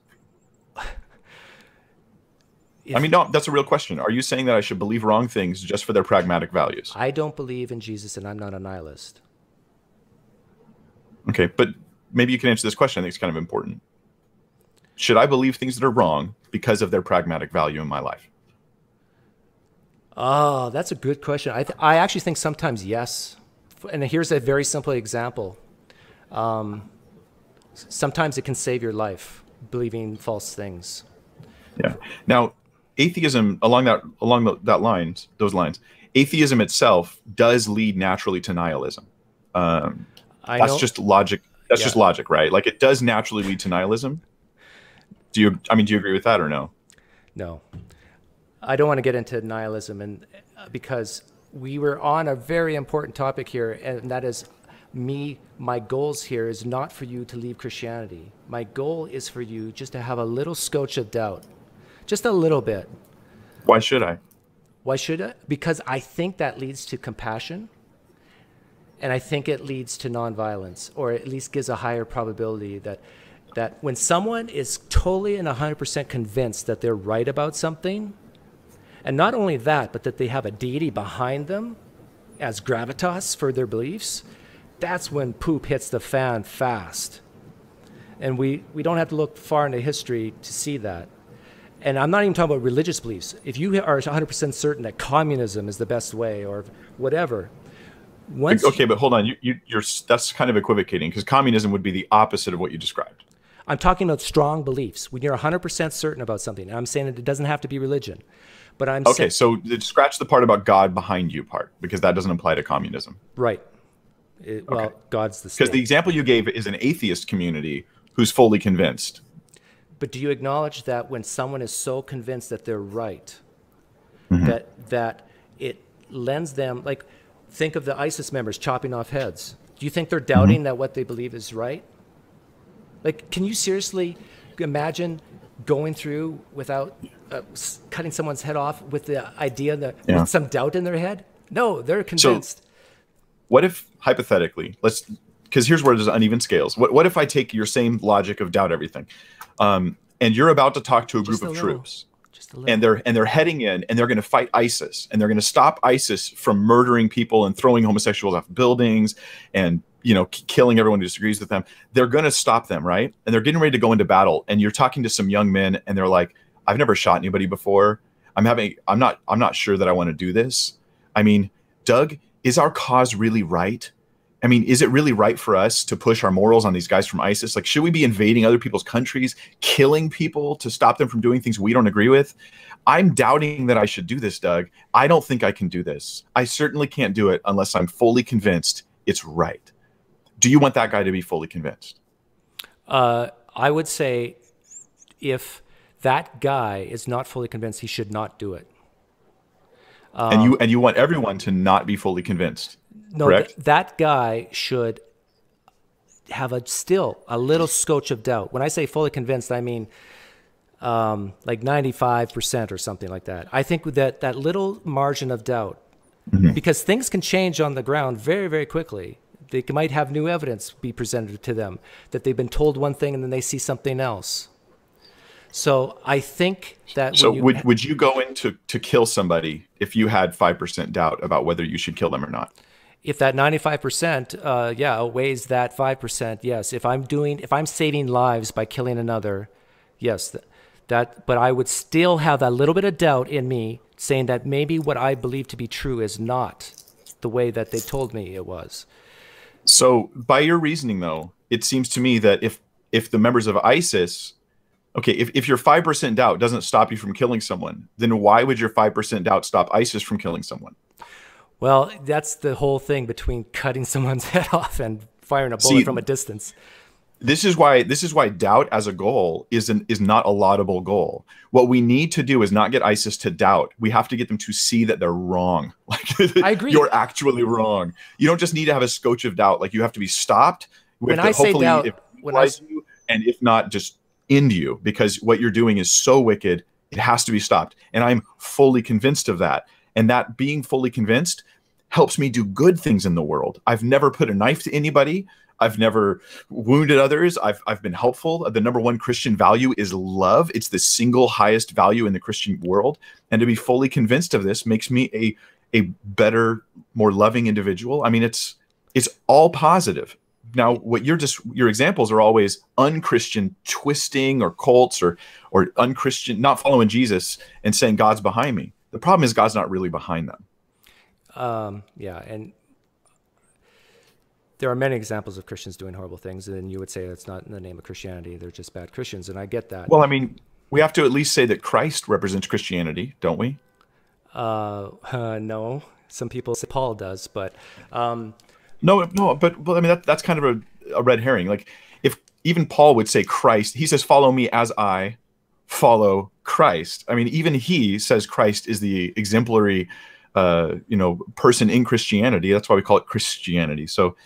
I mean, no, that's a real question. Are you saying that I should believe wrong things just for their pragmatic values? I don't believe in Jesus and I'm not a nihilist. Okay, but maybe you can answer this question. I think it's kind of important. Should I believe things that are wrong because of their pragmatic value in my life? Oh, that's a good question. I actually think sometimes yes. And here's a very simple example. Sometimes it can save your life, believing false things. Yeah. Now, atheism along those lines, atheism itself does lead naturally to nihilism. That's just logic. That's just logic, right? Like it does naturally lead to nihilism. Do you agree with that or no? No. I don't want to get into nihilism and because we were on a very important topic here, and that is my goals here is not for you to leave Christianity. My goal is for you just to have a little scotch of doubt. Just a little bit. Why should I? Why should I? Because I think that leads to compassion, and I think it leads to nonviolence, or at least gives a higher probability that when someone is totally and 100% convinced that they're right about something, and not only that, but that they have a deity behind them as gravitas for their beliefs, that's when poop hits the fan fast. And we don't have to look far into history to see that. And I'm not even talking about religious beliefs. If you are 100% certain that communism is the best way or whatever. Okay, but hold on. That's kind of equivocating because communism would be the opposite of what you described. I'm talking about strong beliefs. When you're 100% certain about something, and I'm saying that it doesn't have to be religion. But I'm okay, so scratch the part about God behind you part because that doesn't apply to communism. Right. Well, God's the state. Because the example you gave is an atheist community who's fully convinced. But do you acknowledge that when someone is so convinced that they're right, that it lends them, like, think of the ISIS members chopping off heads. Do you think they're doubting that what they believe is right? Like, can you seriously imagine going through without cutting someone's head off with the idea that with some doubt in their head? No, they're convinced. So, what if, hypothetically, because here's where there's uneven scales. What if I take your same logic of doubt everything, and you're about to talk to a group of troops, and they're heading in, and they're going to fight ISIS, and they're going to stop ISIS from murdering people and throwing homosexuals off buildings, and killing everyone who disagrees with them. They're going to stop them, right? And they're getting ready to go into battle, and you're talking to some young men, and they're like, "I've never shot anybody before. I'm not sure that I want to do this. I mean, Doug, is our cause really right? I mean, is it really right for us to push our morals on these guys from ISIS? Like, should we be invading other people's countries, killing people to stop them from doing things we don't agree with? I'm doubting that I should do this, Doug. I don't think I can do this. I certainly can't do it unless I'm fully convinced it's right." Do you want that guy to be fully convinced? I would say if that guy is not fully convinced, he should not do it. And you want everyone to not be fully convinced. No, that guy should have a little scotch of doubt. When I say fully convinced, I mean like 95% or something like that. I think with that little margin of doubt, because things can change on the ground very, very quickly. They might have new evidence be presented to them, that they've been told one thing and then they see something else. So I think that So would you go in to kill somebody if you had 5% doubt about whether you should kill them or not? if that 95%, outweighs that 5%, yes. If I'm saving lives by killing another, yes, but I would still have that little bit of doubt in me saying that maybe what I believe to be true is not the way that they told me it was. So by your reasoning, though, it seems to me that if the members of ISIS, okay, if your 5% doubt doesn't stop you from killing someone, then why would your 5% doubt stop ISIS from killing someone? Well, that's the whole thing between cutting someone's head off and firing a bullet from a distance. This is why doubt as a goal is not a laudable goal. What we need to do is not get ISIS to doubt. We have to get them to see that they're wrong. Like, I agree. You're actually wrong. You don't just need to have a scotch of doubt. Like, you have to be stopped. When I say doubt, and if not, just end you, because what you're doing is so wicked, it has to be stopped. And I'm fully convinced of that. And that being fully convinced helps me do good things in the world. I've never put a knife to anybody. I've never wounded others. I've been helpful. The number one Christian value is love. It's the single highest value in the Christian world. And to be fully convinced of this makes me a better, more loving individual. I mean, it's all positive. Now, what your examples are always unchristian twisting or cults or unchristian, not following Jesus and saying God's behind me. The problem is God's not really behind them. And there are many examples of Christians doing horrible things, and you would say that's not in the name of Christianity. They're just bad Christians, and I get that. Well, I mean, we have to at least say that Christ represents Christianity, don't we? No. Some people say Paul does, but... No, but I mean, that's kind of a red herring. Like, if even Paul would say Christ, he says, follow me as I follow Christ. I mean, even he says Christ is the exemplary, person in Christianity. That's why we call it Christianity. So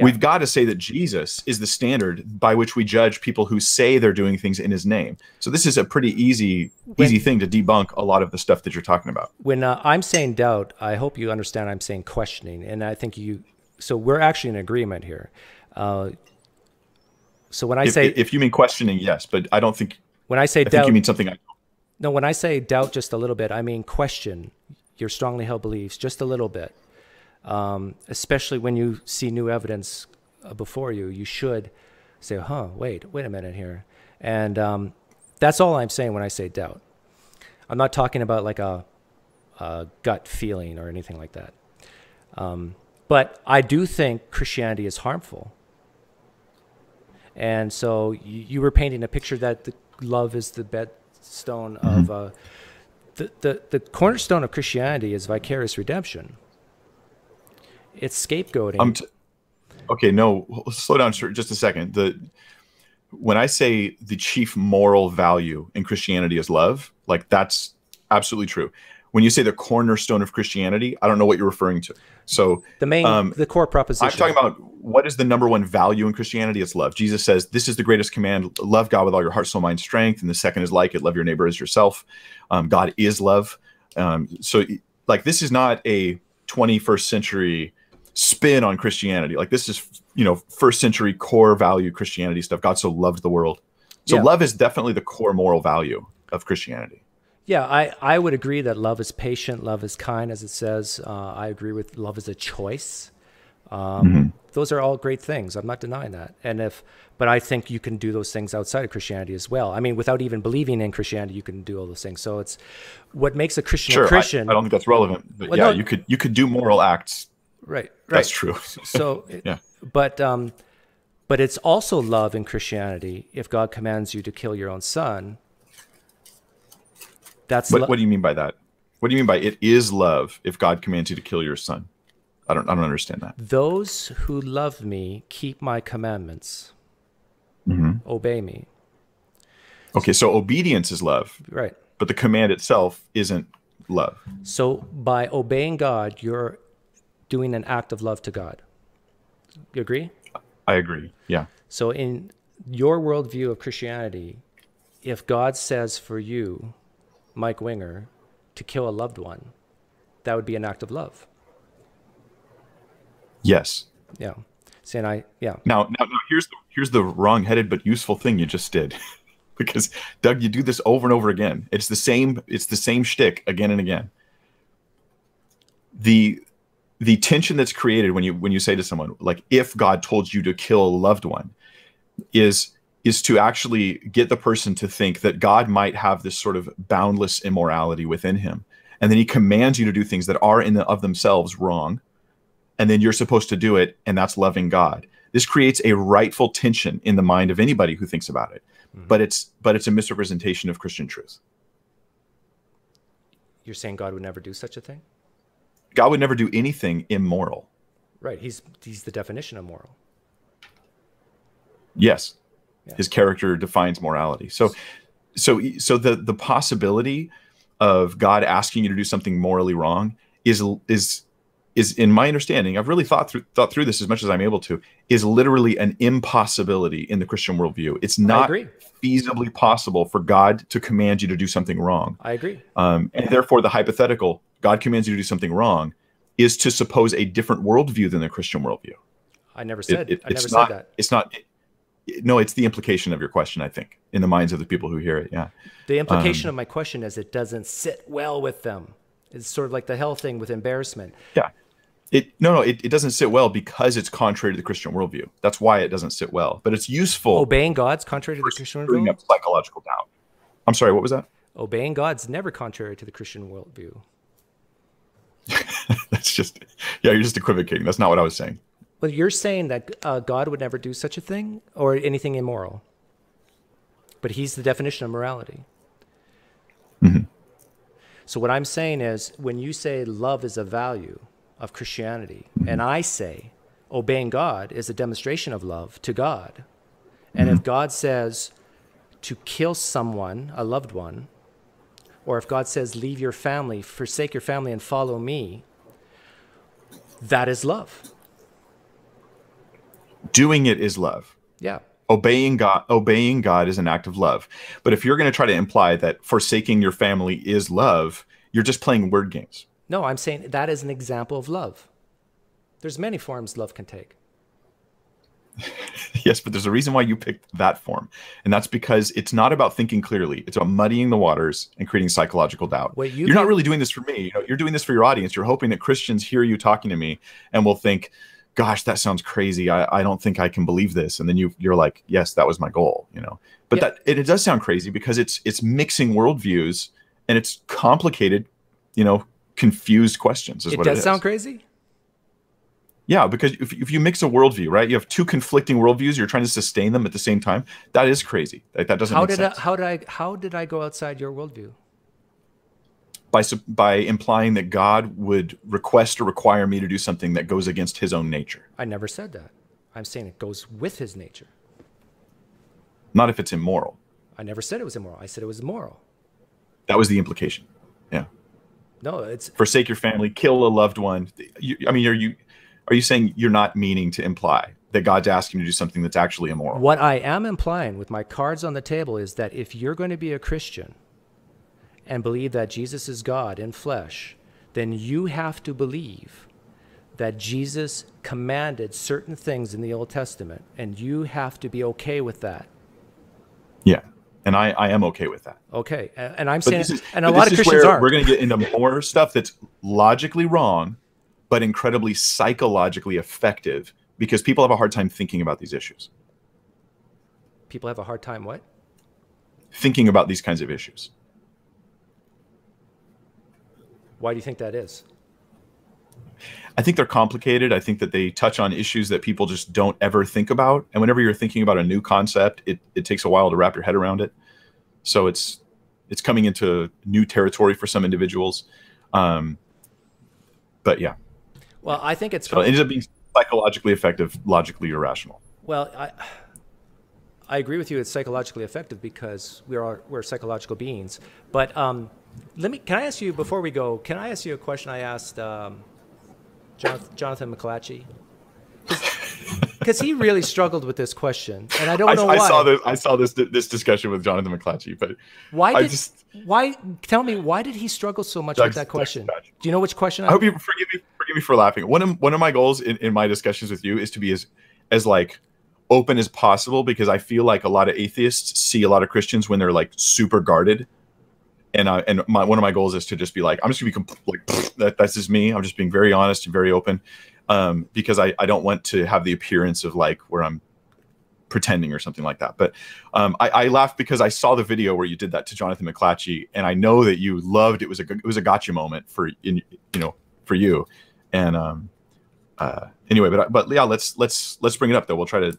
we've got to say that Jesus is the standard by which we judge people who say they're doing things in his name. So this is a pretty easy thing to debunk a lot of the stuff that you're talking about. When I'm saying doubt, I hope you understand I'm saying questioning. And I think so we're actually in agreement here. So when I say... If you mean questioning, yes, but I don't think... When I say I doubt... think you mean something... No, when I say doubt just a little bit, I mean question your strongly held beliefs just a little bit. Especially when you see new evidence before you, you should say, wait a minute here. And that's all I'm saying when I say doubt. I'm not talking about like a gut feeling or anything like that. But I do think Christianity is harmful. And so you were painting a picture that love is the bedstone of... The cornerstone of Christianity is vicarious redemption. It's scapegoating. Okay, no, slow down just a second. When I say the chief moral value in Christianity is love, like, that's absolutely true. When you say the cornerstone of Christianity, I don't know what you're referring to. So the core proposition. I'm talking about what is the number one value in Christianity? It's love. Jesus says, this is the greatest command, love God with all your heart, soul, mind, strength. And the second is like it, love your neighbor as yourself. God is love. So like, this is not a 21st century spin on Christianity. Like, this is, first century core value Christianity stuff. God so loved the world. So love is definitely the core moral value of Christianity. Yeah, I would agree that love is patient, love is kind, as it says. I agree with love is a choice. Those are all great things. I'm not denying that. But I think you can do those things outside of Christianity as well. I mean, without even believing in Christianity, you can do all those things. So it's what makes a Christian a Christian. I don't think that's relevant. But you could do moral acts. Right. That's true. So, but it's also love in Christianity. If God commands you to kill your own son, what do you mean by that? What do you mean by it is love if God commands you to kill your son? I don't understand that. Those who love me keep my commandments, obey me. Okay, so obedience is love. Right. But the command itself isn't love. So by obeying God, you're doing an act of love to God. You agree? I agree, yeah. So in your worldview of Christianity, if God says for you, Mike Winger, to kill a loved one, that would be an act of love. Yes. Yeah. Saying Now, here's the wrong-headed but useful thing you just did, because Doug, you do this over and over again. It's the same shtick again and again. The tension that's created when you say to someone, like, if God told you to kill a loved one, is to actually get the person to think that God might have this sort of boundless immorality within him, and then he commands you to do things that are in of themselves wrong, and then you're supposed to do it, and that's loving God. This creates a rightful tension in the mind of anybody who thinks about it. Mm-hmm. But it's a misrepresentation of Christian truth. You're saying God would never do such a thing? God would never do anything immoral. Right. He's the definition of moral. Yes. Yeah. His character defines morality. So the possibility of God asking you to do something morally wrong is in my understanding, I've really thought through this as much as I'm able to, is literally an impossibility in the Christian worldview. It's not feasibly possible for God to command you to do something wrong. I agree. And therefore, the hypothetical, God commands you to do something wrong, is to suppose a different worldview than the Christian worldview. I never said that. It's not. No, it's the implication of your question, I think, in the minds of the people who hear it. Yeah. The implication of my question is it doesn't sit well with them. It's sort of like the hell thing with embarrassment. Yeah. It doesn't sit well because it's contrary to the Christian worldview. That's why it doesn't sit well. But it's useful. Obeying God's contrary to the Christian worldview? Up psychological doubt. I'm sorry, what was that? Obeying God's never contrary to the Christian worldview. That's just, you're just equivocating. That's not what I was saying. Well, you're saying that God would never do such a thing or anything immoral. But he's the definition of morality. Mm-hmm. So what I'm saying is, when you say love is a value of Christianity, and I say obeying God is a demonstration of love to God, and if God says to kill someone, a loved one, or if God says leave your family, forsake your family and follow me, that is love. Doing it is love. Yeah. Obeying God is an act of love. But if you're going to try to imply that forsaking your family is love, you're just playing word games. No, I'm saying that is an example of love. There's many forms love can take. Yes, but there's a reason why you picked that form. And that's because it's not about thinking clearly. It's about muddying the waters and creating psychological doubt. You're not really doing this for me. You're doing this for your audience. You're hoping that Christians hear you talking to me and will think, gosh, that sounds crazy. I don't think I can believe this. And then you're like, yes, that was my goal, But yeah. It does sound crazy because it's mixing worldviews and it's complicated, confused questions is what it is. It does sound crazy? Yeah, because if you mix a worldview, right, you have two conflicting worldviews, you're trying to sustain them at the same time. That is crazy. That doesn't make sense. How did I go outside your worldview? By implying that God would request or require me to do something that goes against his own nature. I never said that. I'm saying it goes with his nature. Not if it's immoral. I never said it was immoral. I said it was moral. That was the implication. Yeah. No, it's forsake your family, kill a loved one. Are you saying you're not meaning to imply that God's asking you to do something that's actually immoral? What I am implying with my cards on the table is that if you're going to be a Christian and believe that Jesus is God in flesh, then you have to believe that Jesus commanded certain things in the Old Testament, and you have to be okay with that. Yeah, and I am okay with that. Okay, and I'm saying, and a lot of Christians aren't. We're going to get into more stuff that's logically wrong, but incredibly psychologically effective, because people have a hard time thinking about these issues. People have a hard time what? Thinking about these kinds of issues. Why do you think that is? I think they're complicated. I think that they touch on issues that people just don't ever think about. And whenever you're thinking about a new concept, it takes a while to wrap your head around it. So it's coming into new territory for some individuals. But yeah. Well, I think it ends up being psychologically effective, logically irrational. Well, I agree with you. It's psychologically effective because we're psychological beings. But can I ask you, before we go, can I ask you a question I asked Jonathan McClatchy? Because he really struggled with this question, and I don't know why. I saw this discussion with Jonathan McClatchy, but tell me, why did he struggle so much with that question? Do you know which question? I hope you forgive forgive me for laughing. One of my goals in my discussions with you is to be as like open as possible, because I feel like a lot of atheists see a lot of Christians when they're like super guarded. And one of my goals is to just be like, I'm just gonna be like, that's just me. I'm just being very honest and very open, because I don't want to have the appearance of like where I'm pretending or something like that. But I laughed because I saw the video where you did that to Jonathan McClatchy, and I know that you loved it. It was a gotcha moment for you. And anyway, but yeah, let's bring it up though. We'll try to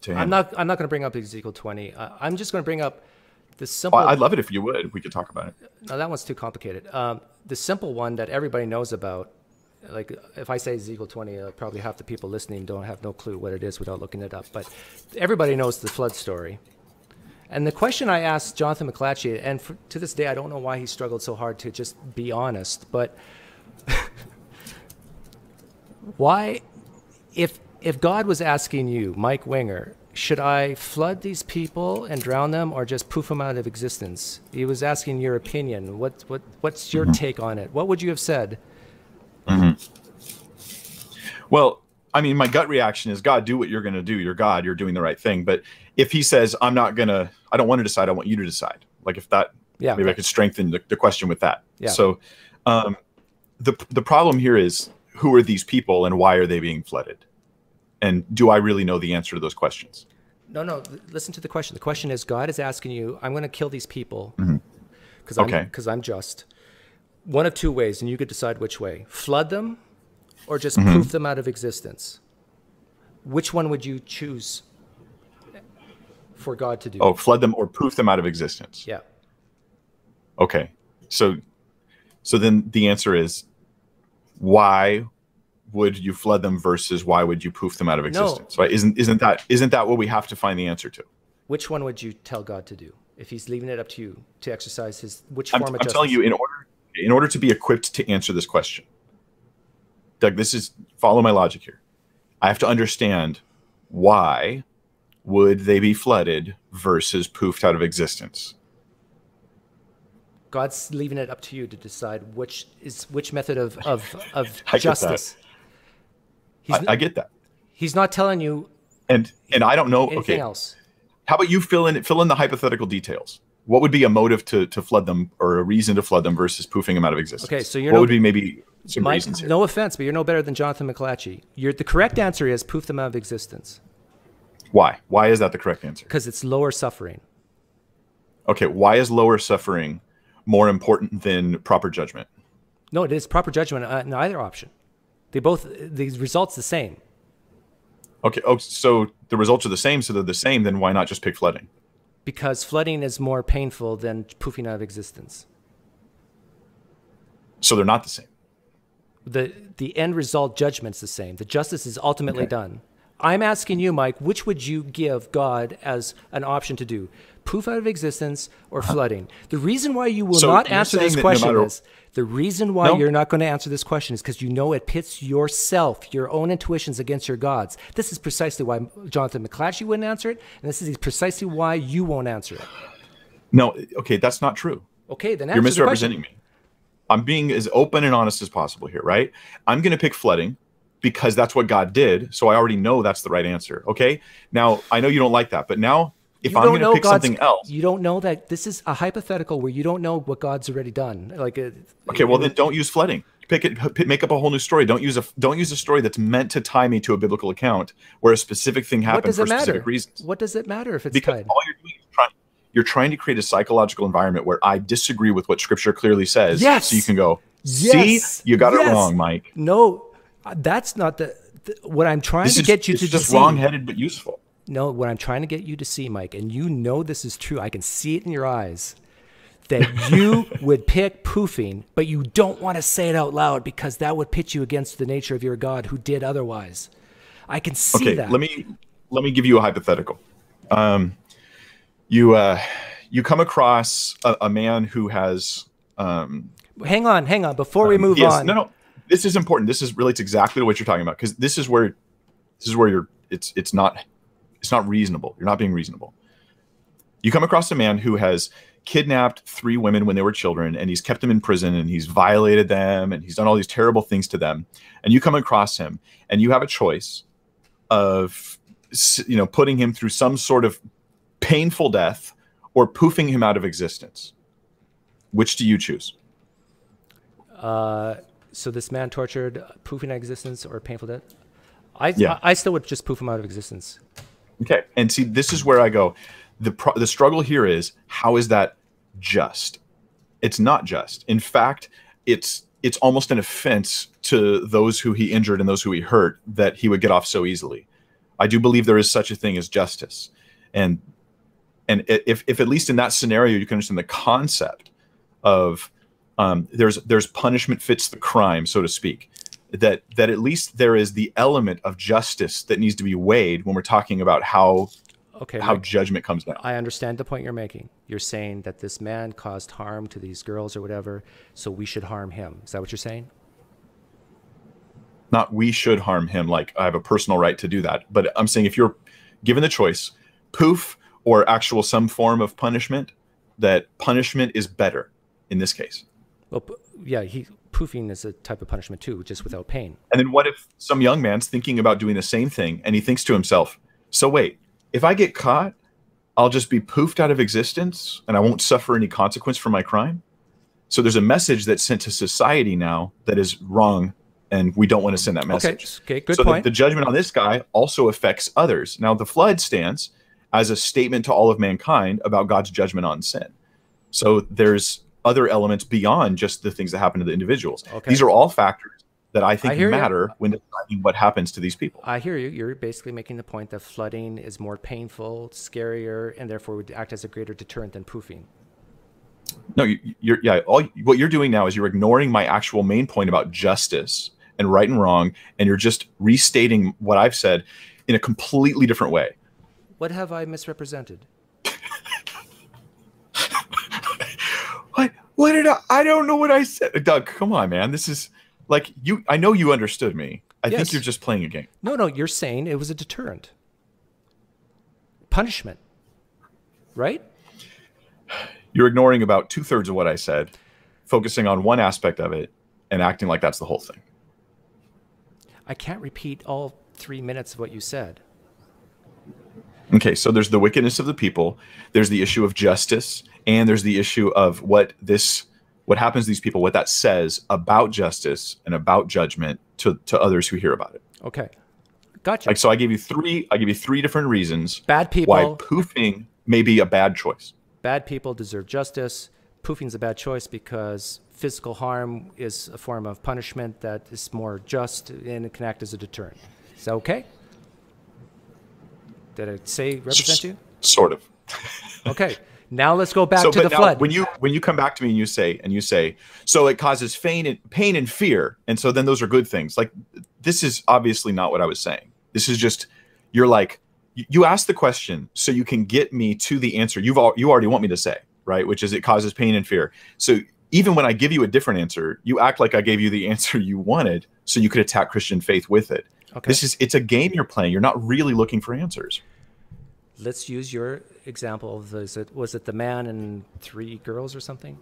I'm not going to bring up Ezekiel 20. I'm just going to bring up the simple. I'd love it if you would. We could talk about it. No, that one's too complicated. The simple one that everybody knows about. Like if I say Ezekiel 20, probably half the people listening don't have no clue what it is without looking it up. But everybody knows the flood story. And the question I asked Jonathan McClatchy, and to this day I don't know why he struggled so hard to just be honest, but why, if God was asking you, Mike Winger, should I flood these people and drown them or just poof them out of existence? He was asking your opinion. What's your take on it? What would you have said? Well, I mean, my gut reaction is, God, do what you're going to do. You're God. You're doing the right thing. But if he says, I don't want to decide. I want you to decide. Like if that, maybe I could strengthen the question with that. Yeah. So the problem here is, who are these people and why are they being flooded? And do I really know the answer to those questions? No. Listen to the question. The question is, God is asking you, I'm going to kill these people because I'm just. One of two ways, and you could decide which way. Flood them or just poof them out of existence. Which one would you choose for God to do? Oh, flood them or poof them out of existence. Yeah. Okay. So then the answer is, why would you flood them versus why would you poof them out of existence? No. Right? Isn't that what we have to find the answer to? Which one would you tell God to do if he's leaving it up to you to exercise which form of justice? I'm telling you, in order to be equipped to answer this question, Doug, follow my logic here. I have to understand, why would they be flooded versus poofed out of existence? God's leaving it up to you to decide which method of I justice. I get that. He's not telling you. And I don't know anything else. How about you fill in the hypothetical details? What would be a motive to flood them, or a reason to flood them versus poofing them out of existence? Okay, so what would be maybe some reasons here? No offense, but you're no better than Jonathan McClatchy. The correct answer is poof them out of existence. Why? Why is that the correct answer? Because it's lower suffering. Okay, why is lower suffering more important than proper judgment? No, it is proper judgment in either option. The result's the same. Okay, so the results are the same, so they're the same, then why not just pick flooding? Because flooding is more painful than poofing out of existence. So they're not the same. The end result judgment's the same. The justice is ultimately done. I'm asking you, Mike, which would you give God as an option to do? Poof out of existence or flooding? The reason why you will not answer this question is, the reason why you're not going to answer this question is because you know it pits yourself, your own intuitions against your gods. This is precisely why Jonathan McClatchy wouldn't answer it, and this is precisely why you won't answer it. No, okay, that's not true. Okay, then you're misrepresenting me. I'm being as open and honest as possible here, right? I'm going to pick flooding because that's what God did, so I already know that's the right answer, okay? Now, I know you don't like that, but now, if I'm going to pick something else... You don't know that this is a hypothetical where you don't know what God's already done. Okay, well then don't use flooding. Make up a whole new story. Don't use a story that's meant to tie me to a biblical account where a specific thing happened for specific reasons. What does it matter if it's because tied? All you're doing is you're trying to create a psychological environment where I disagree with what Scripture clearly says. Yes. So you can go, see, you got it wrong, Mike. No, that's not what I'm trying to get you to see. This is just wrong-headed but useful. No, what I'm trying to get you to see, Mike, and you know this is true. I can see it in your eyes, that you would pick poofing, but you don't want to say it out loud because that would pit you against the nature of your God who did otherwise. I can see that. Let me give you a hypothetical. You come across a man who has... Hang on. Before we move on. No. This is important. This relates exactly to what you're talking about, because this is where it's not reasonable. You're not being reasonable. You come across a man who has kidnapped 3 women when they were children, and he's kept them in prison, and he's violated them, and he's done all these terrible things to them. And you come across him, and you have a choice of, putting him through some sort of painful death or poofing him out of existence. Which do you choose? So this man tortured, poofing out of existence or painful death? I still would just poof him out of existence. Okay. And see, this is where I go. The struggle here is, how is that just? It's not just. In fact, it's almost an offense to those who he injured and those who he hurt that he would get off so easily. I do believe there is such a thing as justice. And if at least in that scenario you can understand the concept of there's punishment fits the crime, so to speak, that at least there is the element of justice that needs to be weighed when we're talking about how judgment comes down. I understand the point you're making. You're saying that this man caused harm to these girls or whatever, so we should harm him. Is that what you're saying? Not we should harm him, like I have a personal right to do that. But I'm saying if you're given the choice, poof or actual some form of punishment, that punishment is better in this case. Well, yeah, poofing is a type of punishment too, just without pain. And then what if some young man's thinking about doing the same thing, and he thinks to himself, so wait, if I get caught, I'll just be poofed out of existence and I won't suffer any consequence for my crime? So there's a message that's sent to society now that is wrong, and we don't want to send that message. Okay, good point. So the judgment on this guy also affects others. Now, the flood stands as a statement to all of mankind about God's judgment on sin. So there's other elements beyond just the things that happen to the individuals. Okay. These are all factors that I think matter when deciding what happens to these people. I hear you. You're basically making the point that flooding is more painful, scarier, and therefore would act as a greater deterrent than poofing. No, what you're doing now is you're ignoring my actual main point about justice and right and wrong, and you're just restating what I've said in a completely different way. What have I misrepresented? What did I don't know what I said. Doug, come on, man. This is like I know you understood me. I think you're just playing a game. No, you're saying it was a deterrent. Punishment. Right? You're ignoring about 2/3 of what I said, focusing on one aspect of it, and acting like that's the whole thing. I can't repeat all 3 minutes of what you said. Okay, so there's the wickedness of the people, there's the issue of justice, and there's the issue of what happens to these people, what that says about justice and about judgment to others who hear about it. Okay, gotcha. So I gave you three different reasons bad people why poofing may be a bad choice. Bad people deserve justice. Poofing is a bad choice because physical harm is a form of punishment that is more just and it can act as a deterrent. Is that okay? Did I represent you? Sort of. Okay. Now let's go back to the flood. When you come back to me and you say, so it causes pain and fear, and so then those are good things. Like, this is obviously not what I was saying. This is just, you're like, you ask the question so you can get me to the answer you already want me to say, right? Which is it causes pain and fear. So even when I give you a different answer, you act like I gave you the answer you wanted, so you could attack Christian faith with it. Okay. It's a game you're playing. You're not really looking for answers. Let's use your example of was it the man and 3 girls or something?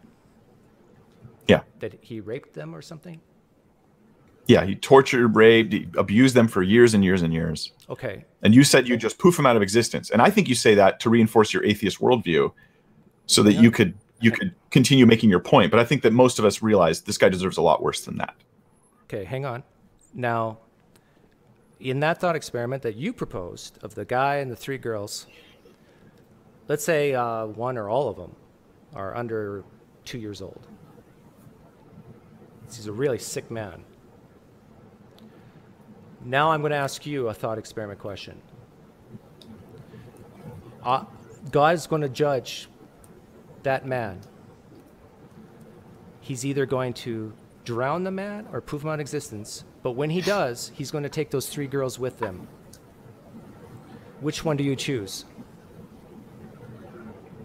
Yeah. That he raped them or something? Yeah, he tortured, raped, he abused them for years and years and years. Okay. And you said you just poof him out of existence. And I think you say that to reinforce your atheist worldview so that you could continue making your point. But I think that most of us realize this guy deserves a lot worse than that. Okay, hang on. Now, in that thought experiment that you proposed of the guy and the 3 girls, let's say one or all of them are under 2 years old. He's a really sick man. Now I'm going to ask you a thought experiment question. God is going to judge that man. He's either going to drown the man or poof him out of existence. But when he does, he's going to take those 3 girls with him. Which one do you choose?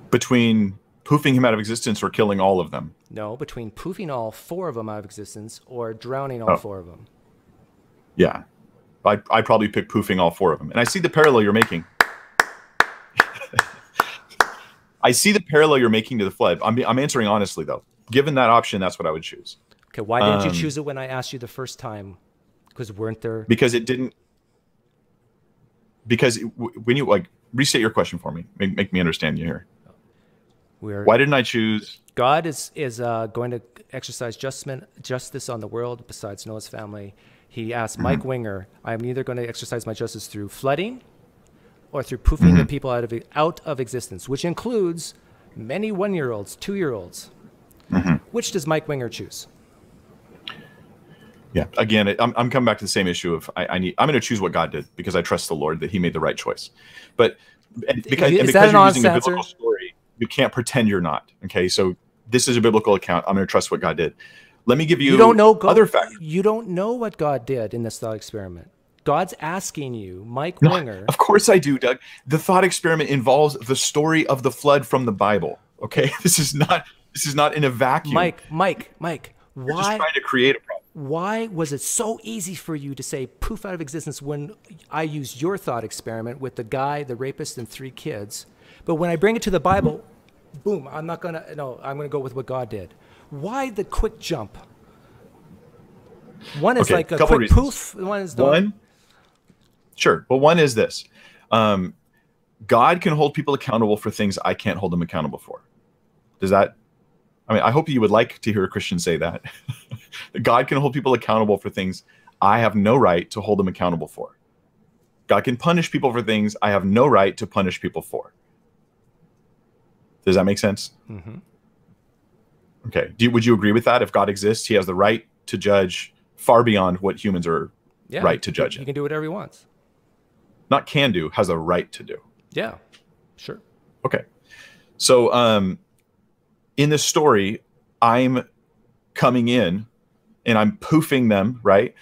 Between poofing him out of existence or killing all of them? No, between poofing all 4 of them out of existence or drowning all 4 of them. Yeah. I'd probably pick poofing all 4 of them. And I see the parallel you're making. I see the parallel you're making to the flood. I'm answering honestly, though. Given that option, that's what I would choose. Okay, why didn't you choose it when I asked you the first time? Because weren't there? Because it didn't. Because when you like restate your question for me, make me understand you here. Why didn't I choose? God is going to exercise justice on the world besides Noah's family. He asked Mike Winger, I'm either going to exercise my justice through flooding or through poofing the people out of existence, which includes many 1-year-olds, 2-year-olds. Which does Mike Winger choose? Yeah, again, I'm coming back to the same issue of I'm going to choose what God did because I trust the Lord that He made the right choice. But because you're using a biblical story, you can't pretend you're not. Okay, so this is a biblical account. I'm going to trust what God did. Let me give you other factors. You don't know what God did in this thought experiment. God's asking you, Mike Winger. Of course I do, Doug. The thought experiment involves the story of the flood from the Bible. Okay, this is not in a vacuum. Mike, You're just trying to create a problem. Why was it so easy for you to say poof out of existence when I used your thought experiment with the guy, the rapist, and 3 kids? But when I bring it to the Bible, boom, I'm going to go with what God did. Why the quick jump? One is like a quick reasons. poof. One is done. Sure. Well, one is this. God can hold people accountable for things I can't hold them accountable for. Does that... I mean, I hope you would like to hear a Christian say that. God can hold people accountable for things I have no right to hold them accountable for. God can punish people for things I have no right to punish people for. Does that make sense? Okay. Would you agree with that? If God exists, He has the right to judge far beyond what humans are right to judge. He can do whatever He wants. Not can do, has a right to do. Yeah, sure. Okay. So in this story, I'm coming in and I'm poofing them, right?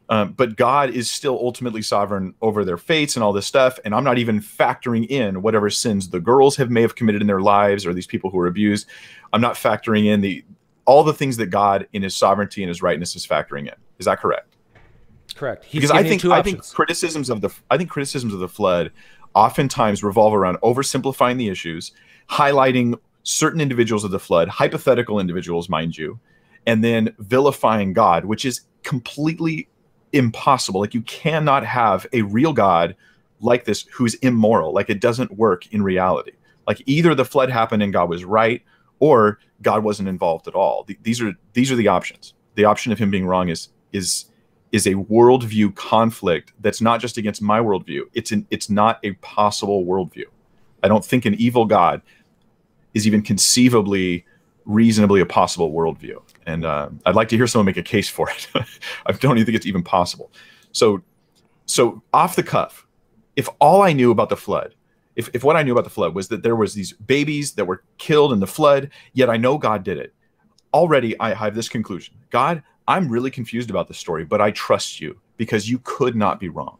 But God is still ultimately sovereign over their fates and all this stuff. And I'm not even factoring in whatever sins the girls may have committed in their lives or these people who are abused. I'm not factoring in all the things that God in His sovereignty and His rightness is factoring in. Is that correct? Correct. Because I think criticisms of the flood oftentimes revolve around oversimplifying the issues, highlighting certain individuals of the flood, hypothetical individuals, mind you, and then vilifying God, which is completely impossible. Like, you cannot have a real God like this who's immoral. Like, it doesn't work in reality. Like, either the flood happened and God was right, or God wasn't involved at all. These are the options. The option of Him being wrong is a worldview conflict that's not just against my worldview. It's not a possible worldview. I don't think an evil God is even conceivably, reasonably a possible worldview. And I'd like to hear someone make a case for it. I don't even think it's even possible. So off the cuff, if all I knew about the flood, if what I knew about the flood was that there was these babies that were killed in the flood, yet I know God did it, already I have this conclusion. God, I'm really confused about the story, but I trust you because you could not be wrong.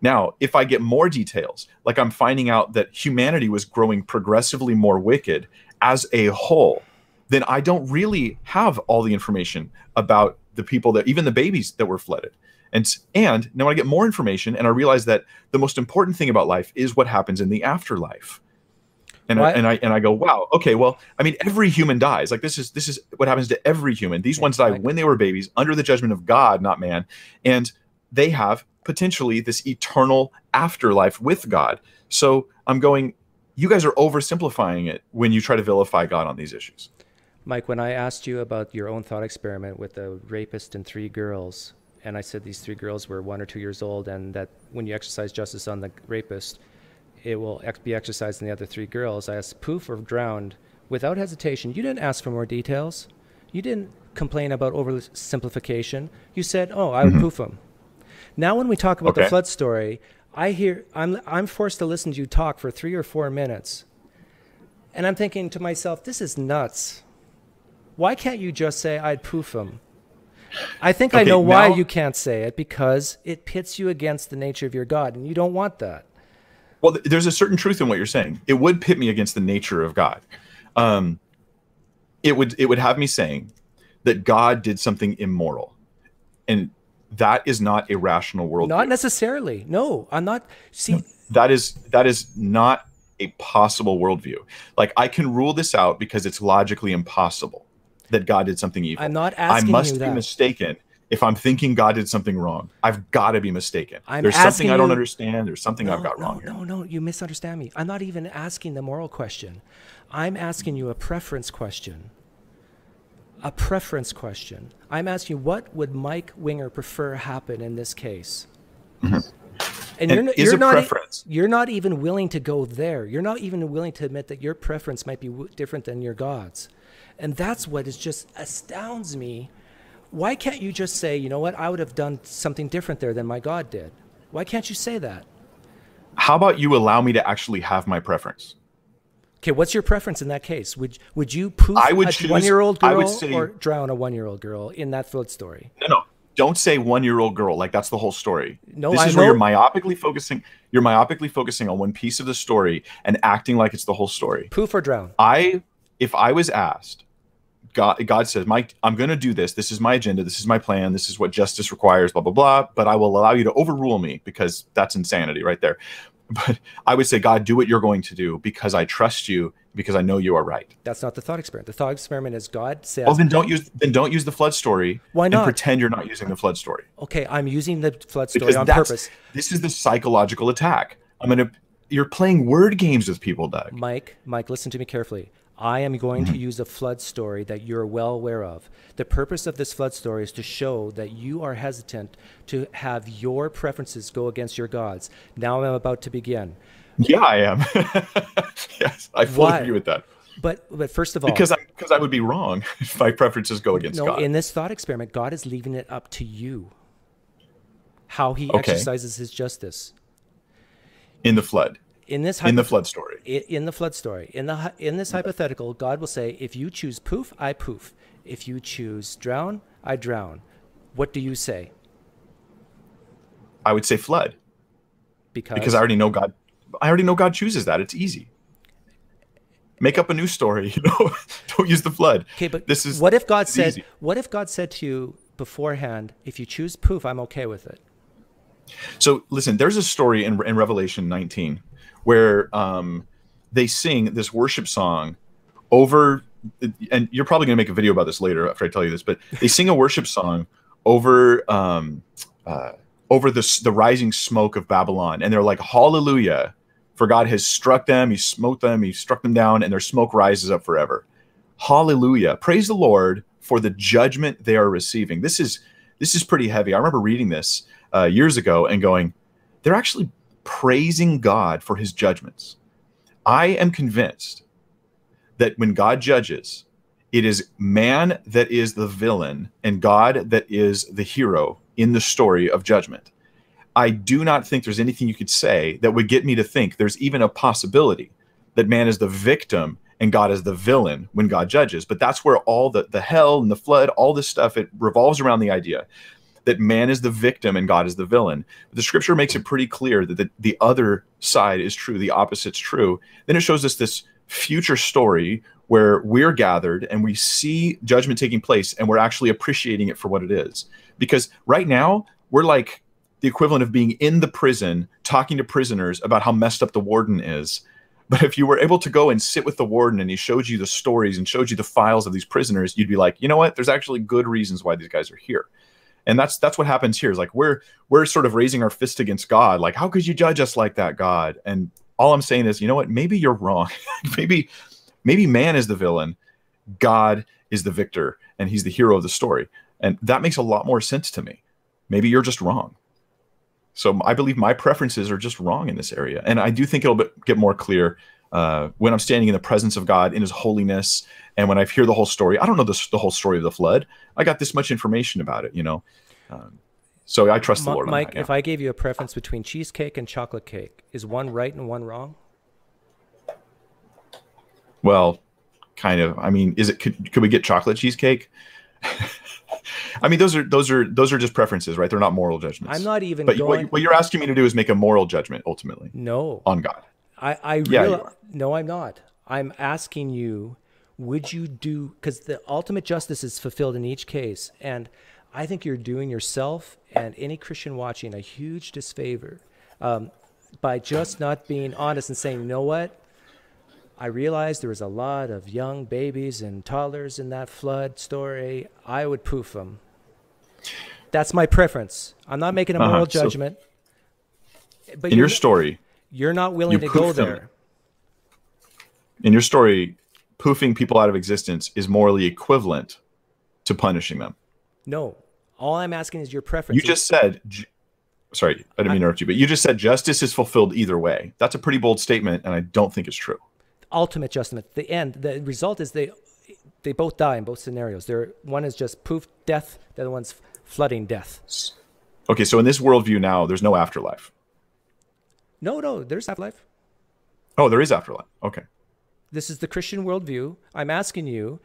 Now, if I get more details, like I'm finding out that humanity was growing progressively more wicked as a whole, then I don't really have all the information about the people that, even the babies that were flooded. And now I get more information and I realize that the most important thing about life is what happens in the afterlife. And I go, wow, okay, well, I mean, every human dies. Like, this is what happens to every human. These ones die when they were babies under the judgment of God, not man. And they have potentially this eternal afterlife with God. So I'm going, you guys are oversimplifying it when you try to vilify God on these issues. Mike, when I asked you about your own thought experiment with the rapist and 3 girls, and I said these 3 girls were 1 or 2 years old, and that when you exercise justice on the rapist, it will be exercised on the other 3 girls, I asked poof or drowned without hesitation. You didn't ask for more details. You didn't complain about oversimplification. You said, oh, I would poof them. Now when we talk about the flood story, I'm forced to listen to you talk for 3 or 4 minutes. And I'm thinking to myself, this is nuts. Why can't you just say I'd poof them? I think I know why you can't say it, because it pits you against the nature of your God, and you don't want that. Well, there's a certain truth in what you're saying. It would pit me against the nature of God. It would have me saying that God did something immoral, and that is not a rational worldview. Not necessarily. No, I'm not. See, that is not a possible worldview. Like, I can rule this out because it's logically impossible that God did something evil. I'm not asking I must you be that. mistaken if I'm thinking God did something wrong. I've got to be mistaken. I'm There's asking something I don't you- understand. There's something I've got wrong here. No, you misunderstand me. I'm not even asking the moral question. I'm asking you a preference question. A preference question. I'm asking you, what would Mike Winger prefer happen in this case? And you're not even willing to go there. You're not even willing to admit that your preference might be different than your God's. And that's what is just astounds me. Why can't you just say, you know what, I would have done something different there than my God did? Why can't you say that? How about you allow me to actually have my preference? Okay, what's your preference in that case? Would you poof I would a choose- 1-year-old I girl would say- or drown a 1-year-old girl in that flood story? No. Don't say 1-year-old girl. Like, that's the whole story. No, this I is where know- you're myopically focusing. You're myopically focusing on one piece of the story and acting like it's the whole story. Poof or drown? If I was asked, God says, Mike, I'm going to do this. This is my agenda. This is my plan. This is what justice requires, blah, blah, blah. But I will allow you to overrule me, because that's insanity right there. But I would say, God, do what you're going to do because I trust you, because I know you are right. That's not the thought experiment. The thought experiment is God says. Well, then don't use the flood story. Why not? And pretend you're not using the flood story. Okay, I'm using the flood story Because on purpose. This is the psychological attack. You're playing word games with people, Doug. Mike, listen to me carefully. I am going to use a flood story that you're well aware of. The purpose of this flood story is to show that you are hesitant to have your preferences go against your God's. Now I'm about to begin. Yeah, I am. Yes, I fully Why? agree with that. But first of all, Because I would be wrong if my preferences go against no, God. in this thought experiment, God is leaving it up to you how he Okay. exercises his justice. In the flood. In this In the flood story. In the flood story. In this hypothetical, God will say, if you choose poof, I poof. If you choose drown, I drown. What do you say? I would say flood. Because I already know God. I already know God chooses that. It's easy. Make up a new story. Don't use the flood. Okay, but this is what if God it's said? easy. What if God said to you beforehand, if you choose poof, I'm okay with it? So listen, there's a story in Revelation 19 where they sing this worship song over, and you're probably going to make a video about this later after I tell you this, but they sing a worship song over the rising smoke of Babylon, and they're like, hallelujah, for God has struck them, he smote them, he struck them down, and their smoke rises up forever. Hallelujah. Praise the Lord for the judgment they are receiving. This is pretty heavy. I remember reading this years ago and going, they're actually praising God for his judgments. I am convinced that when God judges, it is man that is the villain and God that is the hero in the story of judgment. I do not think there's anything you could say that would get me to think there's even a possibility that man is the victim and God is the villain when God judges. But that's where all the hell and the flood, all this stuff, it revolves around the idea that man is the victim and God is the villain. The scripture makes it pretty clear that the other side is true, the opposite's true. Then it shows us this future story where we're gathered and we see judgment taking place and we're actually appreciating it for what it is. Because right now, we're like the equivalent of being in the prison, talking to prisoners about how messed up the warden is. But if you were able to go and sit with the warden and he showed you the stories and showed you the files of these prisoners, you'd be like, you know what? There's actually good reasons why these guys are here. And that's what happens here. Is like we're sort of raising our fist against God. Like, how could you judge us like that, God? And all I'm saying is, you know what? Maybe you're wrong. maybe man is the villain, God is the victor, and he's the hero of the story. And that makes a lot more sense to me. Maybe you're just wrong. So I believe my preferences are just wrong in this area. And I do think it'll get more clear when I'm standing in the presence of God in his holiness. And when I hear the whole story, I don't know the whole story of the flood. I got this much information about it, so I trust the Lord on Mike, that, yeah. if I gave you a preference between cheesecake and chocolate cake, is one right and one wrong? Well, kind of. I mean, could we get chocolate cheesecake? I mean, those are just preferences, right? They're not moral judgments. I'm not even But going... what you're asking me to do is make a moral judgment ultimately. No. On God. No, I'm not. I'm asking you, would you do, because the ultimate justice is fulfilled in each case, and I think you're doing yourself and any Christian watching a huge disfavor by just not being honest and saying, you know what? I realized there was a lot of young babies and toddlers in that flood story, I would poof them. That's my preference. I'm not making a moral judgment. But in your story, you're not willing to go there. In your story, poofing people out of existence is morally equivalent to punishing them. No. All I'm asking is your preference. You just said, sorry, I didn't mean to interrupt you, but you just said justice is fulfilled either way. That's a pretty bold statement, and I don't think it's true. Ultimate justice. The end, the result is they both die in both scenarios. One is just poof death, the other one's flooding death. Okay, so in this worldview now, there's no afterlife. No, there's afterlife. Oh, there is afterlife. Okay. This is the Christian worldview. I'm asking you,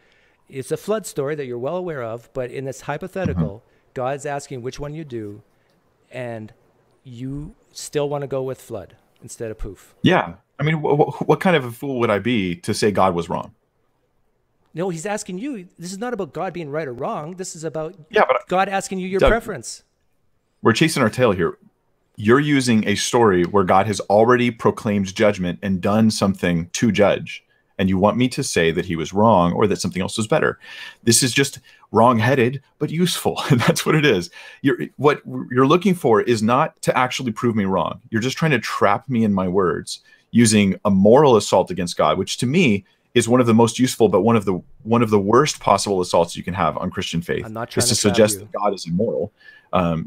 it's a flood story that you're well aware of, but in this hypothetical, God's asking which one you do, and you still want to go with flood instead of poof. Yeah. I mean, what kind of a fool would I be to say God was wrong? No, he's asking you. This is not about God being right or wrong. This is about but God asking you your Doug, preference. We're chasing our tail here. You're using a story where God has already proclaimed judgment and done something to judge, and you want me to say that he was wrong or that something else was better. This is just wrong-headed, but useful. And that's what it is. What you're looking for is not to actually prove me wrong. You're just trying to trap me in my words using a moral assault against God, which to me is one of the most useful, but one of the worst possible assaults you can have on Christian faith. I'm not trying is to to suggest that God is immoral. I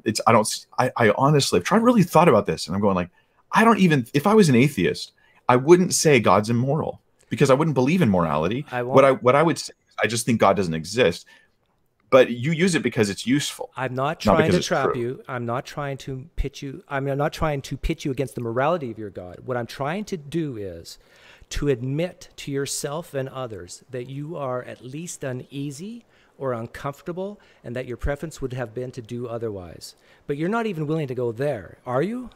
honestly, I've really thought about this, and I'm going like, if I was an atheist, I wouldn't say God's immoral because I wouldn't believe in morality. What I would say is I just think God doesn't exist. But you use it because it's useful. I'm not trying to trap you. I'm not trying to pitch you. I'm not trying to pitch you against the morality of your God. What I'm trying to do is to admit to yourself and others that you are at least uneasy or uncomfortable, and that your preference would have been to do otherwise. But you're not even willing to go there, are you?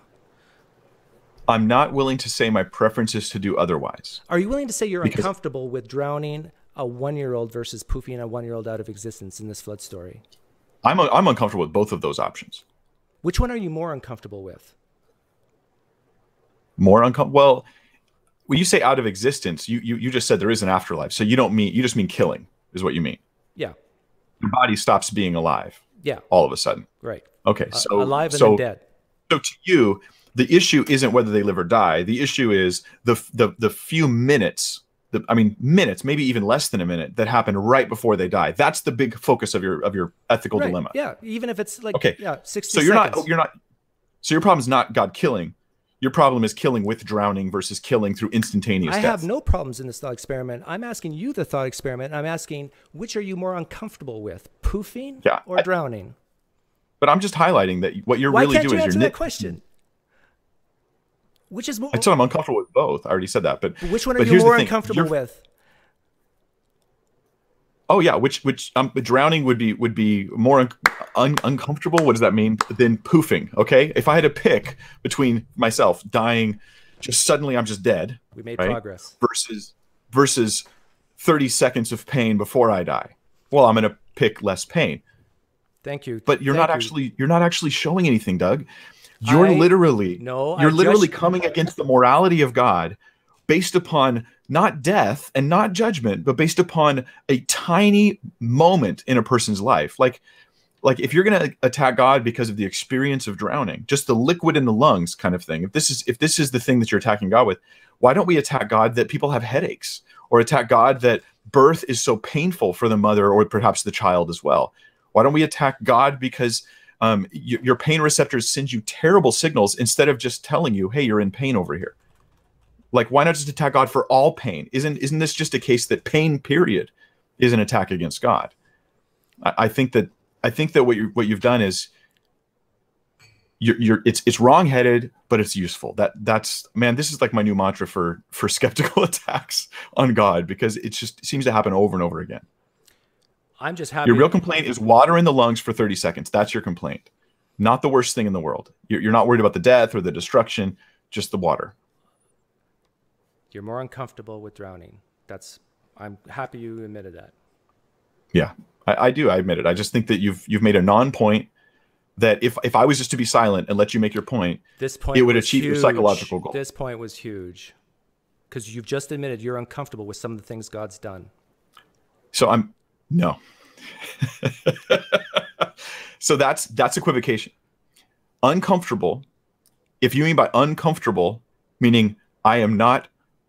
I'm not willing to say my preference is to do otherwise. Are you willing to say you're uncomfortable with drowning a 1-year-old versus poofing a 1-year-old out of existence in this flood story? I'm uncomfortable with both of those options. Which one are you more uncomfortable with? More uncomfortable? Well, when you say out of existence, you just said there is an afterlife. So you just mean killing is what you mean. Yeah. Your body stops being alive. Yeah. All of a sudden. Right. Okay. So alive and then dead. So to you, the issue isn't whether they live or die. The issue is the few minutes, minutes, maybe even less than a minute, that happen right before they die. That's the big focus of your ethical dilemma. Yeah. Even if it's like 60 so seconds. So your problem is not God killing. Your problem is killing with drowning versus killing through instantaneous death. I have no problems in this thought experiment. I'm asking you the thought experiment. I'm asking, which are you more uncomfortable with, poofing or drowning? But I'm just highlighting that what you're really doing is you're... Why can't you answer that question? Which is more... I said I'm uncomfortable with both. I already said that. But which one are you more uncomfortable with? Oh yeah, which drowning would be more uncomfortable. What does that mean? Than poofing. Okay, if I had to pick between myself dying, just suddenly I'm just dead. We made progress. Versus 30 seconds of pain before I die. Well, I'm going to pick less pain. Thank you. But you're not actually showing anything, Doug. You're literally coming against the morality of God based upon not death and not judgment, but based upon a tiny moment in a person's life. Like if you're going to attack God because of the experience of drowning, just the liquid in the lungs kind of thing. If this is the thing that you're attacking God with, why don't we attack God that people have headaches, or attack God that birth is so painful for the mother or perhaps the child as well? Why don't we attack God because your pain receptors send you terrible signals instead of just telling you, hey, you're in pain over here? Like, why not just attack God for all pain? Isn't this just a case that pain, period, is an attack against God? I think that what you've done is it's wrong-headed, but it's useful. That's this is like my new mantra for skeptical attacks on God, because it seems to happen over and over again. I'm just happy. Your real complaint is water in the lungs for 30 seconds. That's your complaint. Not the worst thing in the world. You're not worried about the death or the destruction, just the water. You're more uncomfortable with drowning. I'm happy you admitted that. Yeah, I do. I admit it. I just think that you've made a non-point that if I was just to be silent and let you make your point, it would achieve your psychological goal. This point was huge. Because you've just admitted you're uncomfortable with some of the things God's done. So no. So that's equivocation. Uncomfortable, if you mean by uncomfortable, meaning I am not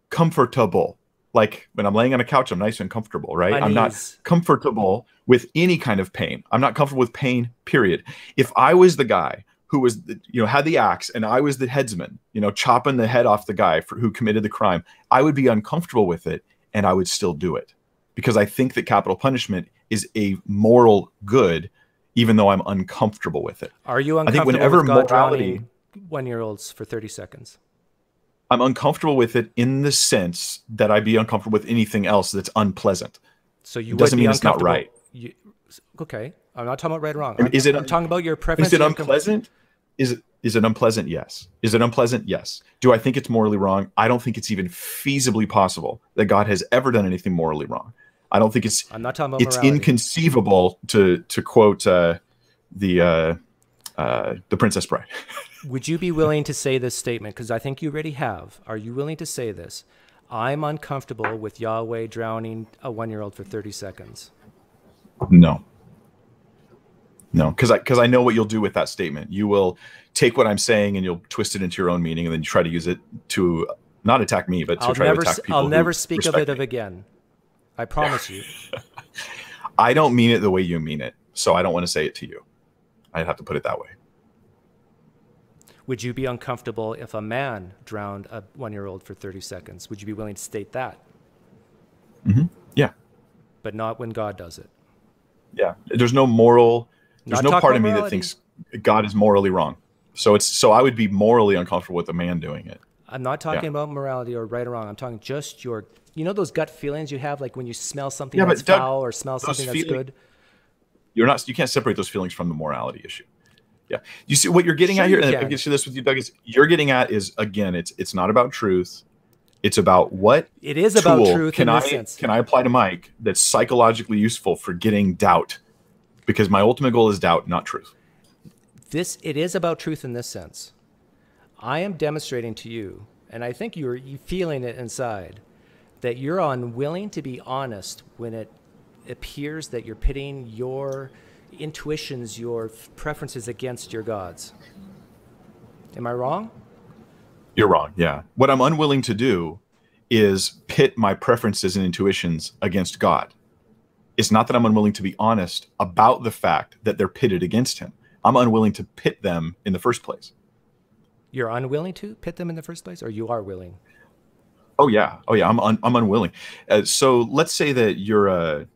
comfortable. Like when I'm laying on a couch, I'm nice and comfortable, right? I'm not comfortable with any kind of pain. I'm not comfortable with pain, period. If I was the guy who was, had the axe and I was the headsman, chopping the head off the guy who committed the crime, I would be uncomfortable with it and I would still do it. Because I think that capital punishment is a moral good, even though I'm uncomfortable with it. Are you uncomfortable with God drowning 1-year-olds for 30 seconds? I'm uncomfortable with it in the sense that I'd be uncomfortable with anything else that's unpleasant. So you doesn't mean it's not right. Okay, I'm not talking about right or wrong. I'm talking about your preference. Is it unpleasant? Is it unpleasant? Yes. Is it unpleasant? Yes. Do I think it's morally wrong? I don't think it's even feasibly possible that God has ever done anything morally wrong. I don't think it's. I'm not talking about it's morality. Inconceivable to quote the Princess Bride. Would you be willing to say this statement? Because I think you already have. Are you willing to say this? I'm uncomfortable with Yahweh drowning a 1-year-old for 30 seconds. No, because I know what you'll do with that statement. You will take what I'm saying and you'll twist it into your own meaning, and then you try to use it to not attack me, but to try to attack people. I'll never speak of it again. I promise you. I don't mean it the way you mean it, so I don't want to say it to you. I'd have to put it that way. Would you be uncomfortable if a man drowned a 1-year-old for 30 seconds? Would you be willing to state that? Mm-hmm. Yeah. But not when God does it. Yeah. There's no part of me that thinks God is morally wrong. So I would be morally uncomfortable with a man doing it. I'm not talking about morality or right or wrong. I'm talking just your, those gut feelings you have, like when you smell something that's foul or smell something that's good. You can't separate those feelings from the morality issue. Yeah. You see what you're getting at here? And I can share this with you, Doug, is you're getting at is, again, it's not about truth. It's about what it is about truth in this sense. Can I apply to Mike that's psychologically useful for getting doubt? Because my ultimate goal is doubt, not truth. It is about truth in this sense. I am demonstrating to you, and I think you're feeling it inside, that you're unwilling to be honest when it appears that you're pitting your intuitions, your preferences against your God's. Am I wrong? You're wrong, yeah. What I'm unwilling to do is pit my preferences and intuitions against God. It's not that I'm unwilling to be honest about the fact that they're pitted against him. I'm unwilling to pit them in the first place. You're unwilling to pit them in the first place, or you are willing? Oh yeah. I'm unwilling. So let's say that you're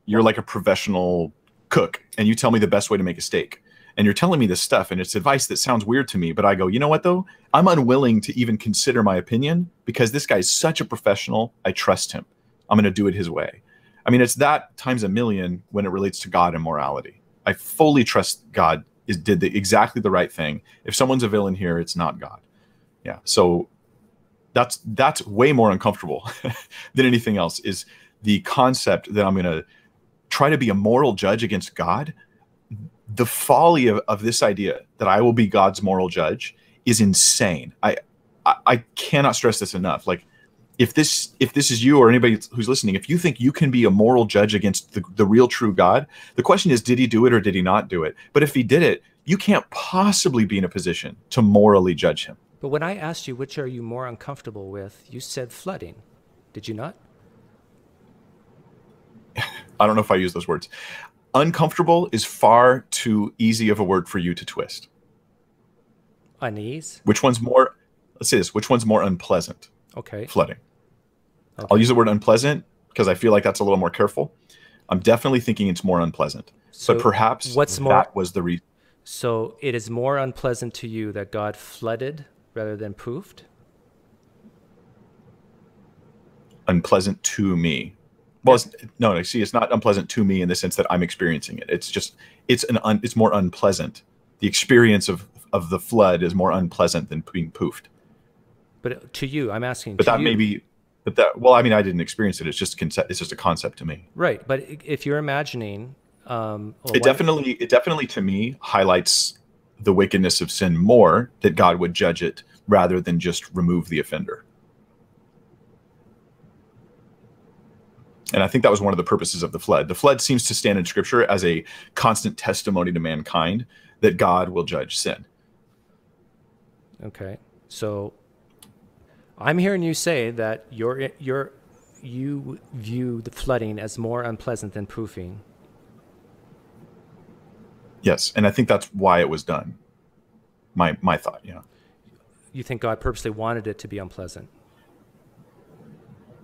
like a professional cook, and you tell me the best way to make a steak, and you're telling me this stuff, and it's advice that sounds weird to me. But I go, you know what though? I'm unwilling to even consider my opinion because this guy's such a professional. I trust him. I'm going to do it his way. I mean, it's that times a million when it relates to God and morality. I fully trust God did exactly the right thing. If someone's a villain here, it's not God. Yeah. So that's way more uncomfortable than anything else, is the concept that I'm going to try to be a moral judge against God. The folly of this idea that I will be God's moral judge is insane. I cannot stress this enough. Like, if this is you or anybody who's listening, if you think you can be a moral judge against the real true God, the question is, did he do it or did he not do it? But if he did it, you can't possibly be in a position to morally judge him. But when I asked you, which are you more uncomfortable with, you said flooding. Did you not? I don't know if I use those words. Uncomfortable is far too easy of a word for you to twist. Unease? Which one's more, let's say this, which one's more unpleasant? Okay. Flooding. Okay. I'll use the word unpleasant because I feel like that's a little more careful. I'm definitely thinking it's more unpleasant. So but perhaps that was the reason. So it is more unpleasant to you that God flooded rather than poofed? Unpleasant to me. Well, no, see, it's not unpleasant to me in the sense that I'm experiencing it. It's just, it's more unpleasant. The experience of the flood is more unpleasant than being poofed. But to you, I'm asking. But that may be, well, I mean, I didn't experience it. It's just concept. It's just a concept to me. Right. But if you're imagining, it definitely to me highlights the wickedness of sin more, that God would judge it rather than just remove the offender. And I think that was one of the purposes of the flood. The flood seems to stand in Scripture as a constant testimony to mankind that God will judge sin. Okay. So I'm hearing you say that you view the flooding as more unpleasant than proofing. Yes, and I think that's why it was done. My thought, yeah. You think God purposely wanted it to be unpleasant?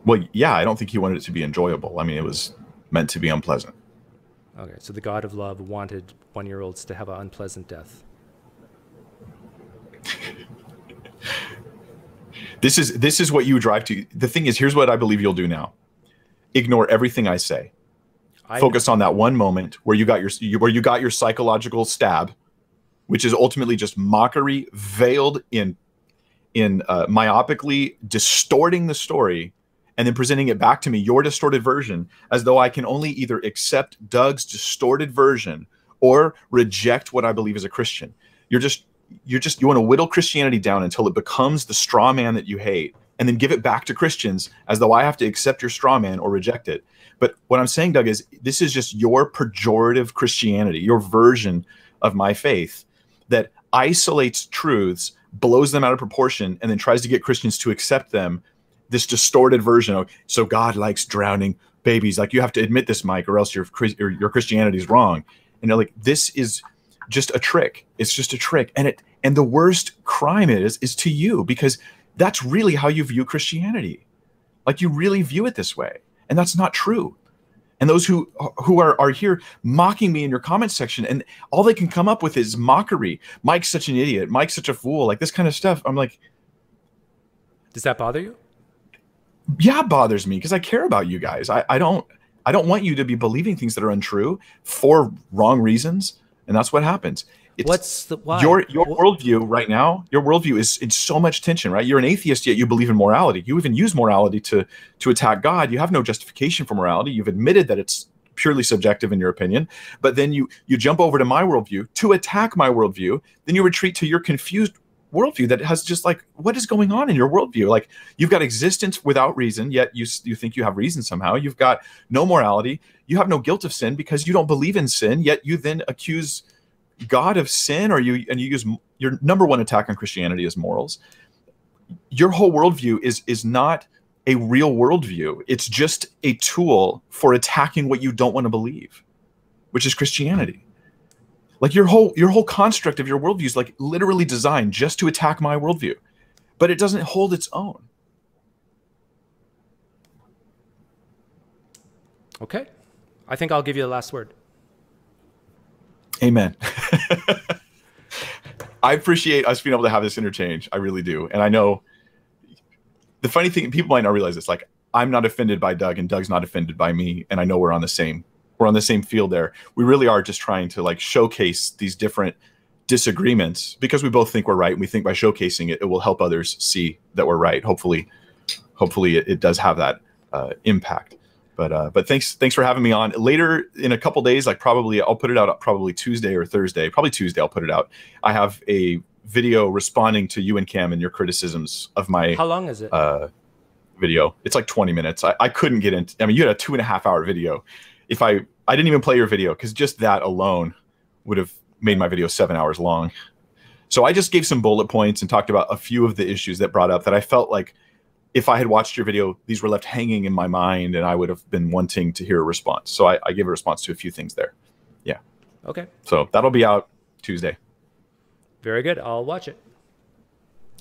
Well, yeah, I don't think he wanted it to be enjoyable. I mean, it was meant to be unpleasant. Okay, so the God of love wanted 1-year-olds to have an unpleasant death. This is what you drive to. The thing is, here's what I believe you'll do now. Ignore everything I say. Focus on that one moment where you got your psychological stab, which is ultimately just mockery veiled in myopically distorting the story and then presenting it back to me, your distorted version, as though I can only either accept Doug's distorted version or reject what I believe as a Christian. You want to whittle Christianity down until it becomes the straw man that you hate, and then give it back to Christians as though I have to accept your straw man or reject it. But what I'm saying, Doug, is this is just your pejorative Christianity, your version of my faith that isolates truths, blows them out of proportion, and then tries to get Christians to accept them, this distorted version of, so God likes drowning babies. Like, you have to admit this, Mike, or else your Christianity is wrong. And they're like, this is just a trick. It's just a trick. And the worst crime is to you, because that's really how you view Christianity. Like, you really view it this way. And that's not true. And those who are here mocking me in your comment section, and all they can come up with is mockery. Mike's such an idiot. Mike's such a fool. Like, this kind of stuff. I'm like, does that bother you? Yeah, it bothers me because I care about you guys. I don't want you to be believing things that are untrue for wrong reasons. And that's what happens. Why? Your worldview right now, your worldview is in so much tension, right? You're an atheist, yet you believe in morality. You even use morality to attack God. You have no justification for morality. You've admitted that it's purely subjective in your opinion, but then you jump over to my worldview to attack my worldview. Then you retreat to your confused worldview that has just like, what is going on in your worldview? Like, you've got existence without reason, yet you think you have reason somehow. You've got no morality. You have no guilt of sin because you don't believe in sin, yet you then accuse God of sin, and you use your number one attack on Christianity as morals. Your whole worldview is not a real worldview. It's just a tool for attacking what you don't want to believe, which is Christianity. Like, your whole construct of your worldview is like literally designed just to attack my worldview, but it doesn't hold its own. Okay. I think I'll give you the last word. Amen. I appreciate us being able to have this interchange. I really do. And I know the funny thing, people might not realize this, like, I'm not offended by Doug and Doug's not offended by me. And I know we're on the same field there. We really are just trying to like showcase these different disagreements because we both think we're right. And we think by showcasing it, it will help others see that we're right. Hopefully it does have that impact. But thanks for having me on. Later in a couple days, like I'll put it out probably Tuesday or Thursday. Probably Tuesday I'll put it out. I have a video responding to you and Cam and your criticisms of my. How long is it? Video. It's like 20 minutes. I couldn't get into. I mean, you had a 2.5 hour video. If I didn't even play your video because just that alone would have made my video 7 hours long. So I just gave some bullet points and talked about a few of the issues that brought up that I felt like if I had watched your video, these were left hanging in my mind and I would have been wanting to hear a response. So I gave a response to a few things there. Yeah. Okay. So that'll be out Tuesday. Very good. I'll watch it.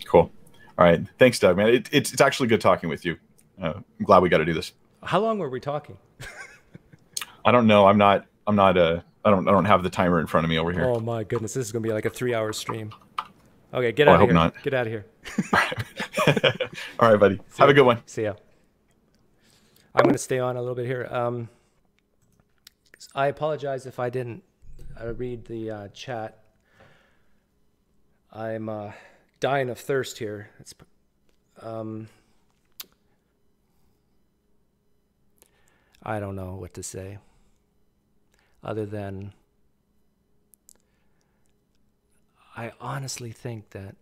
Cool. All right. Thanks, Doug, man. It's actually good talking with you. I'm glad we got to do this. How long were we talking? I don't know. I don't have the timer in front of me over here. Oh my goodness. This is going to be like a 3-hour stream. Okay. Get out of here. I hope not. Get out of here. All right, buddy. Have a good one. See ya. I'm going to stay on a little bit here. I apologize if I didn't read the chat. I'm dying of thirst here. I don't know what to say other than I honestly think that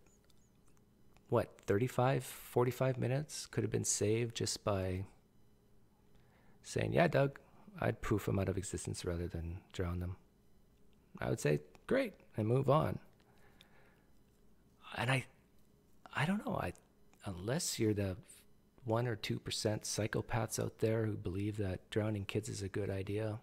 35, 45 minutes could have been saved just by saying, yeah, Doug, I'd poof them out of existence rather than drown them. I would say, great, and move on. And I don't know, unless you're the 1 or 2% psychopaths out there who believe that drowning kids is a good idea.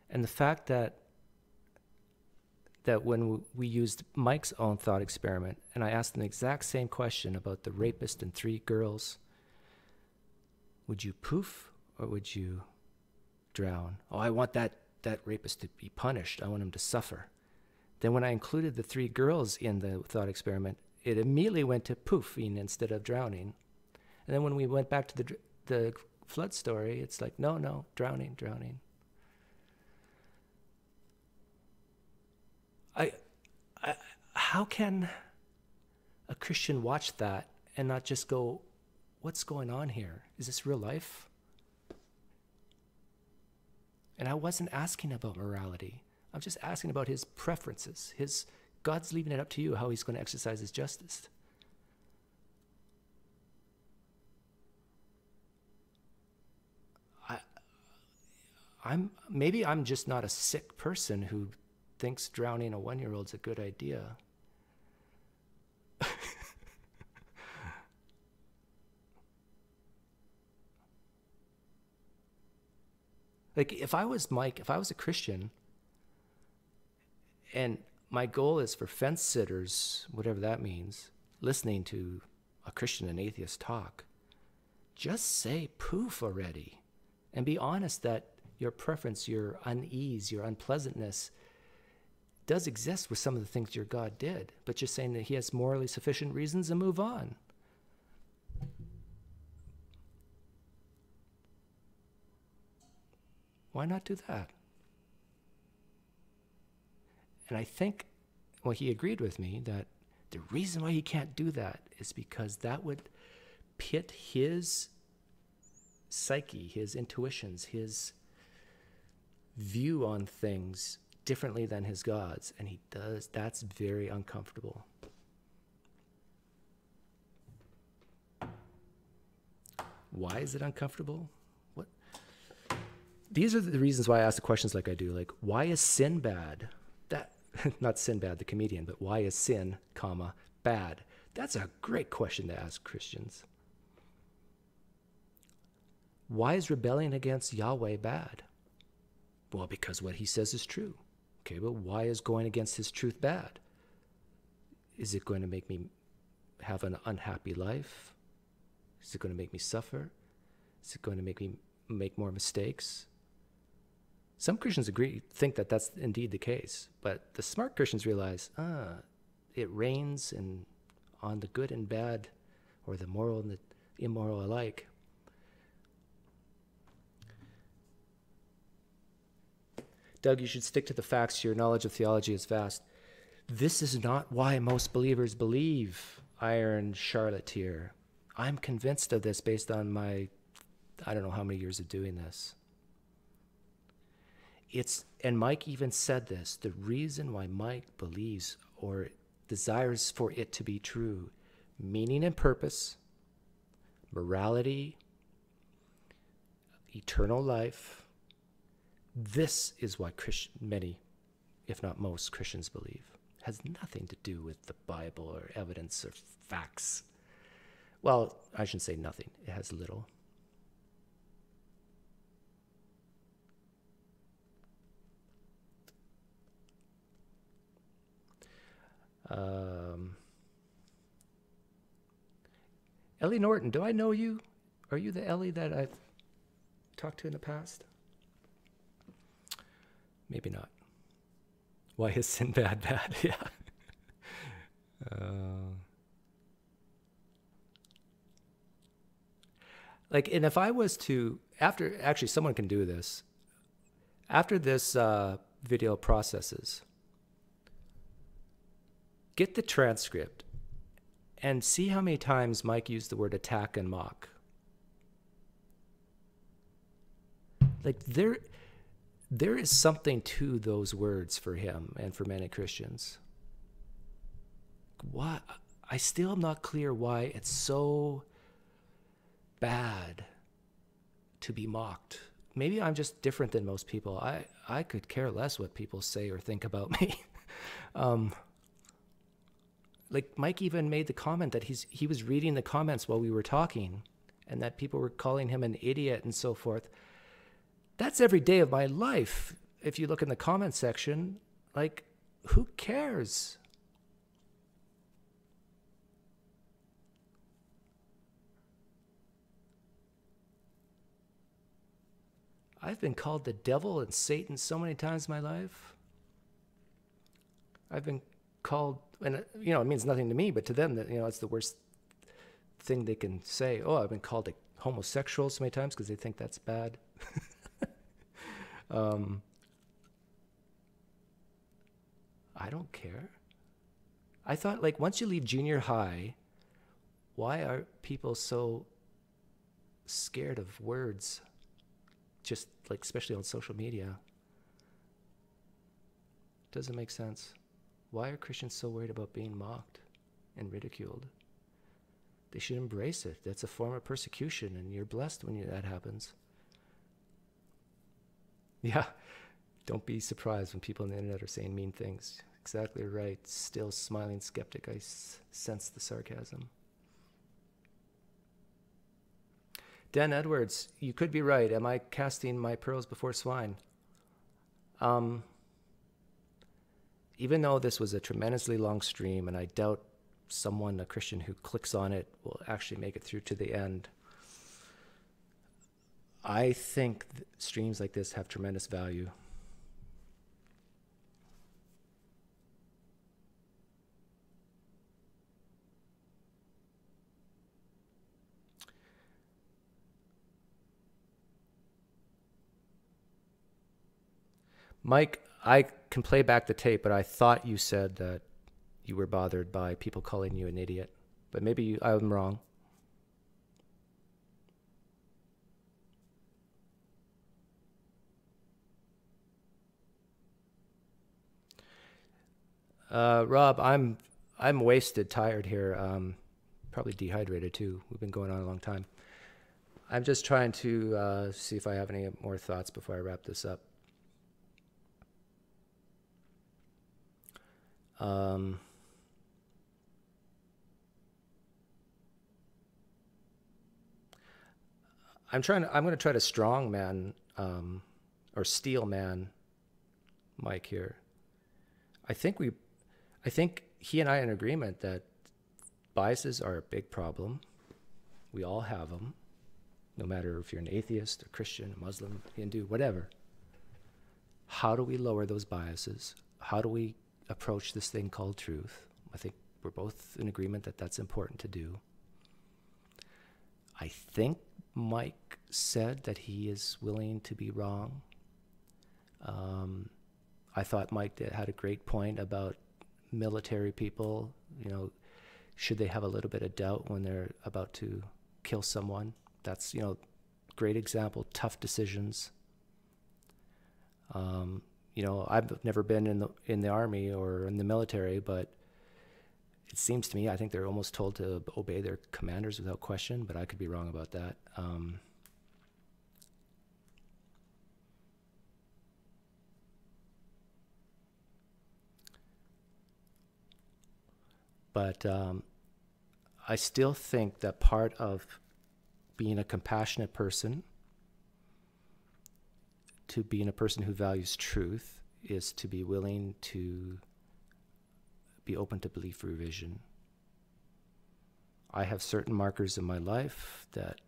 And the fact that when we used Mike's own thought experiment, and I asked him the exact same question about the rapist and 3 girls, would you poof or would you drown? Oh, I want that rapist to be punished. I want him to suffer. Then when I included the 3 girls in the thought experiment, it immediately went to poofing instead of drowning. And then when we went back to the flood story, it's like, no, drowning. How can a Christian watch that and not just go, what's going on here? Is this real life? And I wasn't asking about morality. I'm just asking about his preferences. God's leaving it up to you how he's going to exercise his justice. Maybe I'm just not a sick person who thinks drowning a 1-year-old's a good idea. Like, if I was Mike, if I was a Christian, and my goal is for fence sitters, whatever that means, listening to a Christian and atheist talk, just say poof already. And be honest that your preference, your unease, your unpleasantness does exist with some of the things your God did. But just saying that he has morally sufficient reasons and move on. Why not do that? And I think, well, he agreed with me that the reason why he can't do that is because that would pit his psyche, his intuitions, his view on things differently than his God's. And he does, that's very uncomfortable. Why is it uncomfortable? These are the reasons why I ask the questions like I do. Like, why is sin bad? Not Sinbad, the comedian, but why is sin, bad? That's a great question to ask Christians. Why is rebellion against Yahweh bad? Well, because what he says is true. Okay, but why is going against his truth bad? Is it going to make me have an unhappy life? Is it going to make me suffer? Is it going to make me make more mistakes? Some Christians think that that's indeed the case, but the smart Christians realize, it rains on the good and bad, or the moral and the immoral alike. Doug, you should stick to the facts. Your knowledge of theology is vast. This is not why most believers believe, Iron Charlatier. I'm convinced of this based on my, I don't know how many years of doing this. And Mike even said this, the reason why Mike believes or desires for it to be true, meaning and purpose, morality, eternal life, this is why many, if not most, Christians believe. It has nothing to do with the Bible or evidence or facts. Well, I shouldn't say nothing. It has little. Ellie Norton, do I know you? Are you the Ellie that I've talked to in the past? Maybe not. Why is sin bad? Yeah. And if I was to, actually someone can do this, after this video processes, get the transcript and see how many times Mike used the word attack and mock. there is something to those words for him and for many Christians. Why? I still am not clear why it's so bad to be mocked. Maybe I'm just different than most people. I could care less what people say or think about me. Like Mike even made the comment that he was reading the comments while we were talking, and that people were calling him an idiot and so forth. That's every day of my life. If you look in the comment section, like, who cares? I've been called the devil and Satan so many times in my life. I've been called, and it means nothing to me, but to them, that it's the worst thing they can say. Oh, I've been called a homosexual so many times because they think that's bad. I don't care. I thought, like, once you leave junior high, why are people so scared of words? Just like, especially on social media. Doesn't make sense. Why are Christians so worried about being mocked and ridiculed? They should embrace it. That's a form of persecution, and you're blessed when that happens. Yeah, don't be surprised when people on the internet are saying mean things. Exactly right. Still smiling skeptic. I sense the sarcasm. Dan Edwards, you could be right. Am I casting my pearls before swine? Even though this was a tremendously long stream, and I doubt someone, a Christian who clicks on it, will actually make it through to the end, I think streams like this have tremendous value. Mike, I can play back the tape, but I thought you said that you were bothered by people calling you an idiot. But maybe I'm wrong. Rob, I'm wasted, tired here. Probably dehydrated too. We've been going on a long time. I'm just trying to see if I have any more thoughts before I wrap this up. I'm going to try to strong man, or steel man Mike here. I think he and I are in agreement that biases are a big problem. We all have them, no matter if you're an atheist, a Christian, a Muslim, Hindu, whatever. How do we lower those biases? How do we approach this thing called truth? I think we're both in agreement that that's important to do. I think Mike said that he is willing to be wrong. I thought Mike had a great point about military people. Should they have a little bit of doubt when they're about to kill someone? That's, great example, tough decisions. I've never been in the army or in the military, but it seems to me, I think they're almost told to obey their commanders without question, but I could be wrong about that. But I still think that part of being a compassionate person, to being a person who values truth, is to be willing to be open to belief revision. I have certain markers in my life that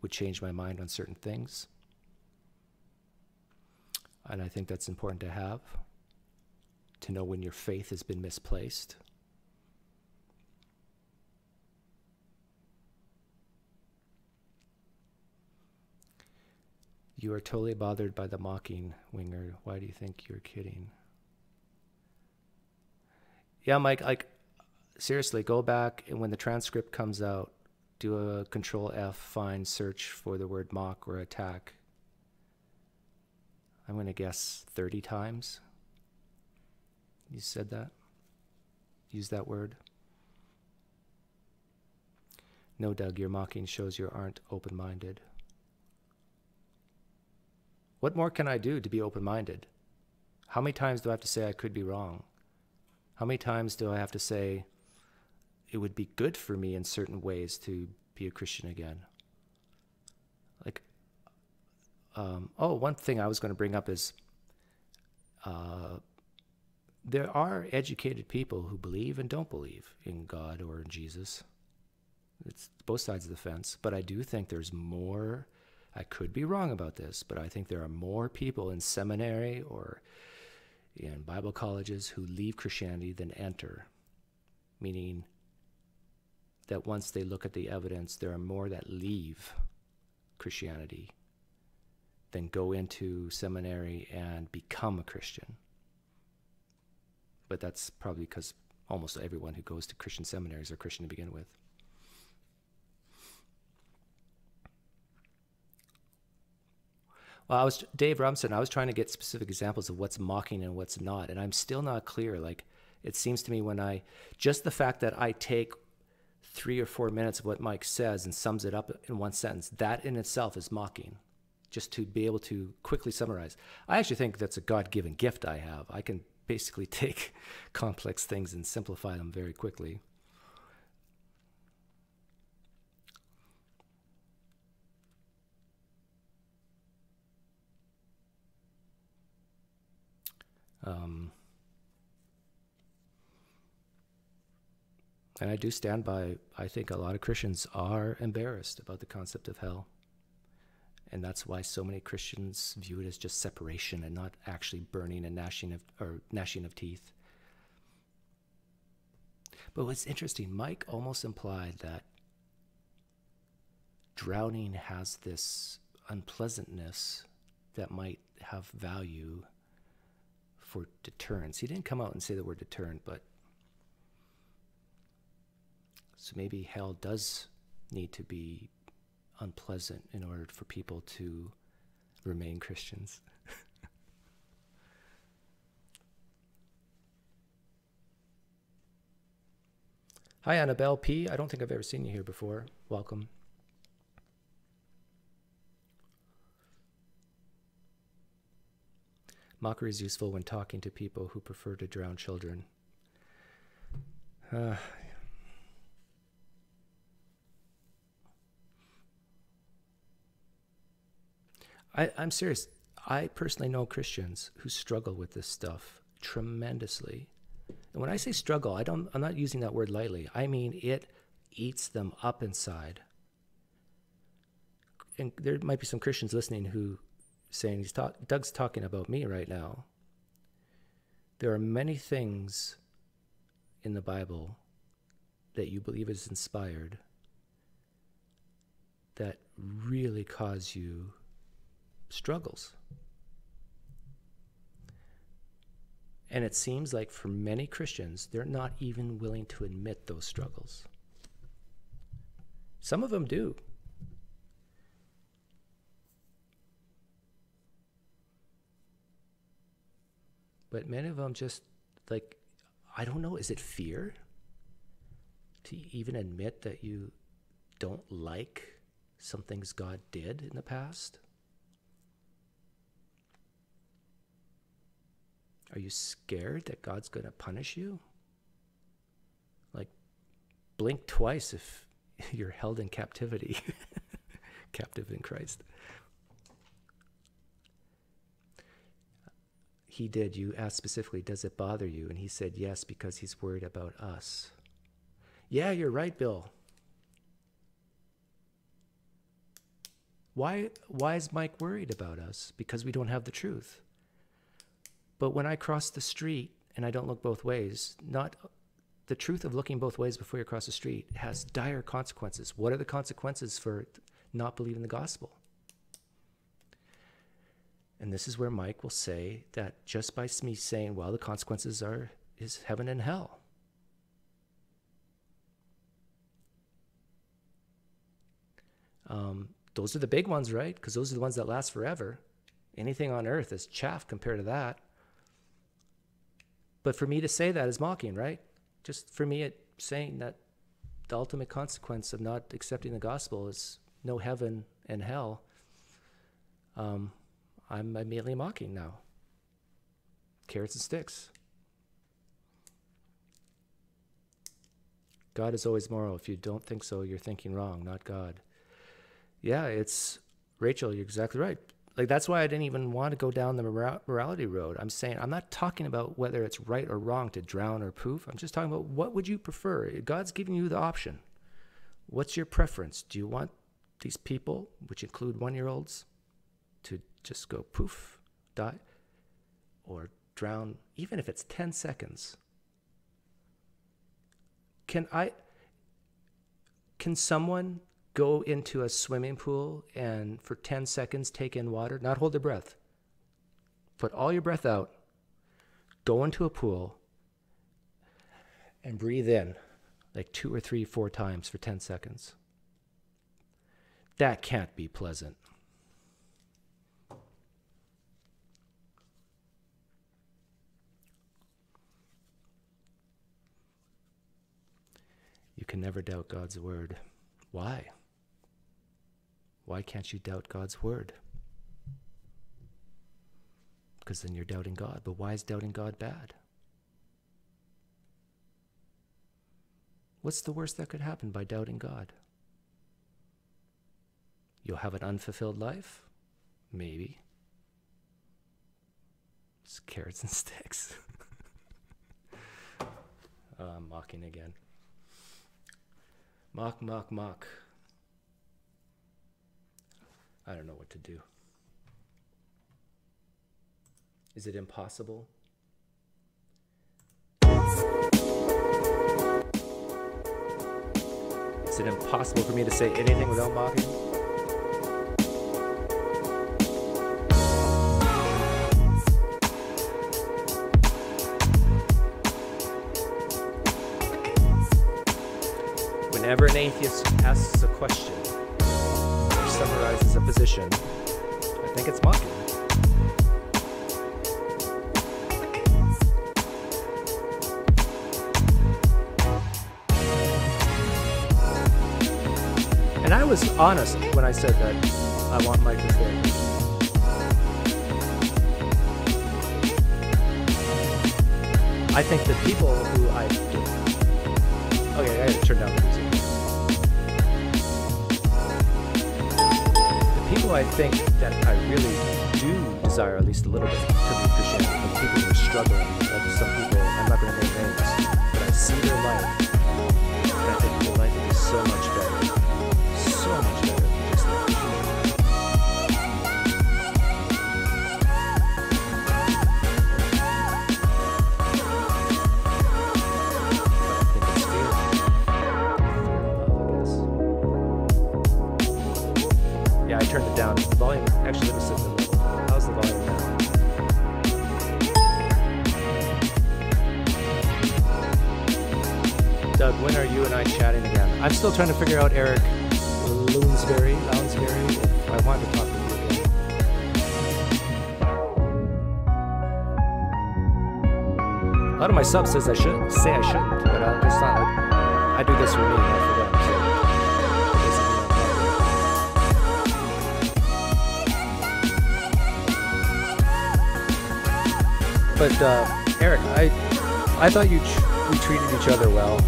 would change my mind on certain things. And I think that's important to have, to know when your faith has been misplaced. You are totally bothered by the mocking, Winger. Why do you think you're kidding? Yeah, Mike, seriously, go back, and when the transcript comes out, do a Control F, find, search for the word mock or attack. I'm going to guess 30 times. You said that? Use that word? No, Doug, your mocking shows you aren't open-minded. What more can I do to be open-minded? How many times do I have to say I could be wrong? How many times do I have to say it would be good for me in certain ways to be a Christian again? Like, one thing I was going to bring up is there are educated people who believe and don't believe in God or in Jesus. It's both sides of the fence, but I do think there's more. I could be wrong about this, but I think there are more people in seminary or in Bible colleges who leave Christianity than enter, meaning that once they look at the evidence, there are more that leave Christianity than go into seminary and become a Christian. But that's probably because almost everyone who goes to Christian seminaries are Christian to begin with. Well, Dave Robinson, I was trying to get specific examples of what's mocking and what's not, and I'm still not clear. Like, it seems to me just the fact that I take 3 or 4 minutes of what Mike says and sums it up in one sentence, that in itself is mocking, just to be able to quickly summarize. I actually think that's a God-given gift I have. I can basically take complex things and simplify them very quickly. And I do stand by, I think a lot of Christians are embarrassed about the concept of hell. And that's why so many Christians view it as just separation and not actually burning and gnashing of teeth. But what's interesting, Mike almost implied that drowning has this unpleasantness that might have value for deterrence. He didn't come out and say the word deterrent, but so maybe hell does need to be unpleasant in order for people to remain Christians. Hi, Annabelle P. I don't think I've ever seen you here before. Welcome. Mockery is useful when talking to people who prefer to drown children. I'm serious. I personally know Christians who struggle with this stuff tremendously. And when I say struggle, I'm not using that word lightly. I mean, it eats them up inside. And there might be some Christians listening who saying, Doug's talking about me right now. There are many things in the Bible that you believe is inspired that really cause you struggles. And it seems like for many Christians, they're not even willing to admit those struggles. Some of them do. But many of them just, like, I don't know, is it fear to even admit that you don't like some things God did in the past? Are you scared that God's going to punish you? Like, blink twice if you're held in captivity, captive in Christ. He did. You asked specifically, does it bother you? And he said yes, because he's worried about us. Yeah, you're right, Bill. Why is Mike worried about us? Because we don't have the truth. But when I cross the street and I don't look both ways, not the truth of looking both ways before you cross the street has dire consequences. What are the consequences for not believing the gospel? And this is where Mike will say that just by me saying, well, the consequences is heaven and hell. Those are the big ones, right? Because those are the ones that last forever. anything on earth is chaff compared to that. But for me to say that is mocking, right? Just for me, saying that the ultimate consequence of not accepting the gospel is no heaven and hell, I'm immediately mocking now. Carrots and sticks. God is always moral. If you don't think so, you're thinking wrong, not God. Yeah, it's, Rachel, you're exactly right. Like, that's why I didn't even want to go down the morality road. I'm saying, I'm not talking about whether it's right or wrong to drown or poof. I'm just talking about what would you prefer? God's giving you the option. What's your preference? Do you want these people, which include 1-year-olds, to just go poof, die, or drown, even if it's 10 seconds? Can someone go into a swimming pool and for 10 seconds take in water, not hold their breath, put all your breath out, go into a pool and breathe in like 2 or 3, 4 times for 10 seconds? That can't be pleasant. You can never doubt God's word. Why? Why can't you doubt God's word? Because then you're doubting God. But why is doubting God bad? What's the worst that could happen by doubting God? You'll have an unfulfilled life? Maybe. It's carrots and sticks. I'm mocking again. Mock, mock, mock. I don't know what to do. Is it impossible? Is it impossible for me to say anything without mocking? Whenever an atheist asks a question or summarizes a position, I think it's mocking. And I was honest when I said that I want Mike to stay. I think the people who okay, I gotta turn down the music. The people I think that I really do desire at least a little bit to be appreciated, the people who are struggling, like some people, I'm not going to name names, but I see their life, and I think their life would be so much better. So much better if you just appreciate it. I turned it down. The volume, actually, let me set the level. How's the volume now? Doug, when are you and I chatting again? I'm still trying to figure out Eric Lounsbury, if I want to talk with you again. A lot of my subs says I shouldn't, but I just thought I do this for me, not for them. So. But Eric, I thought we treated each other well,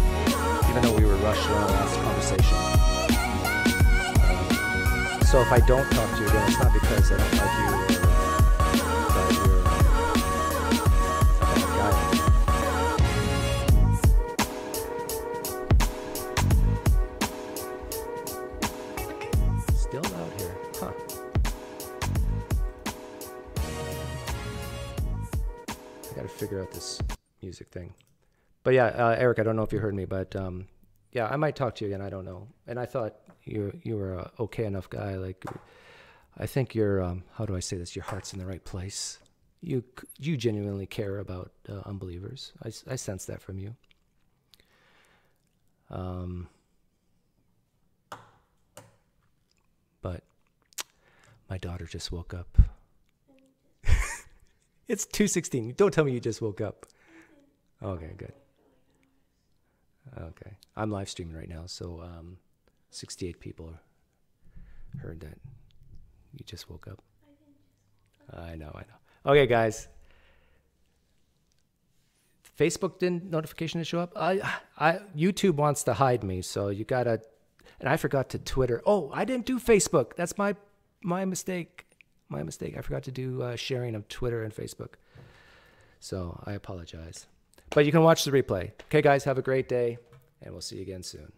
even though we were rushed in our last conversation. So if I don't talk to you again, it's not because I don't like you or that you're a bad guy. Still out here, huh? I gotta figure out this music thing. But yeah, Eric, I don't know if you heard me, but yeah, I might talk to you again. I don't know. And I thought you were a okay enough guy. Like, I think you're how do I say this? Your heart's in the right place. You genuinely care about unbelievers. I sense that from you. But my daughter just woke up. It's 2:16. Don't tell me you just woke up. Okay, good. Okay. I'm live streaming right now, so 68 people heard that you just woke up. I know. Okay, guys. Facebook notification to show up. YouTube wants to hide me, so you gotta. And I forgot to Twitter. Oh, I didn't do Facebook. That's my mistake. My mistake. I forgot to do sharing of Twitter and Facebook. So I apologize. But you can watch the replay. Okay, guys. Have a great day, and we'll see you again soon.